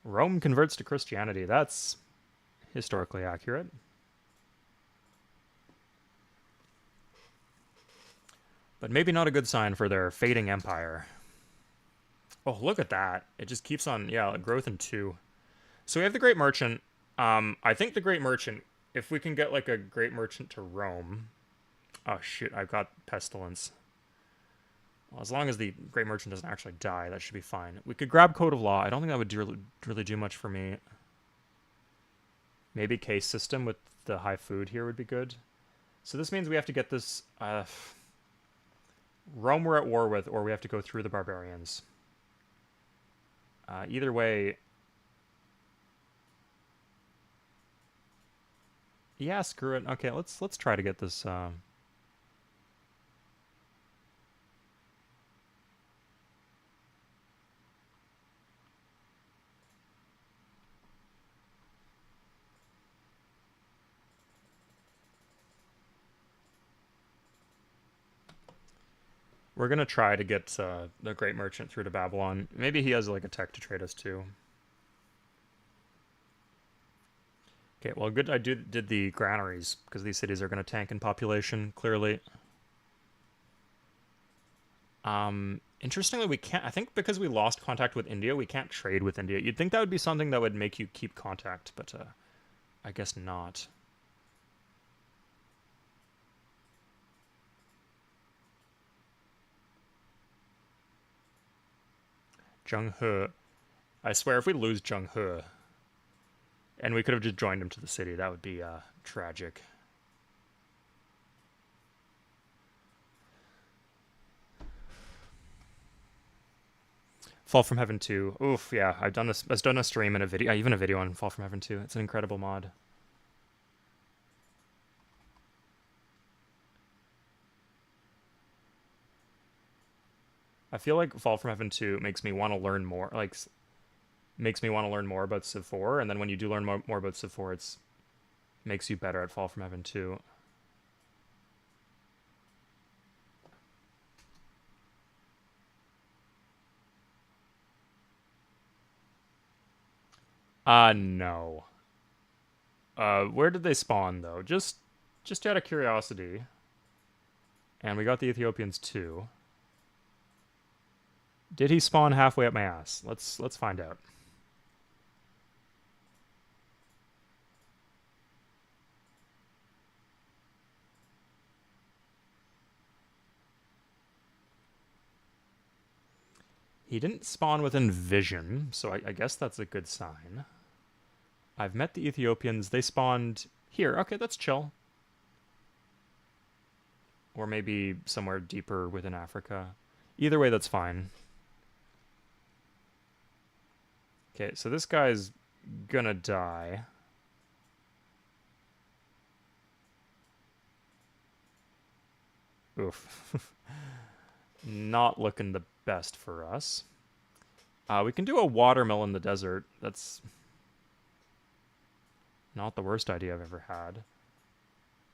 Rome converts to Christianity. That's historically accurate. But maybe not a good sign for their fading empire. Oh, look at that. It just keeps on, yeah, growth in 2. So we have the Great Merchant. I think the Great Merchant, if we can get like a Great Merchant to Rome. Oh, shoot, I've got Pestilence. Well, as long as the Great Merchant doesn't actually die, that should be fine. We could grab Code of Law. I don't think that would really do much for me. Maybe case system with the high food here would be good. So this means we have to get this... Rome we're at war with, or we have to go through the barbarians. Either way... Yeah, screw it. Okay, let's try to get this... We're gonna try to get the Great Merchant through to Babylon. Maybe he has like a tech to trade us too. Okay, well, good I did the granaries, because these cities are going to tank in population, clearly. Interestingly, we can't... I think because we lost contact with India, we can't trade with India. You'd think that would be something that would make you keep contact, but I guess not. Zheng He. I swear, if we lose Zheng He, and we could have just joined him to the city, that would be tragic. Fall from Heaven 2. Oof, yeah, I've done a stream and a video, even a video on Fall from Heaven 2. It's an incredible mod. I feel like Fall from Heaven 2 makes me want to learn more, like, makes me want to learn more about Civ 4, and then when you do learn more about Civ 4, it makes you better at Fall from Heaven 2. No. Where did they spawn, though? Just out of curiosity. And we got the Ethiopians, too. Did he spawn halfway up my ass? Let's find out. He didn't spawn within vision, so I guess that's a good sign. I've met the Ethiopians. They spawned here. Okay, that's chill. Or maybe somewhere deeper within Africa. Either way, that's fine. Okay, so this guy's gonna die. Oof. Not looking the best for us. We can do a watermill in the desert. That's not the worst idea I've ever had.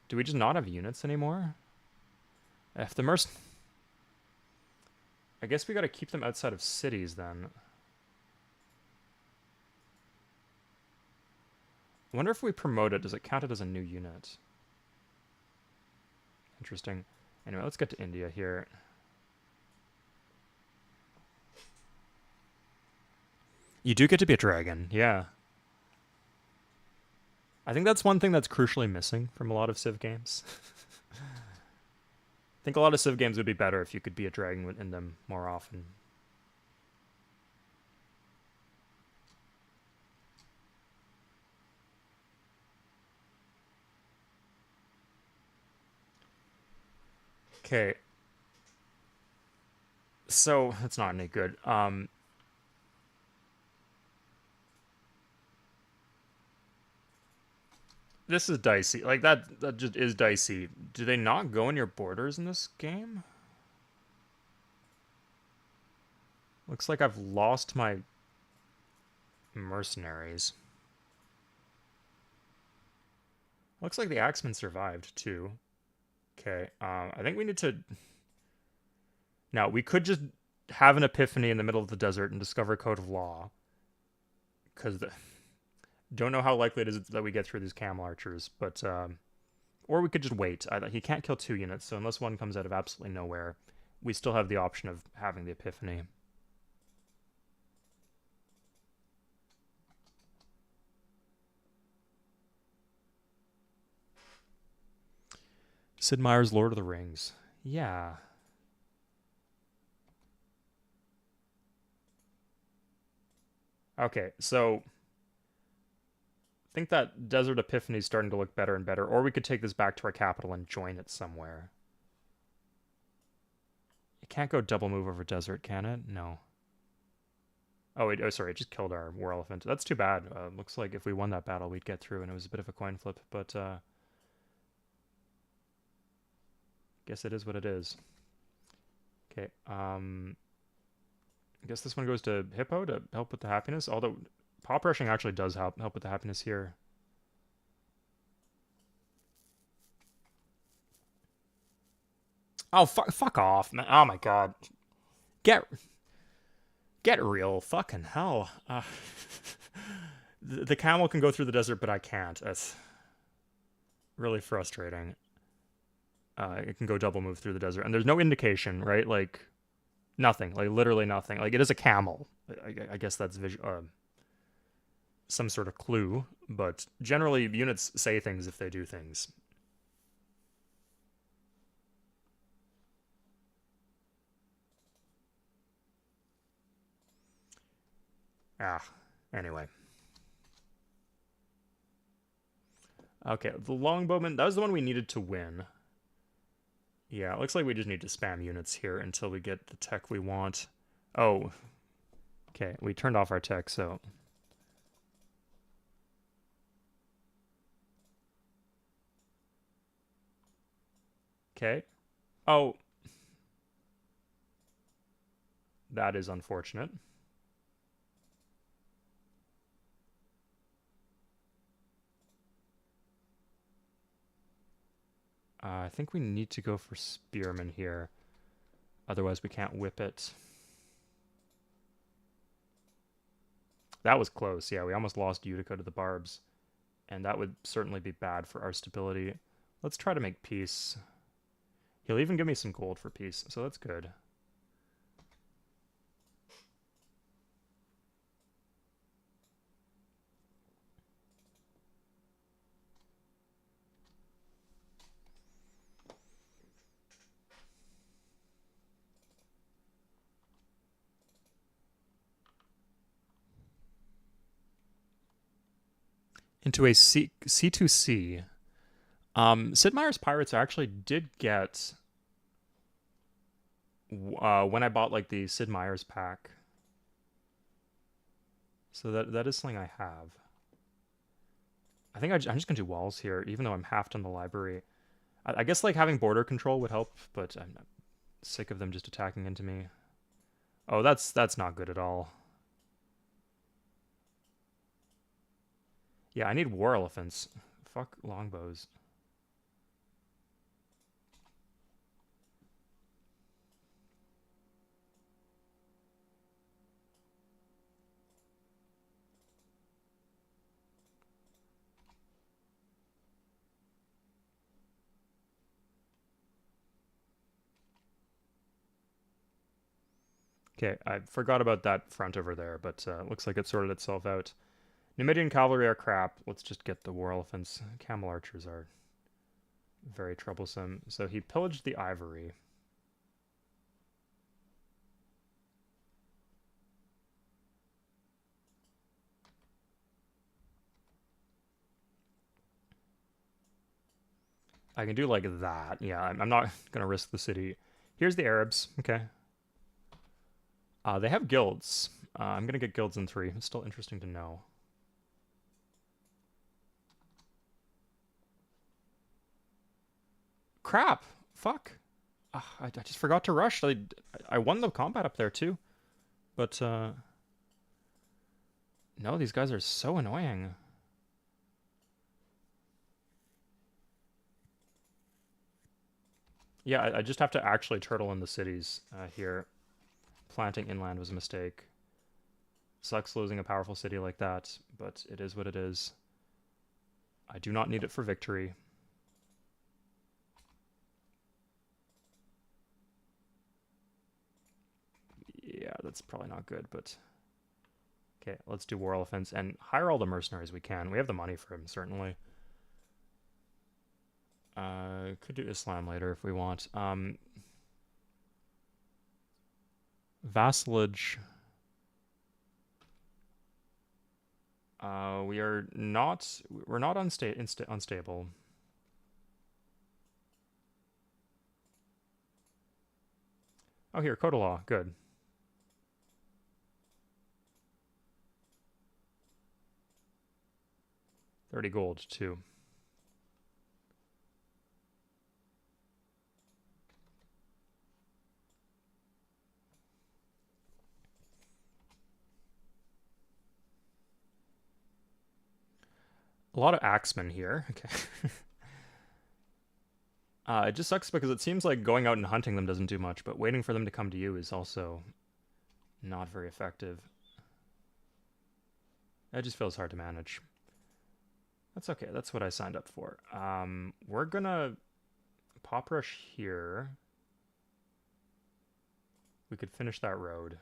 Do we just not have units anymore? If the I guess we gotta keep them outside of cities then. I wonder if we promote it, does it count it as a new unit? Interesting. Anyway, let's get to India here. You do get to be a dragon, yeah. I think that's one thing that's crucially missing from a lot of Civ games. I think a lot of Civ games would be better if you could be a dragon in them more often. Okay. So, that's not any good. This is dicey. Like, that just is dicey. Do they not go in your borders in this game? Looks like I've lost my mercenaries. Looks like the Axeman survived, too. Okay, I think we need to... Now, we could just have an epiphany in the middle of the desert and discover Code of Law. Because don't know how likely it is that we get through these camel archers, but... or we could just wait. He can't kill 2 units, so unless one comes out of absolutely nowhere, we still have the option of having the epiphany. Sid Meier's Lord of the Rings. Yeah. Okay, so I think that Desert Epiphany is starting to look better and better, or we could take this back to our capital and join it somewhere. It can't go double move over desert, can it? No. Oh, wait, oh, sorry, it just killed our war elephant. That's too bad. Looks like if we won that battle, we'd get through, and it was a bit of a coin flip, but guess it is what it is. Okay, I guess this one goes to Hippo to help with the happiness, although pop rushing actually does help with the happiness here. Oh, fuck off, man. Oh my god. Get real. Fucking hell. The camel can go through the desert, but I can't. That's really frustrating. It can go double move through the desert, and there's no indication, right? Like, nothing. Like, literally nothing. Like, it is a camel. I guess that's some sort of clue, but generally units say things if they do things. Anyway. Okay, the longbowman, that was the one we needed to win. Yeah, it looks like we just need to spam units here until we get the tech we want. Oh. Okay, we turned off our tech, so... Okay. Oh. That is unfortunate. I think we need to go for Spearman here. Otherwise we can't whip it. That was close. Yeah, we almost lost Utica to the Barbs. And that would certainly be bad for our stability. Let's try to make peace. He'll even give me some gold for peace, so that's good. Into a C2C. Sid Meier's Pirates actually did get... when I bought, like, the Sid Meier's pack. So that is something I have. I think I'm just going to do walls here, even though I'm half done the library. I guess, like, having border control would help, but I'm sick of them just attacking into me. Oh, that's not good at all. Yeah, I need war elephants. Fuck longbows. Okay, I forgot about that front over there, but looks like it sorted itself out. Numidian cavalry are crap. Let's just get the war elephants. Camel archers are very troublesome. So he pillaged the ivory. I can do like that. Yeah, I'm not going to risk the city. Here's the Arabs. Okay. They have guilds. I'm going to get guilds in 3. It's still interesting to know. Crap! Fuck! I just forgot to rush. I won the combat up there too. But, no, these guys are so annoying. Yeah, I just have to actually turtle in the cities here. Planting inland was a mistake. Sucks losing a powerful city like that, but it is what it is. I do not need it for victory. Yeah, that's probably not good, but... Okay, let's do war elephants and hire all the mercenaries we can. We have the money for them, certainly. Could do Islam later if we want. Vassalage. We're not unstable. Oh, here, code of law. Good. $30 gold, too. A lot of axemen here. Okay. It just sucks because it seems like going out and hunting them doesn't do much, but waiting for them to come to you is also not very effective. It just feels hard to manage. That's okay. That's what I signed up for. We're gonna pop rush here. We could finish that road.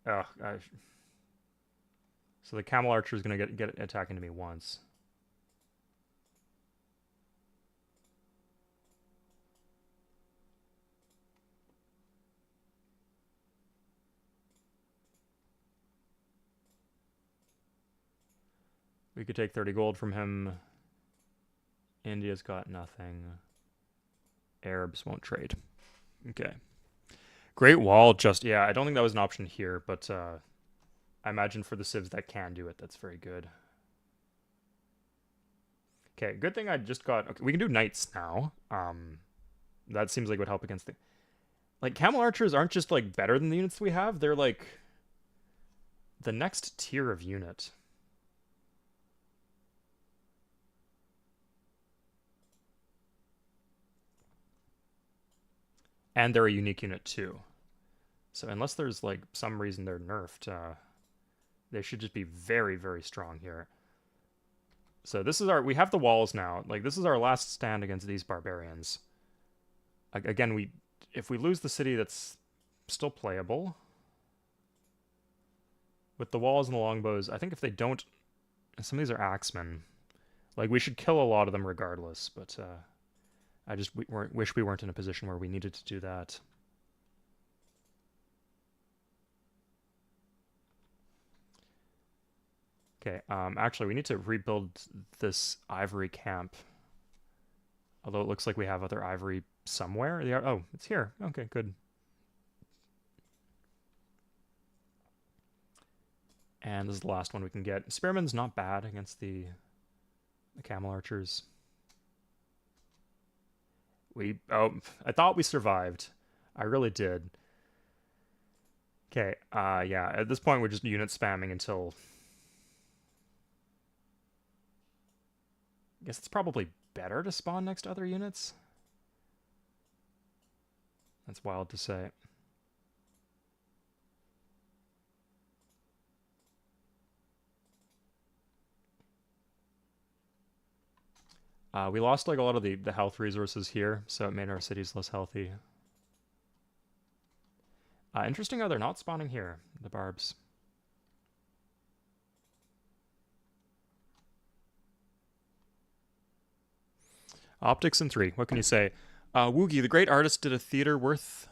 Oh, so the camel archer is gonna get attacking to me once. We could take 30 gold from him. India's got nothing. Arabs won't trade. Okay. Great Wall just... Yeah, I don't think that was an option here, but I imagine for the civs that can do it, that's very good. Okay, good thing I just got... Okay, we can do knights now. That seems like would help against the... Like, camel archers aren't just, like, better than the units we have. They're, like, the next tier of unit. And they're a unique unit, too. So unless there's, like, some reason they're nerfed, they should just be very, very strong here. So this is our... We have the walls now. Like, this is our last stand against these barbarians. Again, if we lose the city, that's still playable. With the walls and the longbows, I think if they don't... Some of these are axemen. Like, we should kill a lot of them regardless, but I just wish we weren't in a position where we needed to do that. Okay, actually, we need to rebuild this ivory camp. Although it looks like we have other ivory somewhere. Oh, it's here. Okay, good. And this is the last one we can get. Spearman's not bad against the camel archers. I thought we survived. I really did. Okay, yeah, at this point we're just unit spamming until... I guess it's probably better to spawn next to other units. That's wild to say. We lost like a lot of the health resources here, so it made our cities less healthy. Interesting how they're not spawning here, the barbs. Optics in 3. What can you say? Woogie, the great artist, did a theater worth...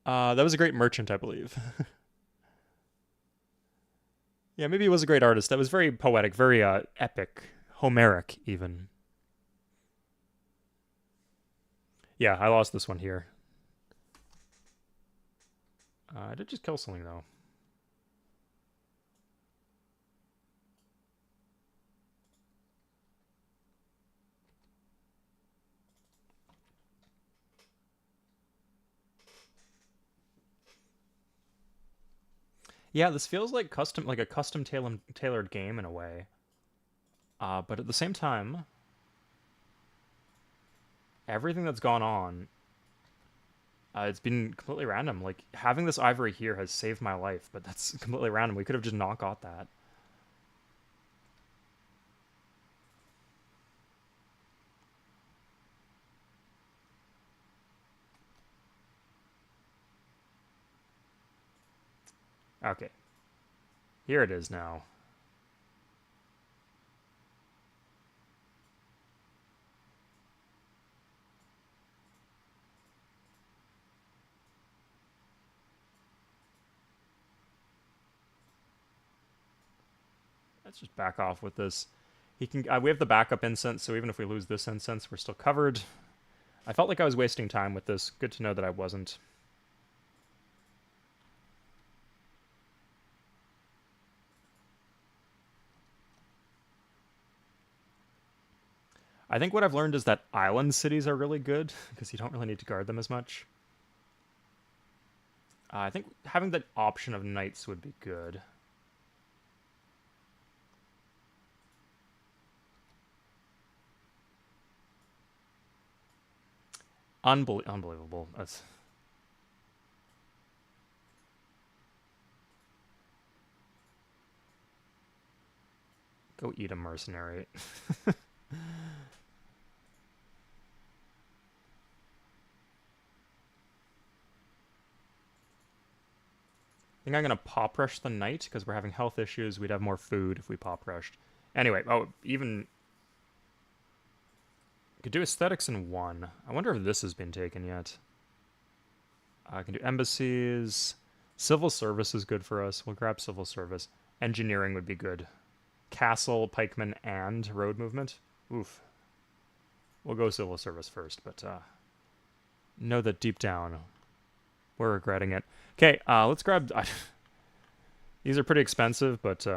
that was a great merchant, I believe. Yeah, maybe he was a great artist. That was very poetic, very epic, Homeric, even. Yeah, I lost this one here. I did just kill something, though. Yeah, this feels like a custom tailored game in a way. But at the same time, everything that's gone on, it's been completely random. Like, having this ivory here has saved my life, but that's completely random. We could have just not got that. Okay. Here it is now. Let's just back off with this. He can. We have the backup incense, so even if we lose this incense, we're still covered. I felt like I was wasting time with this. Good to know that I wasn't. I think what I've learned is that island cities are really good, because you don't really need to guard them as much. I think having the option of knights would be good. Unbelievable. That's... Go eat a mercenary. I think I'm going to pop rush the knight, because we're having health issues. We'd have more food if we pop rushed. Anyway, even... Could do aesthetics in one. I wonder if this has been taken yet. I can do embassies. Civil service is good for us. We'll grab civil service. Engineering would be good. Castle, pikemen, and road movement. Oof. We'll go civil service first, but know that deep down we're regretting it. Okay, let's grab... These are pretty expensive, but...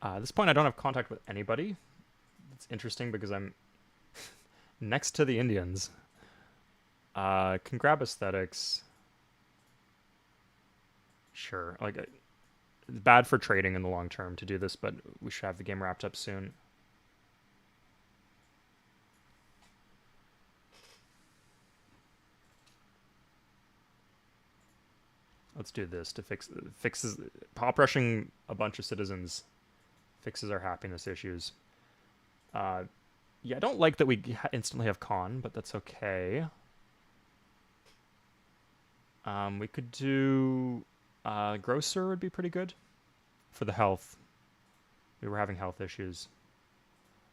at this point, I don't have contact with anybody. It's interesting because I'm next to the Indians. Can grab aesthetics. Sure. Like, it's bad for trading in the long term to do this, but we should have the game wrapped up soon. Let's do this to fixes pop rushing a bunch of citizens fixes our happiness issues. Yeah, I don't like that we instantly have con, but that's okay. We could do grocer would be pretty good for the health. We were having health issues.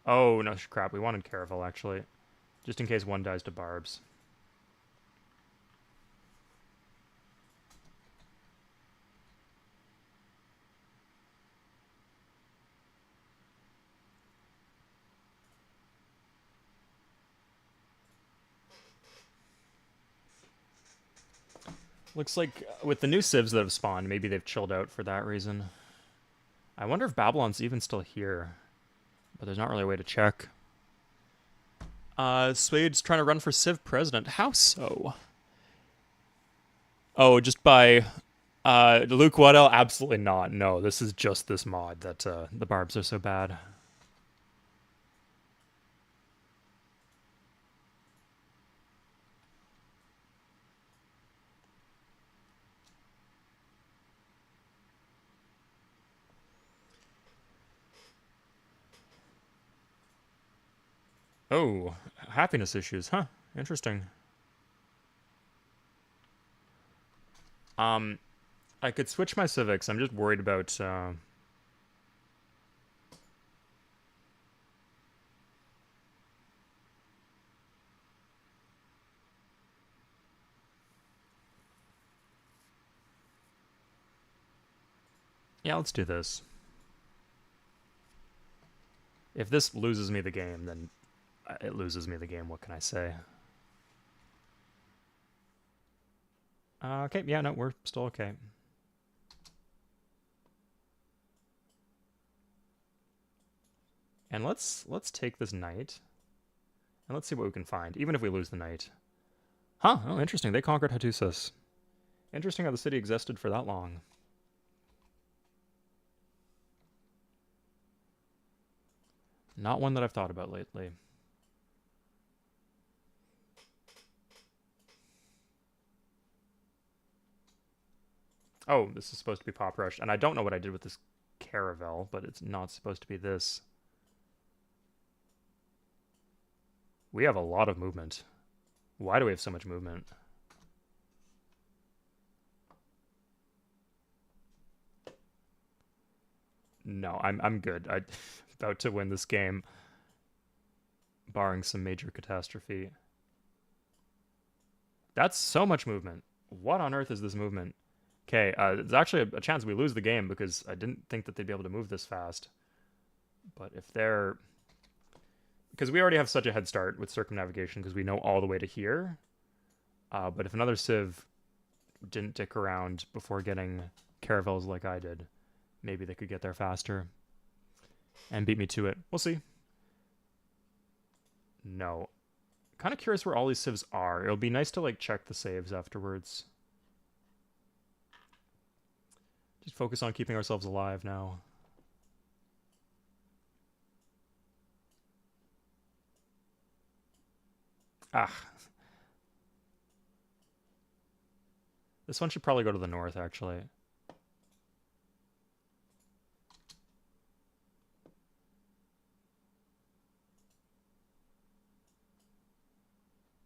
Oh no, crap! We wanted Caravel actually, just in case one dies to barbs. Looks like with the new civs that have spawned, maybe they've chilled out for that reason. I wonder if Babylon's even still here, but there's not really a way to check. Swade's trying to run for Civ president. How so? Oh, just by Luke Waddell? Absolutely not. No, this is just this mod that the barbs are so bad. Oh, happiness issues, huh? Interesting. I could switch my civics. I'm just worried about yeah, let's do this. If this loses me the game, then it loses me the game. What can I say? Okay, yeah, no, we're still okay. And let's take this knight. And let's see what we can find, even if we lose the knight. Huh, oh, interesting. They conquered Hattusis. Interesting how the city existed for that long. Not one that I've thought about lately. Oh, this is supposed to be Pop Rush. And I don't know what I did with this Caravel, but it's not supposed to be this. We have a lot of movement. Why do we have so much movement? No, I'm good. I'm about to win this game, barring some major catastrophe. That's so much movement. What on earth is this movement? Okay, there's actually a chance we lose the game because I didn't think that they'd be able to move this fast. But if they're... Because we already have such a head start with circumnavigation because we know all the way to here. But if another civ didn't dick around before getting caravels like I did, maybe they could get there faster and beat me to it. We'll see. No. Kind of curious where all these civs are. It'll be nice to like check the saves afterwards. Just focus on keeping ourselves alive now. Ah. This one should probably go to the north, actually.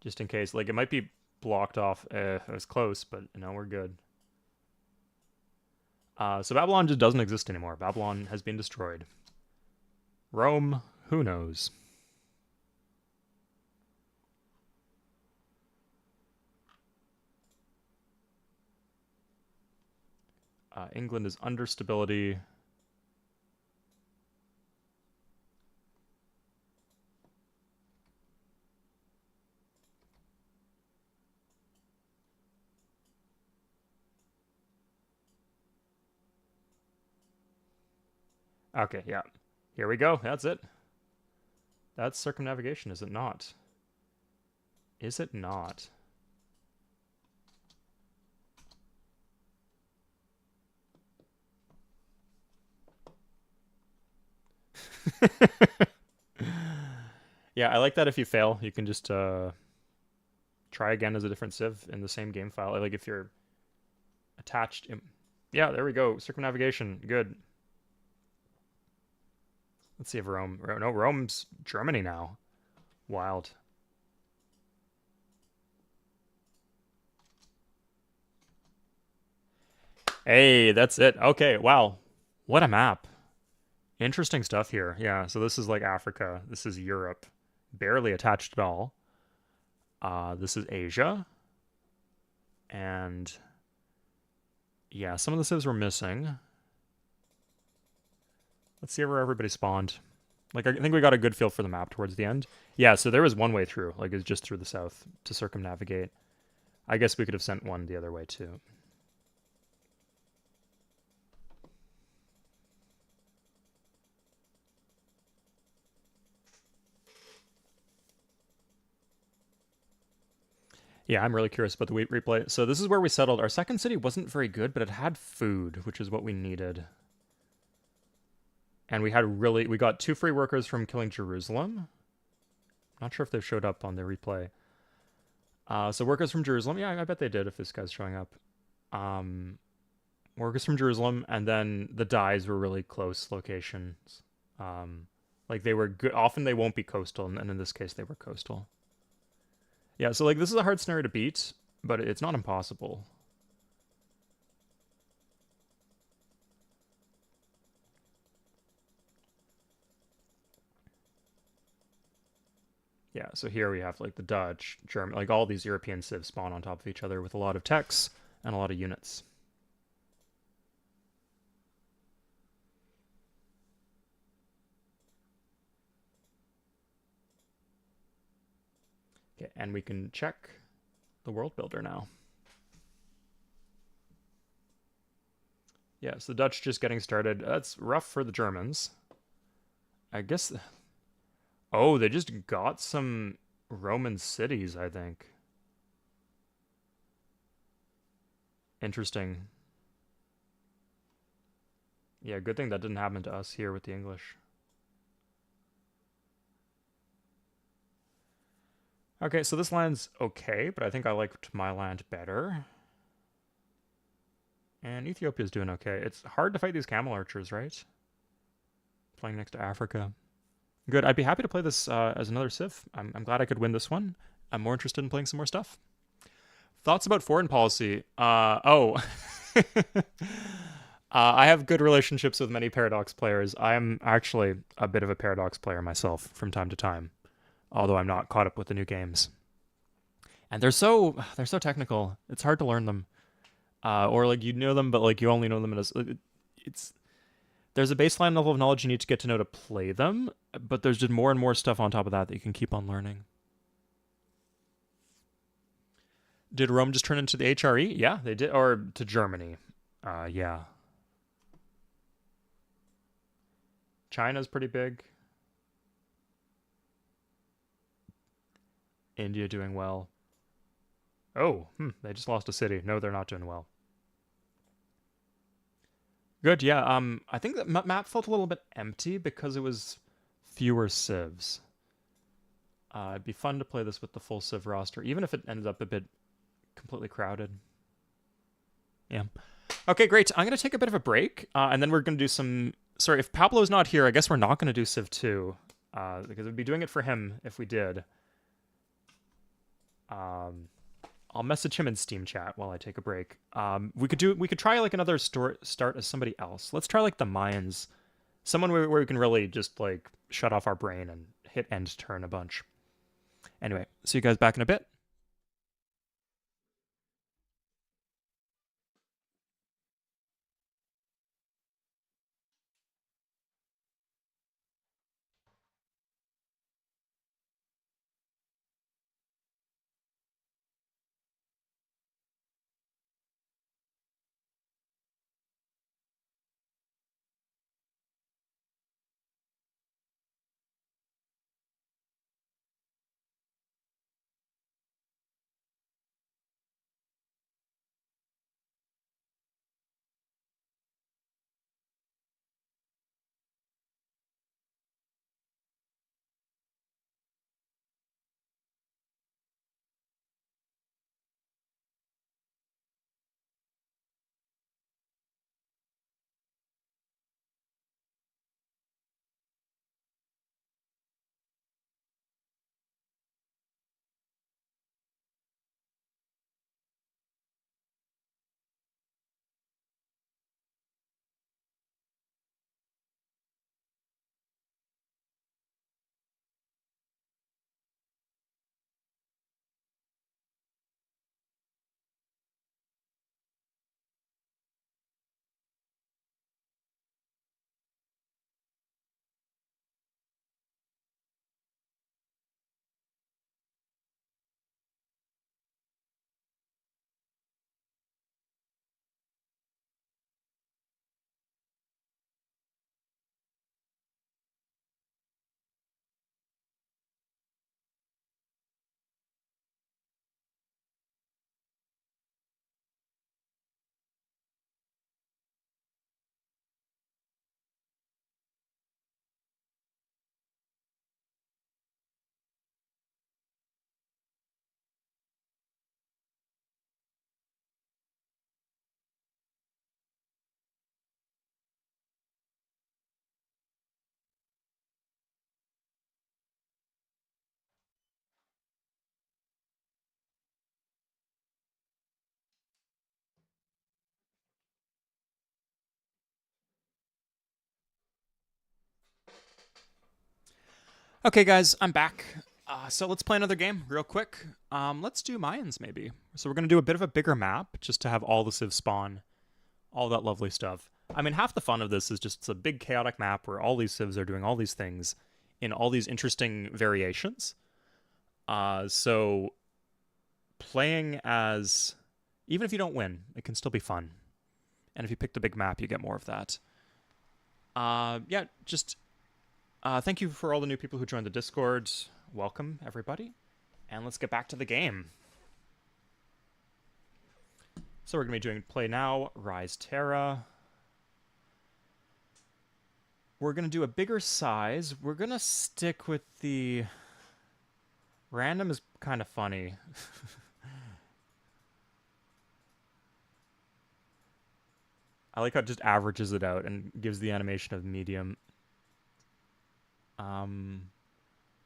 Just in case. Like, it might be blocked off. It was close, but no, we're good. So Babylon just doesn't exist anymore. Babylon has been destroyed. Rome, who knows? England is under stability. Okay, yeah. Here we go. That's it. That's circumnavigation, is it not? Is it not? Yeah, I like that if you fail, you can just try again as a different civ in the same game file. Like if you're attached... Yeah, there we go. Circumnavigation. Good. Let's see if Rome... No, Rome's Germany now. Wild. Hey, that's it. Okay, wow. What a map. Interesting stuff here. Yeah, so this is like Africa. This is Europe. Barely attached at all. This is Asia. And yeah, some of the civs were missing. Let's see where everybody spawned. Like, I think we got a good feel for the map towards the end. Yeah, so there was one way through. Like, it's just through the south to circumnavigate. I guess we could have sent one the other way, too. Yeah, I'm really curious about the wheat replay. So this is where we settled. Our second city wasn't very good, but it had food, which is what we needed. And we got 2 free workers from killing Jerusalem. Not sure if they've showed up on the replay. So workers from Jerusalem. Yeah, I bet they did if this guy's showing up. Workers from Jerusalem, and then the dies were really close locations. Like they were good. Often they won't be coastal, and in this case they were coastal. Yeah, so like this is a hard scenario to beat, but it's not impossible. Yeah, so here we have like the Dutch, German, like all these European civs spawn on top of each other with a lot of techs and a lot of units. Okay, and we can check the world builder now. Yeah, so the Dutch just getting started. That's rough for the Germans. I guess. Oh, they just got some Roman cities, I think. Interesting. Yeah, good thing that didn't happen to us here with the English. Okay, so this land's okay, but I think I liked my land better. And Ethiopia's doing okay. It's hard to fight these camel archers, right? Playing next to Africa. Good. I'd be happy to play this as another Civ. I'm glad I could win this one. I'm more interested in playing some more stuff. Thoughts about foreign policy? I have good relationships with many Paradox players. I am actually a bit of a Paradox player myself from time to time, although I'm not caught up with the new games. And they're so technical. It's hard to learn them, or like you know them, but like you only know them as it's. There's a baseline level of knowledge you need to get to know to play them, but there's just more and more stuff on top of that that you can keep on learning. Did Rome just turn into the HRE? Yeah, they did, or to Germany. Yeah. China's pretty big. India doing well. Oh, they just lost a city. No, they're not doing well. Good, yeah. I think that map felt a little bit empty because it was fewer civs. It'd be fun to play this with the full civ roster, even if it ended up a bit completely crowded. Yeah. Okay, great. I'm gonna take a bit of a break, and then we're gonna do some. Sorry, if Pablo's not here, I guess we're not gonna do Civ 2, because we'd be doing it for him if we did. I'll message him in Steam chat while I take a break. We could try like another start as somebody else. Let's try like the Mayans, someone where we can really just like shut off our brain and hit end turn a bunch. Anyway, see you guys back in a bit. Okay, guys, I'm back. So let's play another game real quick. Let's do Mayans maybe. So we're gonna do a bit of a bigger map just to have all the civs spawn, all that lovely stuff. I mean, half the fun of this is just it's a big chaotic map where all these civs are doing all these things in all these interesting variations. So playing as even if you don't win, it can still be fun. And if you pick the big map, you get more of that. Yeah, just thank you for all the new people who joined the Discord. Welcome, everybody. And let's get back to the game. So we're going to be doing Play Now, Rhye's Terra. We're going to do a bigger size. We're going to stick with the... Random is kind of funny. I like how it just averages it out and gives the animation of medium.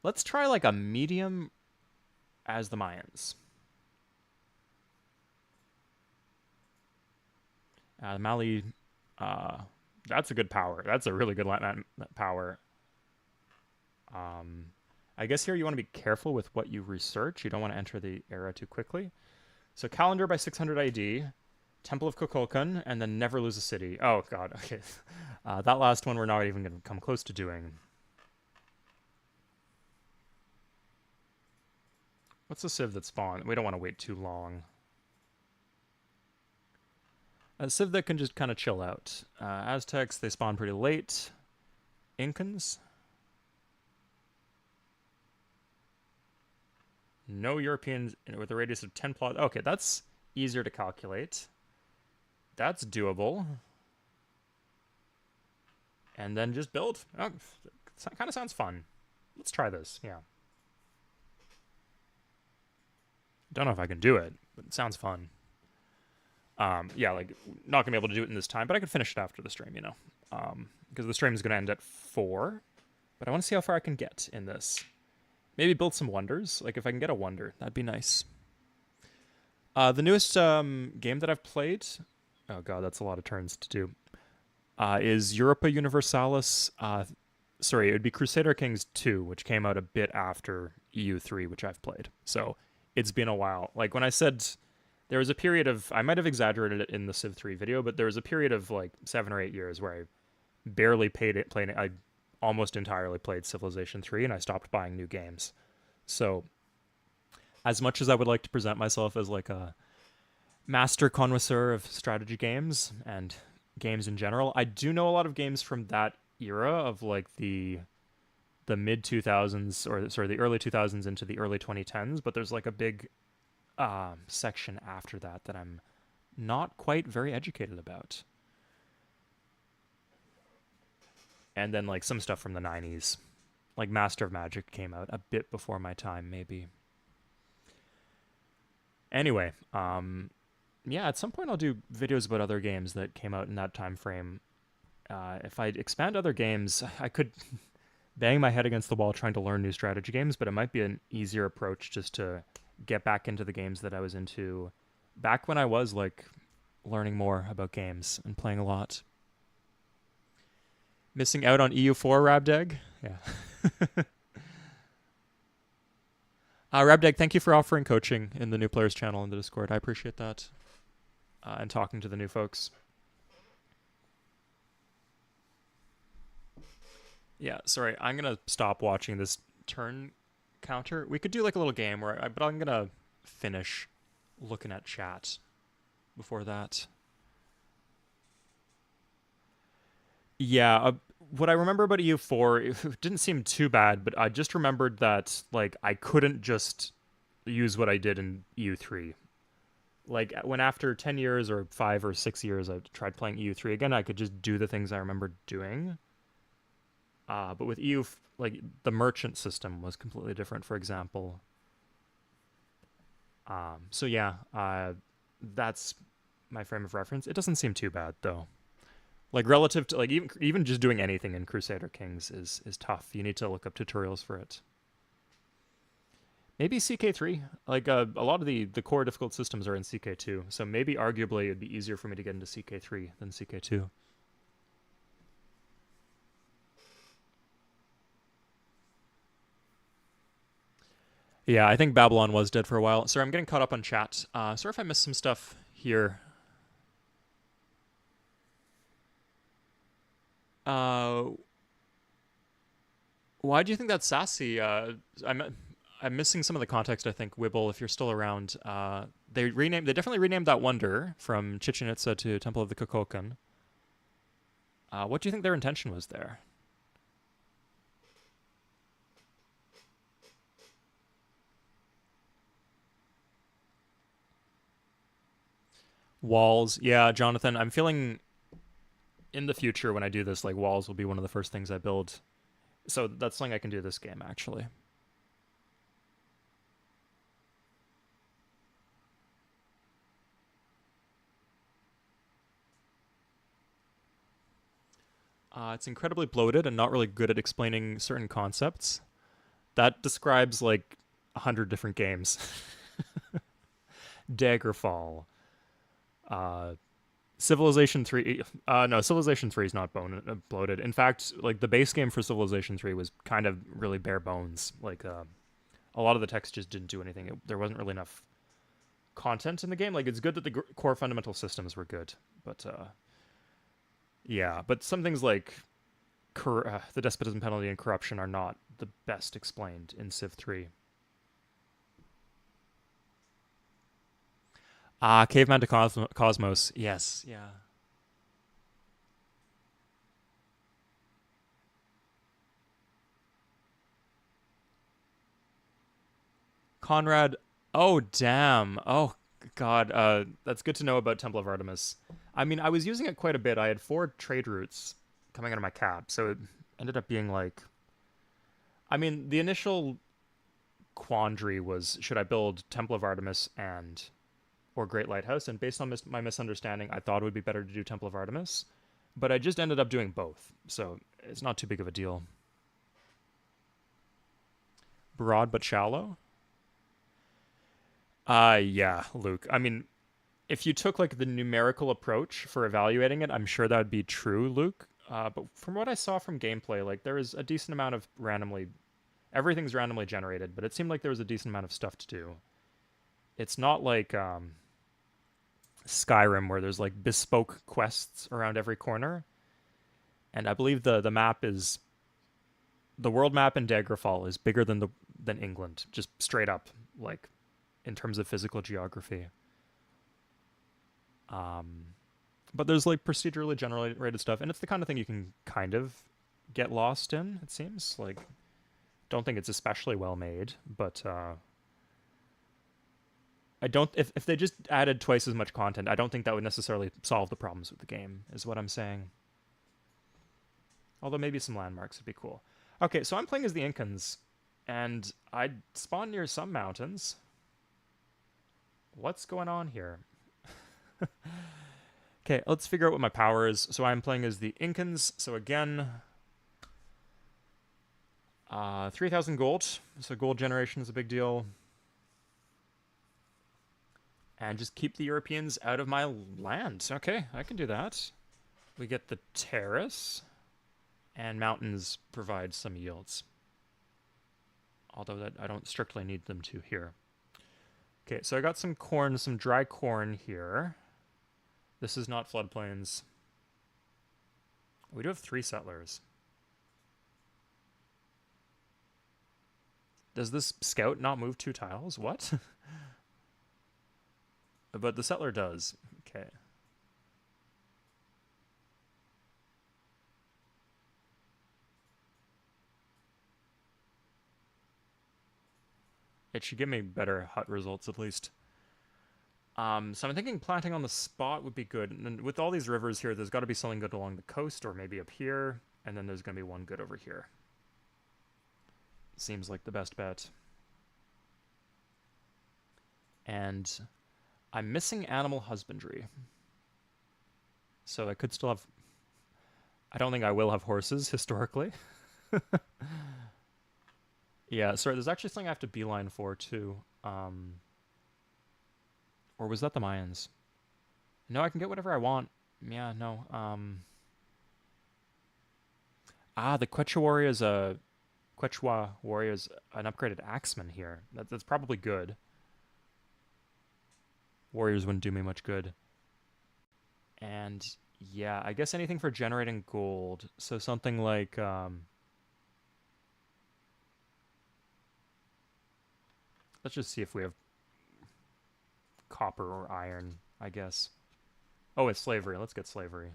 Let's try like a medium as the Mayans. Mali, that's a good power. That's a really good power. I guess here you want to be careful with what you research. You don't want to enter the era too quickly. So calendar by 600 ID, Temple of Kukulkan, and then never lose a city. Oh god, okay. That last one we're not even going to come close to doing. What's the civ that spawned? We don't want to wait too long. A civ that can just kind of chill out. Aztecs, they spawn pretty late. Incans. No Europeans with a radius of 10 plots. Okay, that's easier to calculate. That's doable. And then just build. Oh, kind of sounds fun. Let's try this, yeah. Don't know if I can do it, but it sounds fun. Yeah, like, not going to be able to do it in this time, but I could finish it after the stream, you know. Because the stream is going to end at 4. But I want to see how far I can get in this. Maybe build some wonders. Like, if I can get a wonder, that'd be nice. The newest game that I've played... Oh god, that's a lot of turns to do. Is Europa Universalis... sorry, it would be Crusader Kings 2, which came out a bit after EU3, which I've played. So, it's been a while. Like, when I said... There was a period of... I might have exaggerated it in the Civ 3 video, but there was a period of, like, 7 or 8 years where I barely played it. I almost entirely played Civilization 3, and I stopped buying new games. So, as much as I would like to present myself as like a master connoisseur of strategy games and games in general, I do know a lot of games from that era of like the mid 2000s, or sorry, the early 2000s into the early 2010s, but there's like a big section after that that I'm not quite very educated about. And then, like, some stuff from the 90s. Like, Master of Magic came out a bit before my time, maybe. Anyway, yeah, at some point I'll do videos about other games that came out in that time frame. If I expand other games, I could bang my head against the wall trying to learn new strategy games, but it might be an easier approach just to get back into the games that I was into back when I was, like, learning more about games and playing a lot. Missing out on EU4, Rabdeg? Yeah. Rabdeg, thank you for offering coaching in the new players channel in the Discord. I appreciate that. And talking to the new folks. Yeah, sorry. I'm going to stop watching this turn counter. We could do like a little game where but I'm going to finish looking at chat before that. Yeah, what I remember about EU4, it didn't seem too bad, but I just remembered that, like, I couldn't just use what I did in EU3. Like, when after 10 years or 5 or 6 years I tried playing EU3 again, I could just do the things I remember doing. But with EU, like, the merchant system was completely different, for example. So yeah, that's my frame of reference. It doesn't seem too bad, though. Like, relative to, like, even just doing anything in Crusader Kings is tough. You need to look up tutorials for it. Maybe CK3. Like, a lot of the core difficult systems are in CK2, so maybe arguably it'd be easier for me to get into CK3 than CK2. Yeah, I think Babylon was dead for a while. Sorry, I'm getting caught up on chat. Sorry if I missed some stuff here. Why do you think that's sassy? I'm missing some of the context, I think. Wibble, if you're still around, They definitely renamed that wonder from Chichen Itza to Temple of the Kukulkan. What do you think their intention was there? Walls, yeah, Jonathan. I'm feeling in the future when I do this, like walls will be one of the first things I build. So that's something I can do this game actually. It's incredibly bloated and not really good at explaining certain concepts. That describes like 100 different games. Daggerfall, uh, Civilization 3. No, Civilization 3 is not bloated. In fact, like the base game for Civilization 3 was kind of really bare bones. Like a lot of the text just didn't do anything. There wasn't really enough content in the game. Like it's good that the core fundamental systems were good, but yeah. But some things like the despotism penalty and corruption are not the best explained in Civ 3. Caveman to Cosmos. Yes, yeah. Conrad. Oh, damn. Oh, God. That's good to know about Temple of Artemis. I mean, I was using it quite a bit. I had 4 trade routes coming out of my cab, so it ended up being like. I mean, the initial quandary was should I build Temple of Artemis and or Great Lighthouse? And based on my misunderstanding, I thought it would be better to do Temple of Artemis, but I just ended up doing both, so it's not too big of a deal. Broad but shallow. Yeah, Luke. I mean, if you took like the numerical approach for evaluating it, I'm sure that would be true, Luke. But from what I saw from gameplay, like there is a decent amount of everything's randomly generated, but it seemed like there was a decent amount of stuff to do. It's not like Skyrim where there's like bespoke quests around every corner. And I believe the map is the world map in Daggerfall is bigger than England, just straight up, like in terms of physical geography. Um, but there's like procedurally generated stuff, and it's the kind of thing you can kind of get lost in. It seems like don't think it's especially well made, but I don't. If they just added twice as much content, I don't think that would necessarily solve the problems with the game. Is what I'm saying. Although maybe some landmarks would be cool. Okay, so I'm playing as the Incans, and I spawn near some mountains. What's going on here? Okay, let's figure out what my power is. So I'm playing as the Incans. So again, 3,000 gold. So gold generation is a big deal. And just keep the Europeans out of my land. Okay, I can do that. We get the terrace. And mountains provide some yields. Although that I don't strictly need them to here. Okay, so I got some corn, some dry corn here. This is not floodplains. We do have 3 settlers. Does this scout not move 2 tiles? What? But the settler does. Okay. It should give me better hut results at least. So I'm thinking planting on the spot would be good. And with all these rivers here, there's got to be something good along the coast or maybe up here. And then there's going to be one good over here. Seems like the best bet. And I'm missing animal husbandry. So I could still have... I don't think I will have horses, historically. Yeah, sorry, there's actually something I have to beeline for, too. Or was that the Mayans? No, I can get whatever I want. Yeah, no. The Quechua warrior's an upgraded axeman here. That's probably good. Warriors wouldn't do me much good. And yeah, I guess anything for generating gold. So something like let's just see if we have copper or iron, I guess. Oh, it's slavery. Let's get slavery.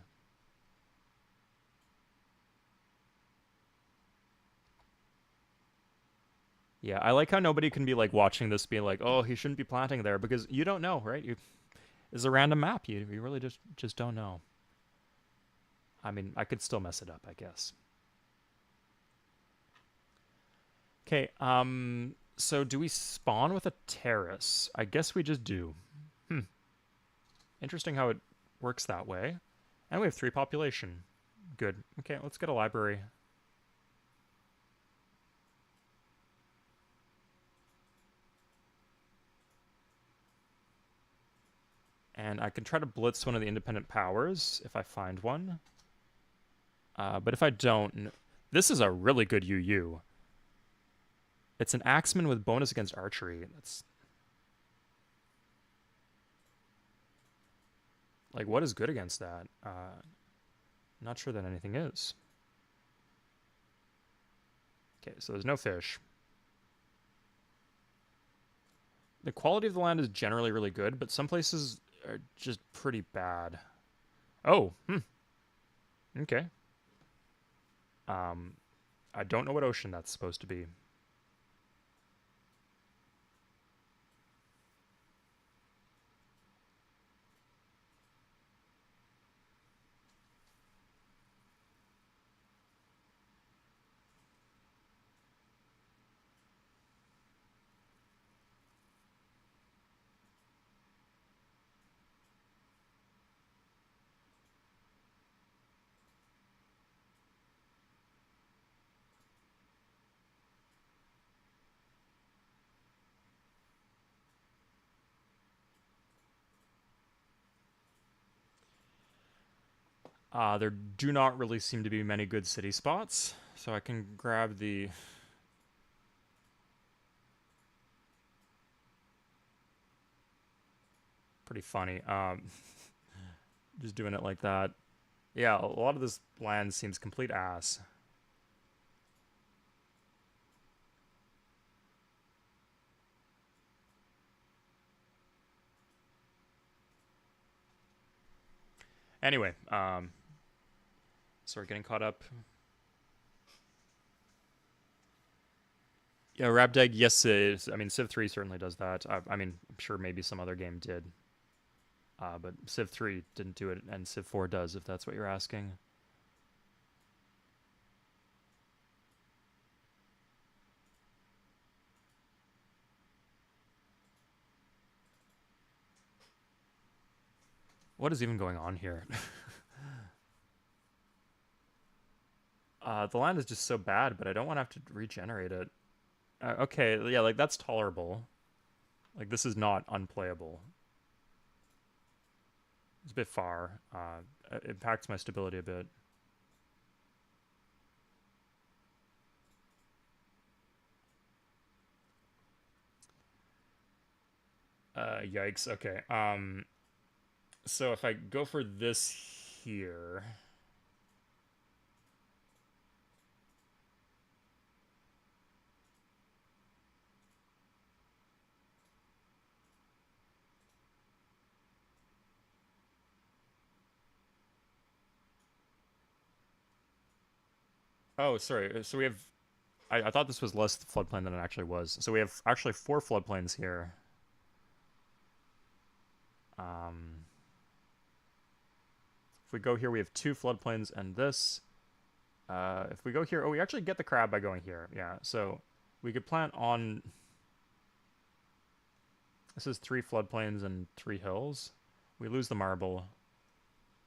Yeah, I like how nobody can be like watching this being like, oh, he shouldn't be planting there because you don't know, right? It's a random map. You really just don't know. I mean, I could still mess it up, I guess. Okay, so do we spawn with a terrace? I guess we just do. Hmm. Interesting how it works that way. And we have 3 population. Good. Okay, let's get a library. And I can try to blitz one of the independent powers if I find one. But if I don't, this is a really good UU. It's an axeman with bonus against archery. That's like, what is good against that? Not sure that anything is. Okay, so there's no fish. The quality of the land is generally really good, but some places are just pretty bad. Oh, okay. I don't know what ocean that's supposed to be. There do not really seem to be many good city spots, so I can grab the... Pretty funny. Just doing it like that. Yeah, a lot of this land seems complete ass. Anyway, sorry, getting caught up. Yeah, Rabdag, yes, I mean, Civ 3 certainly does that. I mean, I'm sure maybe some other game did. But Civ 3 didn't do it, and Civ 4 does, if that's what you're asking. What is even going on here? The land is just so bad, but I don't want to have to regenerate it. Okay, yeah, like, that's tolerable. Like, this is not unplayable. It's a bit far. It impacts my stability a bit. Yikes. Okay. So if I go for this here... Oh, sorry. So we have... I thought this was less floodplain than it actually was. So we have actually 4 floodplains here. If we go here, we have 2 floodplains and this. If we go here... Oh, we actually get the crab by going here. Yeah, so we could plant on... This is 3 floodplains and 3 hills. We lose the marble.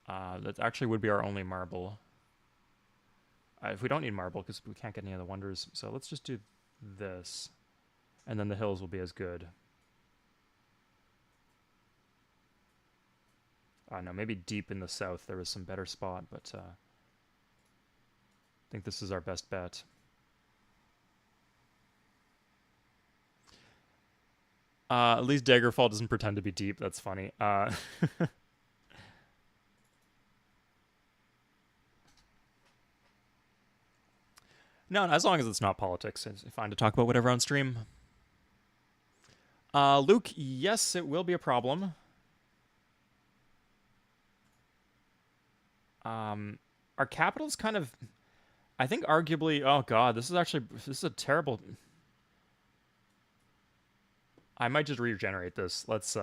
That actually would be our only marble. If we don't need marble, because we can't get any other wonders. So let's just do this. And then the hills will be as good. No, maybe deep in the south there was some better spot, but I think this is our best bet. At least Daggerfall doesn't pretend to be deep. That's funny. No, as long as it's not politics, it's fine to talk about whatever on stream. Luke, yes, it will be a problem. Our capital's kind of, I think, arguably. Oh God, this is a terrible. I might just regenerate this. Let's.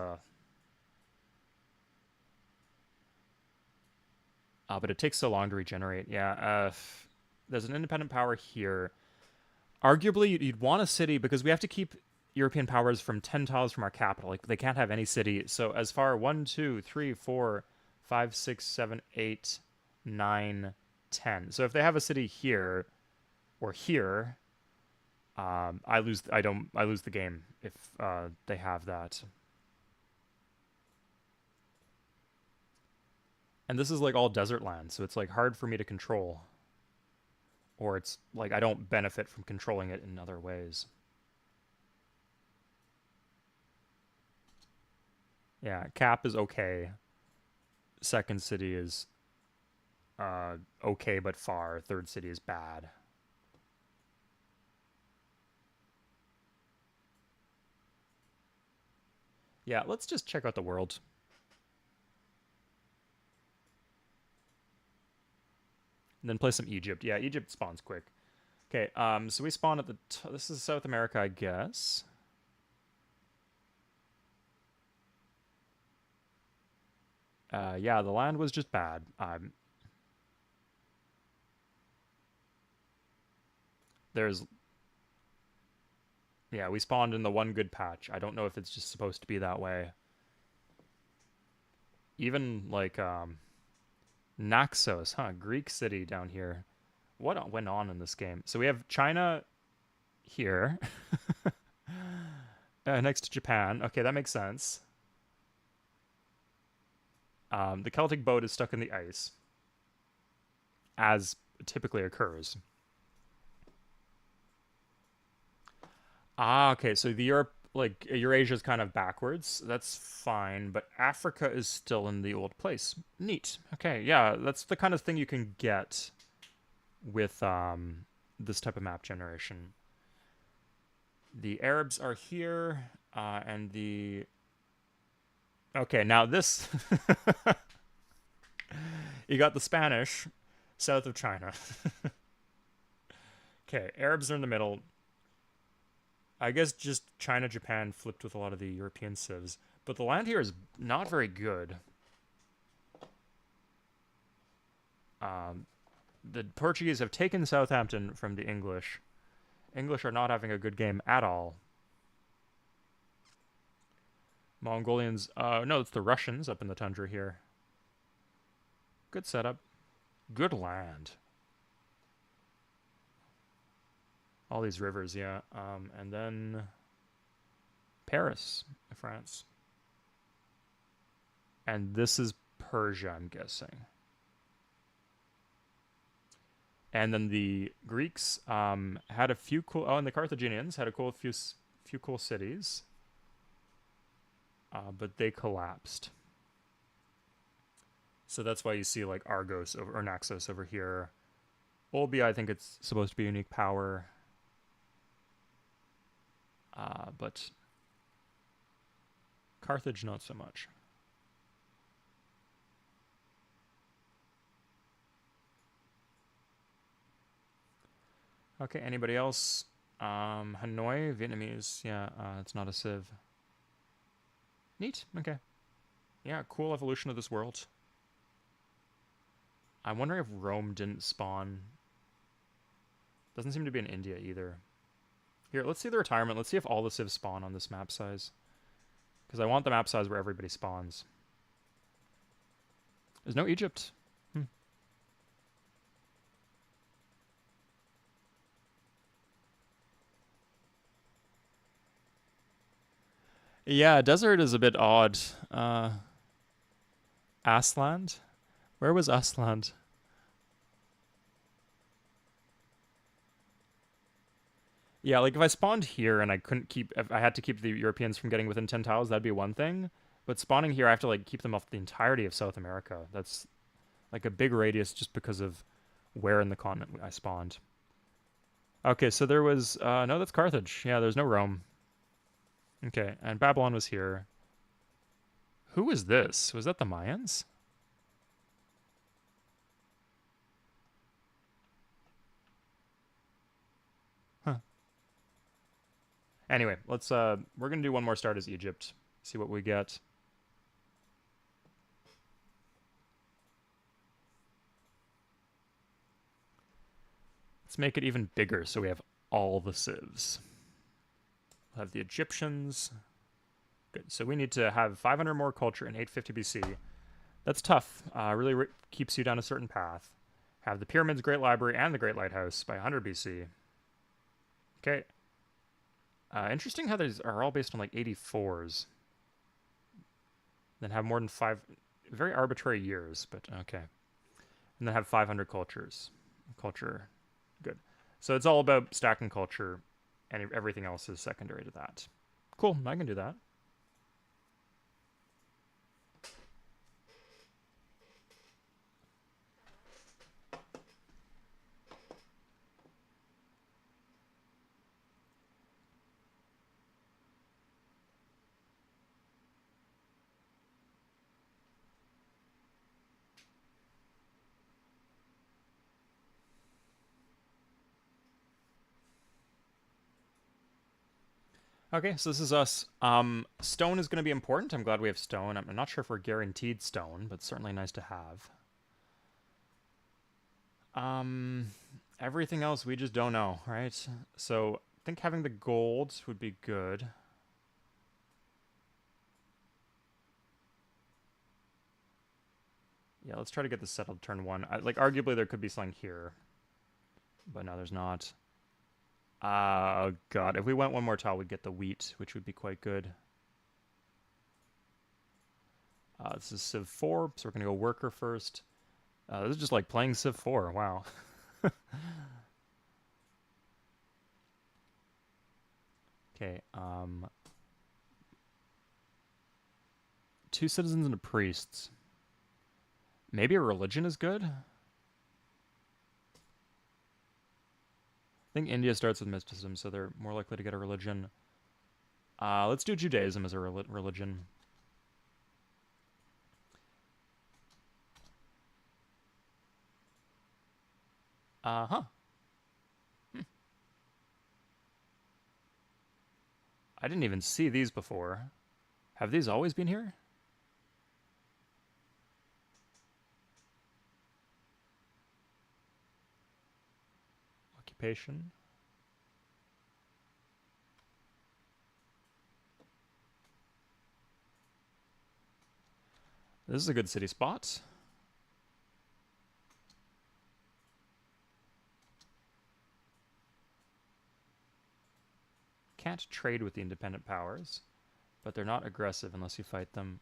But it takes so long to regenerate. Yeah. There's an independent power here. Arguably, you'd want a city because we have to keep European powers from 10 tiles from our capital. Like they can't have any city. So as far 1, 2, 3, 4, 5, 6, 7, 8, 9, 10. So if they have a city here or here, I lose. I don't. I lose the game if they have that. And this is like all desert land, so it's like hard for me to control, or it's like I don't benefit from controlling it in other ways. Yeah, cap is okay. Second city is okay but far. Third city is bad. Yeah, let's just check out the world. And then play some Egypt. Yeah, Egypt spawns quick. Okay, so we spawn at the... this is South America, I guess. Yeah, the land was just bad. There's... yeah, we spawned in the one good patch. I don't know if it's just supposed to be that way. Even, like, Naxos, huh? Greek city down here. What went on in this game? So we have China here. Next to Japan. Okay, that makes sense. The Celtic boat is stuck in the ice, as typically occurs. Ah, okay. So the Europe, like Eurasia, is kind of backwards. That's fine, but Africa is still in the old place. Neat. Okay, yeah, that's the kind of thing you can get with this type of map generation. The Arabs are here, and the okay. Now this, you got the Spanish south of China. Okay, Arabs are in the middle. I guess just China, Japan flipped with a lot of the European civs. But the land here is not very good. The Portuguese have taken Southampton from the English. English are not having a good game at all. Mongolians, no, it's the Russians up in the tundra here. Good setup. Good land. All these rivers, yeah. And then Paris, France. And this is Persia, I'm guessing. And then the Greeks had a few cool. Oh, and the Carthaginians had a few cool cities, but they collapsed. So that's why you see like Argos or Naxos over here. Olbia, I think it's supposed to be a unique power, but Carthage not so much. Okay, anybody else? Hanoi, Vietnamese. Yeah, it's not a civ. Neat. Okay. Yeah, cool evolution of this world. I'm wondering if Rome didn't spawn. Doesn't seem to be in India either. Here, let's see the retirement. Let's see if all the civs spawn on this map size. Because I want the map size where everybody spawns. There's no Egypt. Yeah, desert is a bit odd. Asland? Where was Asland? Yeah, like if I spawned here and I couldn't keep, if I had to keep the Europeans from getting within 10 tiles, that'd be one thing. But spawning here, I have to like keep them off the entirety of South America. That's like a big radius just because of where in the continent I spawned. Okay, so there was, no, that's Carthage. Yeah, there's no Rome. Okay, and Babylon was here. Who was this? Was that the Mayans? Huh. Anyway, let's we're gonna do one more start as Egypt. See what we get. Let's make it even bigger so we have all the civs. We'll have the Egyptians. Good. So we need to have 500 more culture in 850 BC. That's tough. Really keeps you down a certain path. Have the pyramids, Great Library, and the Great Lighthouse by 100 BC. Okay. Interesting how these are all based on like 84s. Then have more than 5... Very arbitrary years, but okay. And then have 500 cultures. Culture. Good. So it's all about stacking culture, and everything else is secondary to that. Cool. I can do that. Okay, so this is us. Stone is going to be important. I'm glad we have stone. I'm not sure if we're guaranteed stone, but certainly nice to have. Everything else we just don't know, right? So I think having the gold would be good. Yeah, let's try to get this settled turn one. Like, arguably there could be something here, but no, there's not. Oh, God. If we went one more tile, we'd get the wheat, which would be quite good. This is Civ 4, so we're going to go worker first. This is just like playing Civ 4. Wow. Okay, 2 citizens and a priest. Maybe a religion is good? I think India starts with mysticism, so they're more likely to get a religion. Let's do Judaism as a religion. Uh-huh. I didn't even see these before. Have these always been here? Occupation. This is a good city spot. Can't trade with the independent powers, but they're not aggressive unless you fight them.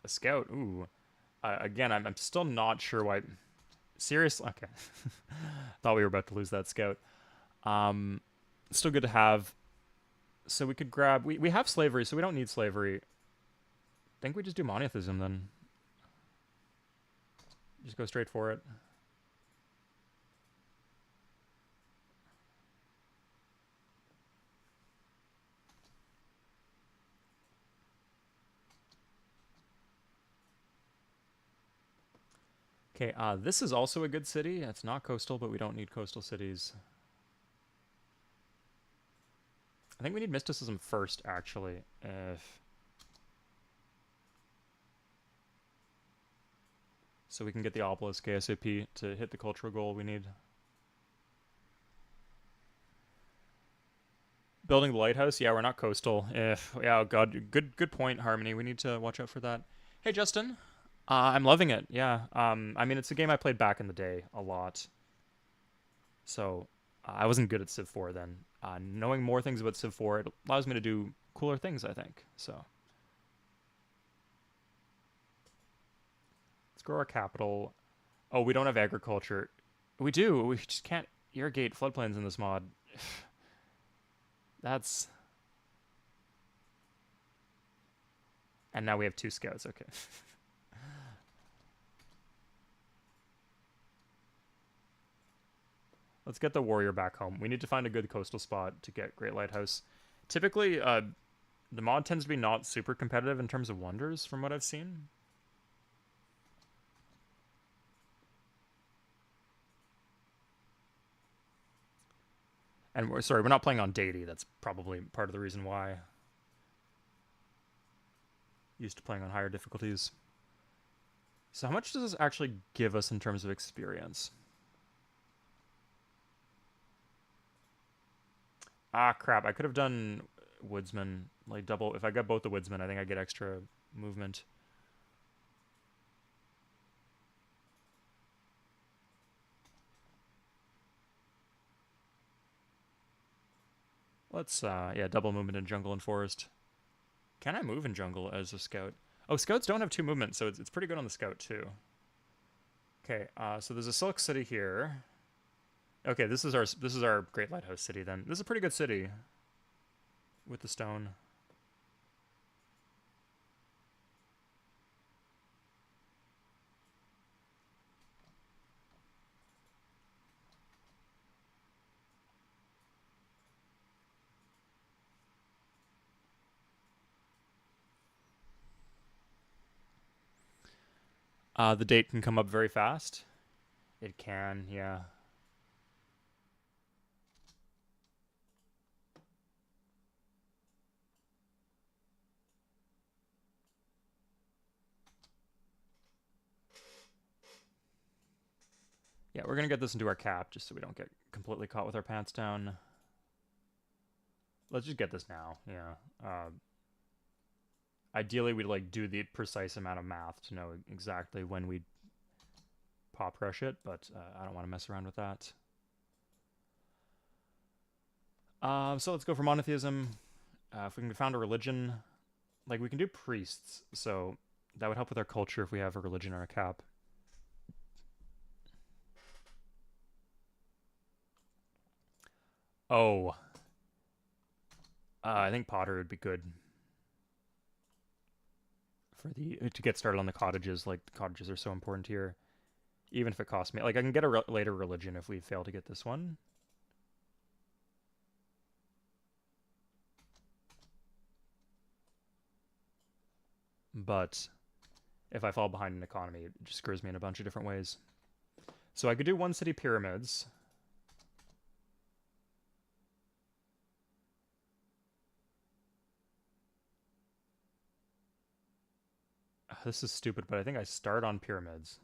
A scout, ooh. Again, I'm still not sure why. Seriously? Okay. Thought we were about to lose that scout. Still good to have. So we could grab... We have slavery, so we don't need slavery. I think we just do monotheism then. Just go straight for it. Okay, this is also a good city. It's not coastal, but we don't need coastal cities. I think we need mysticism first, actually. So we can get the obelisk ASAP to hit the cultural goal we need. Building the lighthouse? Yeah, we're not coastal. Yeah, oh god, good point, Harmony. We need to watch out for that. Hey, Justin. I'm loving it. Yeah. I mean, it's a game I played back in the day a lot. So I wasn't good at Civ 4 then. Knowing more things about Civ 4, it allows me to do cooler things, I think. So let's grow our capital. Oh, we don't have agriculture. We do. We just can't irrigate floodplains in this mod. That's... And now we have 2 scouts. Okay. Let's get the warrior back home. We need to find a good coastal spot to get Great Lighthouse. Typically, the mod tends to be not super competitive in terms of wonders, from what I've seen. And we're not playing on deity. That's probably part of the reason why. Used to playing on higher difficulties. So how much does this actually give us in terms of experience? Ah, crap. I could have done woodsman, like double. If I got both the woodsman, I think I get extra movement. Let's, yeah, double movement in jungle and forest. Can I move in jungle as a scout? Oh, scouts don't have 2 movements, so it's pretty good on the scout, too. Okay, so there's a Silk City here. Okay, this is our Great Lighthouse city, then. This is a pretty good city. With the stone. The date can come up very fast. It can, yeah. Yeah, we're gonna get this into our cap just so we don't get completely caught with our pants down. Let's just get this now, yeah. Ideally, we'd like do the precise amount of math to know exactly when we pop rush it, but I don't want to mess around with that. So let's go for monotheism. If we can found a religion, like we can do priests, so that would help with our culture if we have a religion or a cap. Oh, I think Potter would be good for the to get started on the cottages. Like the cottages are so important here, even if it costs me. Like I can get a later religion if we fail to get this one. But if I fall behind in economy, it just screws me in a bunch of different ways. So I could do 1 city pyramids. This is stupid, but I think I start on pyramids.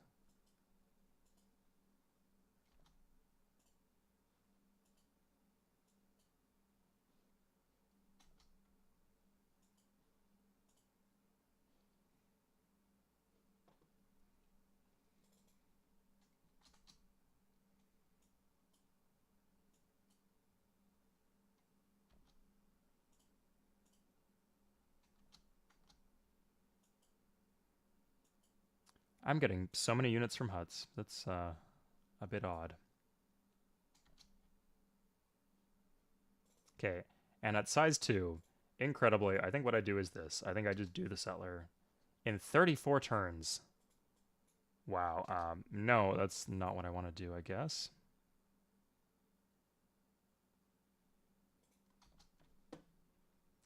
I'm getting so many units from huts. That's a bit odd. Okay, and at size 2, incredibly, I think what I do is this. I think I just do the settler in 34 turns. Wow, no, that's not what I want to do, I guess.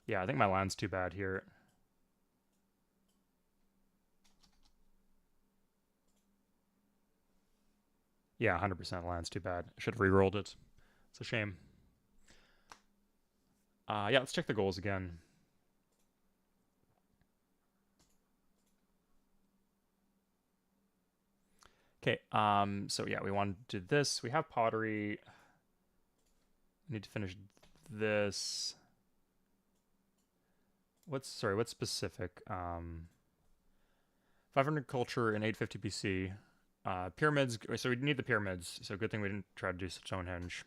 Yeah, I think my land's too bad here. Yeah, 100% land's too bad. I should have re-rolled it. It's a shame. Yeah, let's check the goals again. Okay, so yeah, we want to do this. We have pottery. We need to finish this. What's specific? 500 culture and 850 BC. Pyramids. So we need the pyramids. So good thing we didn't try to do Stonehenge.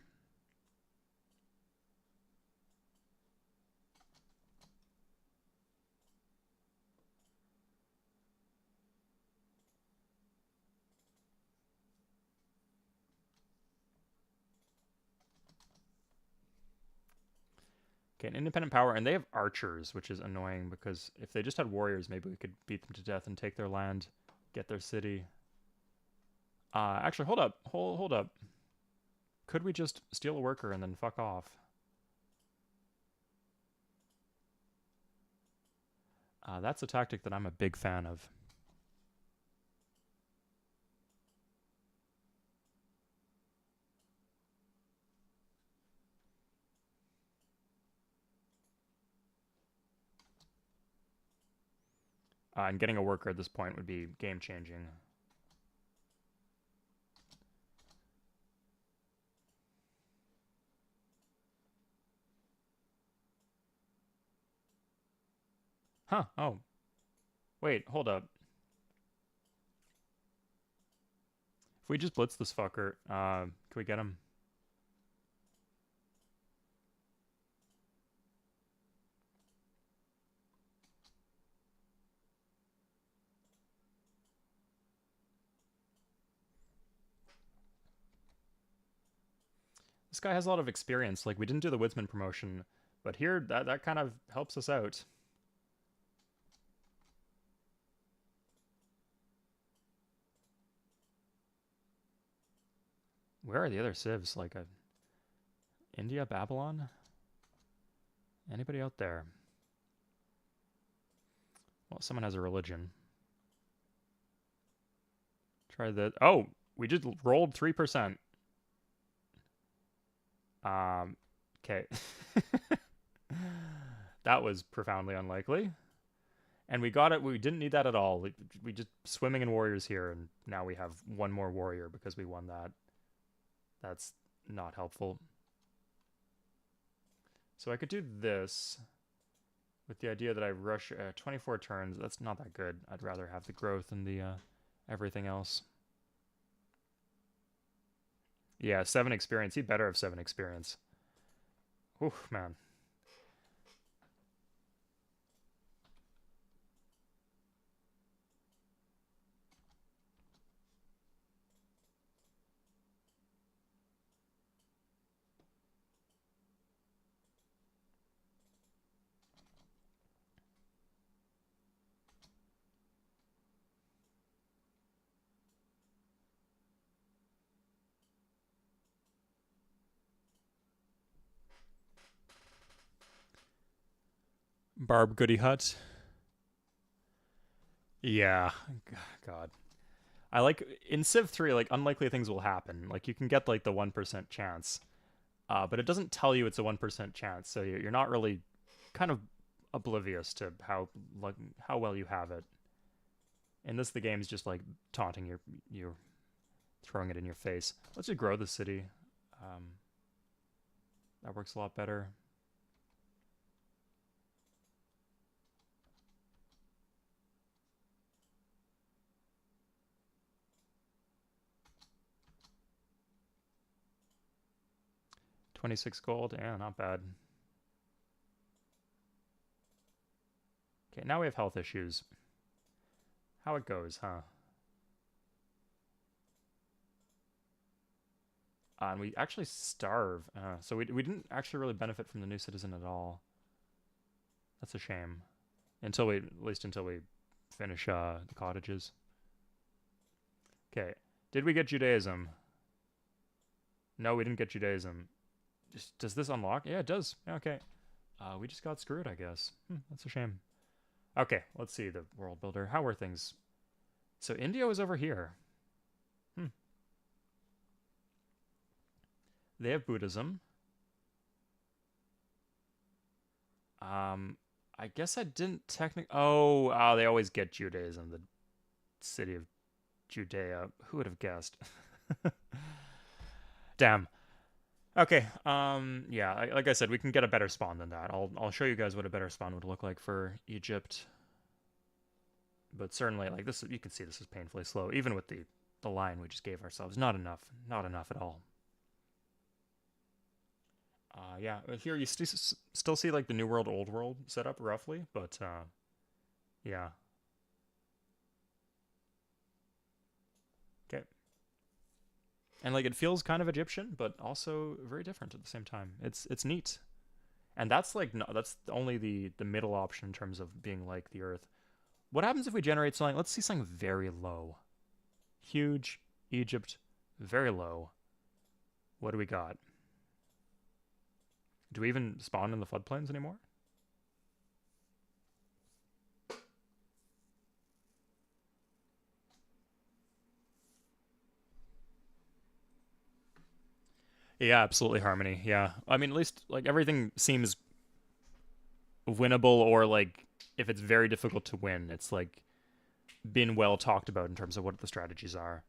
Okay, an independent power, and they have archers, which is annoying because if they just had warriors, maybe we could beat them to death and take their land, get their city. Actually, hold up, hold up. could we just steal a worker and then fuck off? That's a tactic that I'm a big fan of. And getting a worker at this point would be game-changing. Huh, oh. Wait, hold up. If we just blitz this fucker, can we get him? This guy has a lot of experience. Like, we didn't do the Woodsman promotion, but here, that kind of helps us out. Where are the other civs? Like, India, Babylon? Anybody out there? Well, someone has a religion. Try the... Oh! We just rolled 3%. Okay. That was profoundly unlikely. And we got it. We didn't need that at all. We just swimming in warriors here, and now we have one more warrior because we won that. That's not helpful. So I could do this with the idea that I rush 24 turns. That's not that good. I'd rather have the growth and the everything else. Yeah, 7 experience. He better have 7 experience. Oof, man. Barb Goody Hut. Yeah, God. I like in Civ 3, like unlikely things will happen. Like you can get like the 1% chance, but it doesn't tell you it's a 1% chance, so you're not really kind of oblivious to how well you have it. In this, the game's just like taunting you're throwing it in your face. Let's just grow the city. That works a lot better. $26 gold, yeah, not bad. Okay, now we have health issues. How it goes, huh? And we actually starve, so we didn't actually really benefit from the new citizen at all. That's a shame. At least until we finish the cottages. Okay, did we get Judaism? No, we didn't get Judaism. Does this unlock? Yeah, it does. Okay. We just got screwed, I guess. That's a shame. Okay, let's see the world builder. How are things? So India was over here. They have Buddhism. I guess I didn't technically... Oh, they always get Judaism, the city of Judea. Who would have guessed? Damn. Okay, yeah, like I said, we can get a better spawn than that. I'll show you guys what a better spawn would look like for Egypt. But certainly, like this, you can see this is painfully slow, even with the line we just gave ourselves. Not enough at all. Yeah, here you still see like the New World, Old World setup roughly, but yeah. Okay. And like it feels kind of Egyptian, but also very different at the same time. It's neat. And that's like no, that's only the middle option in terms of being like the Earth. What happens if we generate something? Let's see something very low. Huge Egypt, very low. What do we got? Do we even spawn in the floodplains anymore? Yeah, absolutely Harmony. Yeah. I mean, at least like everything seems winnable, or like if it's very difficult to win, it's like been well talked about in terms of what the strategies are.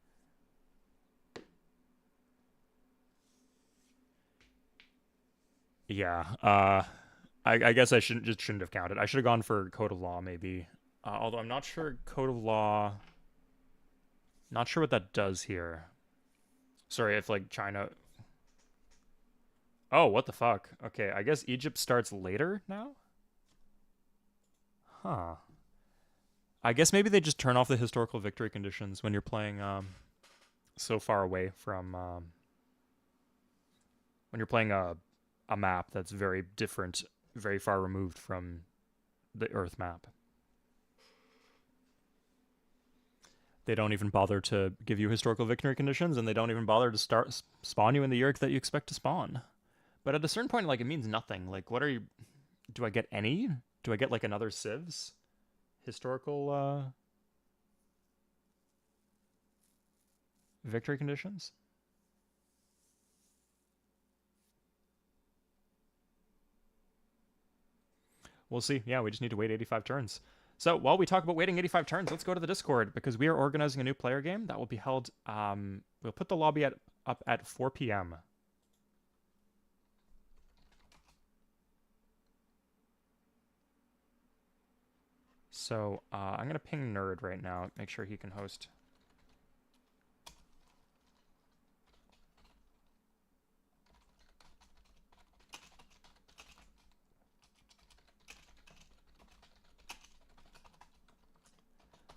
Yeah. I guess I shouldn't have counted. I should have gone for Code of Law maybe. Although I'm not sure Code of Law. Not sure what that does here. Sorry if like China. Oh, what the fuck? Okay, I guess Egypt starts later now? Huh. I guess maybe they just turn off the historical victory conditions when you're playing so far away from when you're playing a map that's very different, very far removed from the Earth map. They don't even bother to give you historical victory conditions, and they don't even bother to start spawn you in the year that you expect to spawn. But at a certain point, like it means nothing. Like, what are you? Do I get any? Do I get like another civs? Historical victory conditions? We'll see. Yeah, we just need to wait 85 turns. So while we talk about waiting 85 turns, let's go to the Discord because we are organizing a new player game that will be held. We'll put the lobby up at 4 p.m. So I'm gonna ping Nerd right now. Make sure he can host.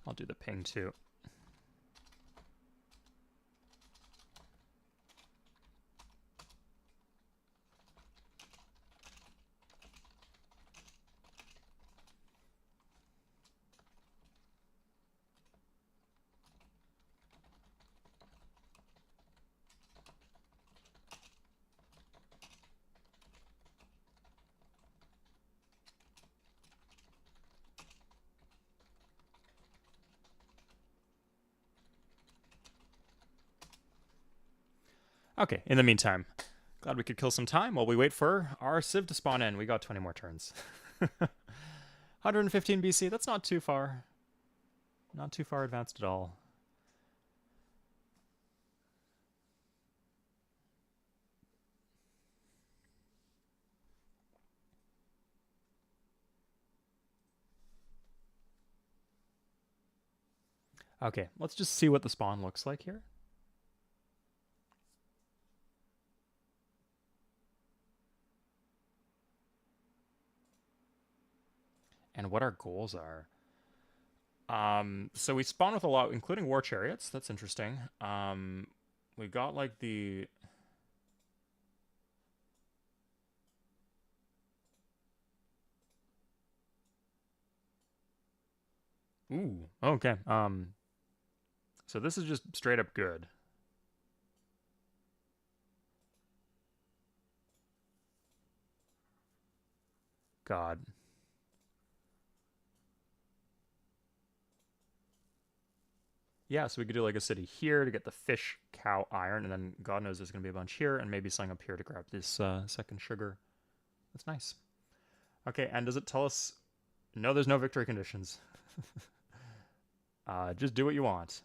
I'll do the ping too. Okay, in the meantime, glad we could kill some time while we wait for our Civ to spawn in. We got 20 more turns. 115 BC, that's not too far. Not too far advanced at all. Okay, let's just see what the spawn looks like here. And what our goals are. So we spawn with a lot, including war chariots. That's interesting. We got like the ooh, okay. So this is just straight up good. God. Yeah, so we could do like a city here to get the fish, cow, iron, and then God knows there's gonna be a bunch here, and maybe something up here to grab this second sugar. That's nice. Okay, and does it tell us? No, there's no victory conditions. Just do what you want.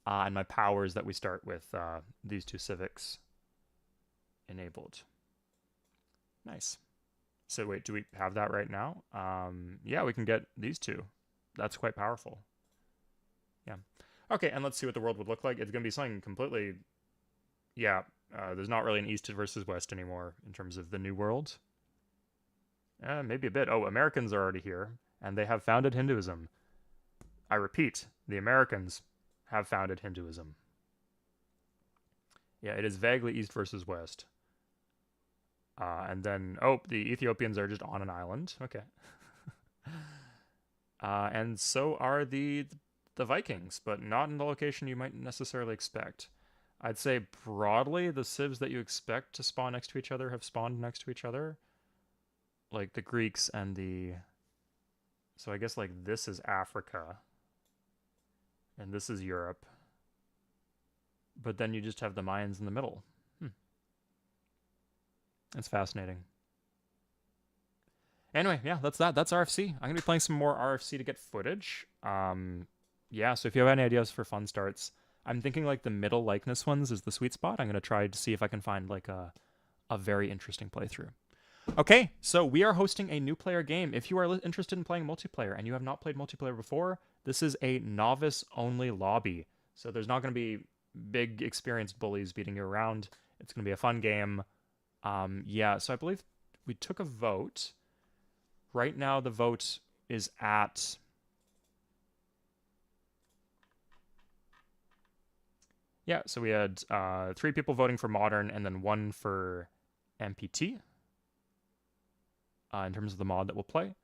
And my powers that we start with these two civics enabled. Nice. So wait, do we have that right now? Yeah, we can get these two. That's quite powerful. Yeah. Okay, and let's see what the world would look like. It's going to be something completely... Yeah, there's not really an East versus West anymore in terms of the New World. Maybe a bit. Oh, Americans are already here, and they have founded Hinduism. I repeat, the Americans have founded Hinduism. Yeah, it is vaguely East versus West. And then, oh, the Ethiopians are just on an island. Okay. And so are the Vikings, but not in the location you might necessarily expect. I'd say broadly, the civs that you expect to spawn next to each other have spawned next to each other. Like the Greeks and the... So I guess like this is Africa. And this is Europe. But then you just have the Mayans in the middle. That's fascinating. Anyway, yeah, that's that. That's RFC. I'm going to be playing some more RFC to get footage. Yeah, so if you have any ideas for fun starts, I'm thinking like the middle likeness ones is the sweet spot. I'm going to try to see if I can find like a very interesting playthrough. Okay, so we are hosting a new player game. If you are interested in playing multiplayer and you have not played multiplayer before, this is a novice-only lobby. So there's not going to be big experienced bullies beating you around. It's going to be a fun game. Yeah, so I believe we took a vote. Right now the vote is at... Yeah, so we had 3 people voting for Modern and then 1 for MPT. In terms of the mod that we'll play.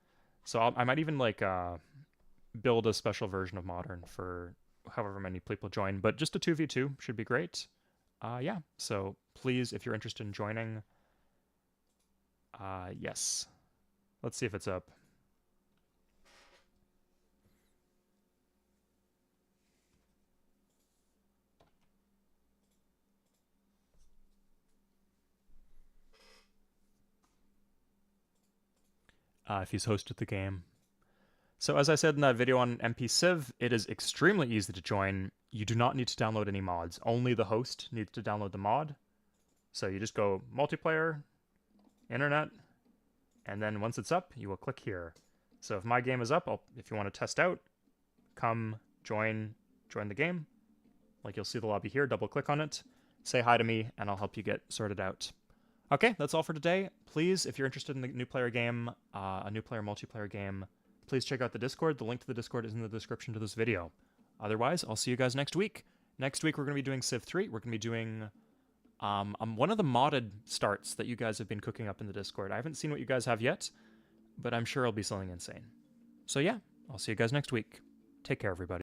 So I might even like build a special version of Modern for however many people join, but just a 2v2 should be great. Yeah, so please, if you're interested in joining, yes. Let's see if it's up. If he's hosted the game. So as I said in that video on MP Civ, it is extremely easy to join. You do not need to download any mods. Only the host needs to download the mod. So you just go multiplayer, internet, and then once it's up, you will click here. So if my game is up, if you want to test out, come join the game. Like you'll see the lobby here, double click on it, say hi to me, and I'll help you get sorted out. Okay, that's all for today. Please, if you're interested in the new player game, a new player multiplayer game, please check out the Discord. The link to the Discord is in the description to this video. Otherwise, I'll see you guys next week. Next week, we're going to be doing Civ 3. We're going to be doing one of the modded starts that you guys have been cooking up in the Discord. I haven't seen what you guys have yet, but I'm sure it'll be something insane. So yeah, I'll see you guys next week. Take care, everybody.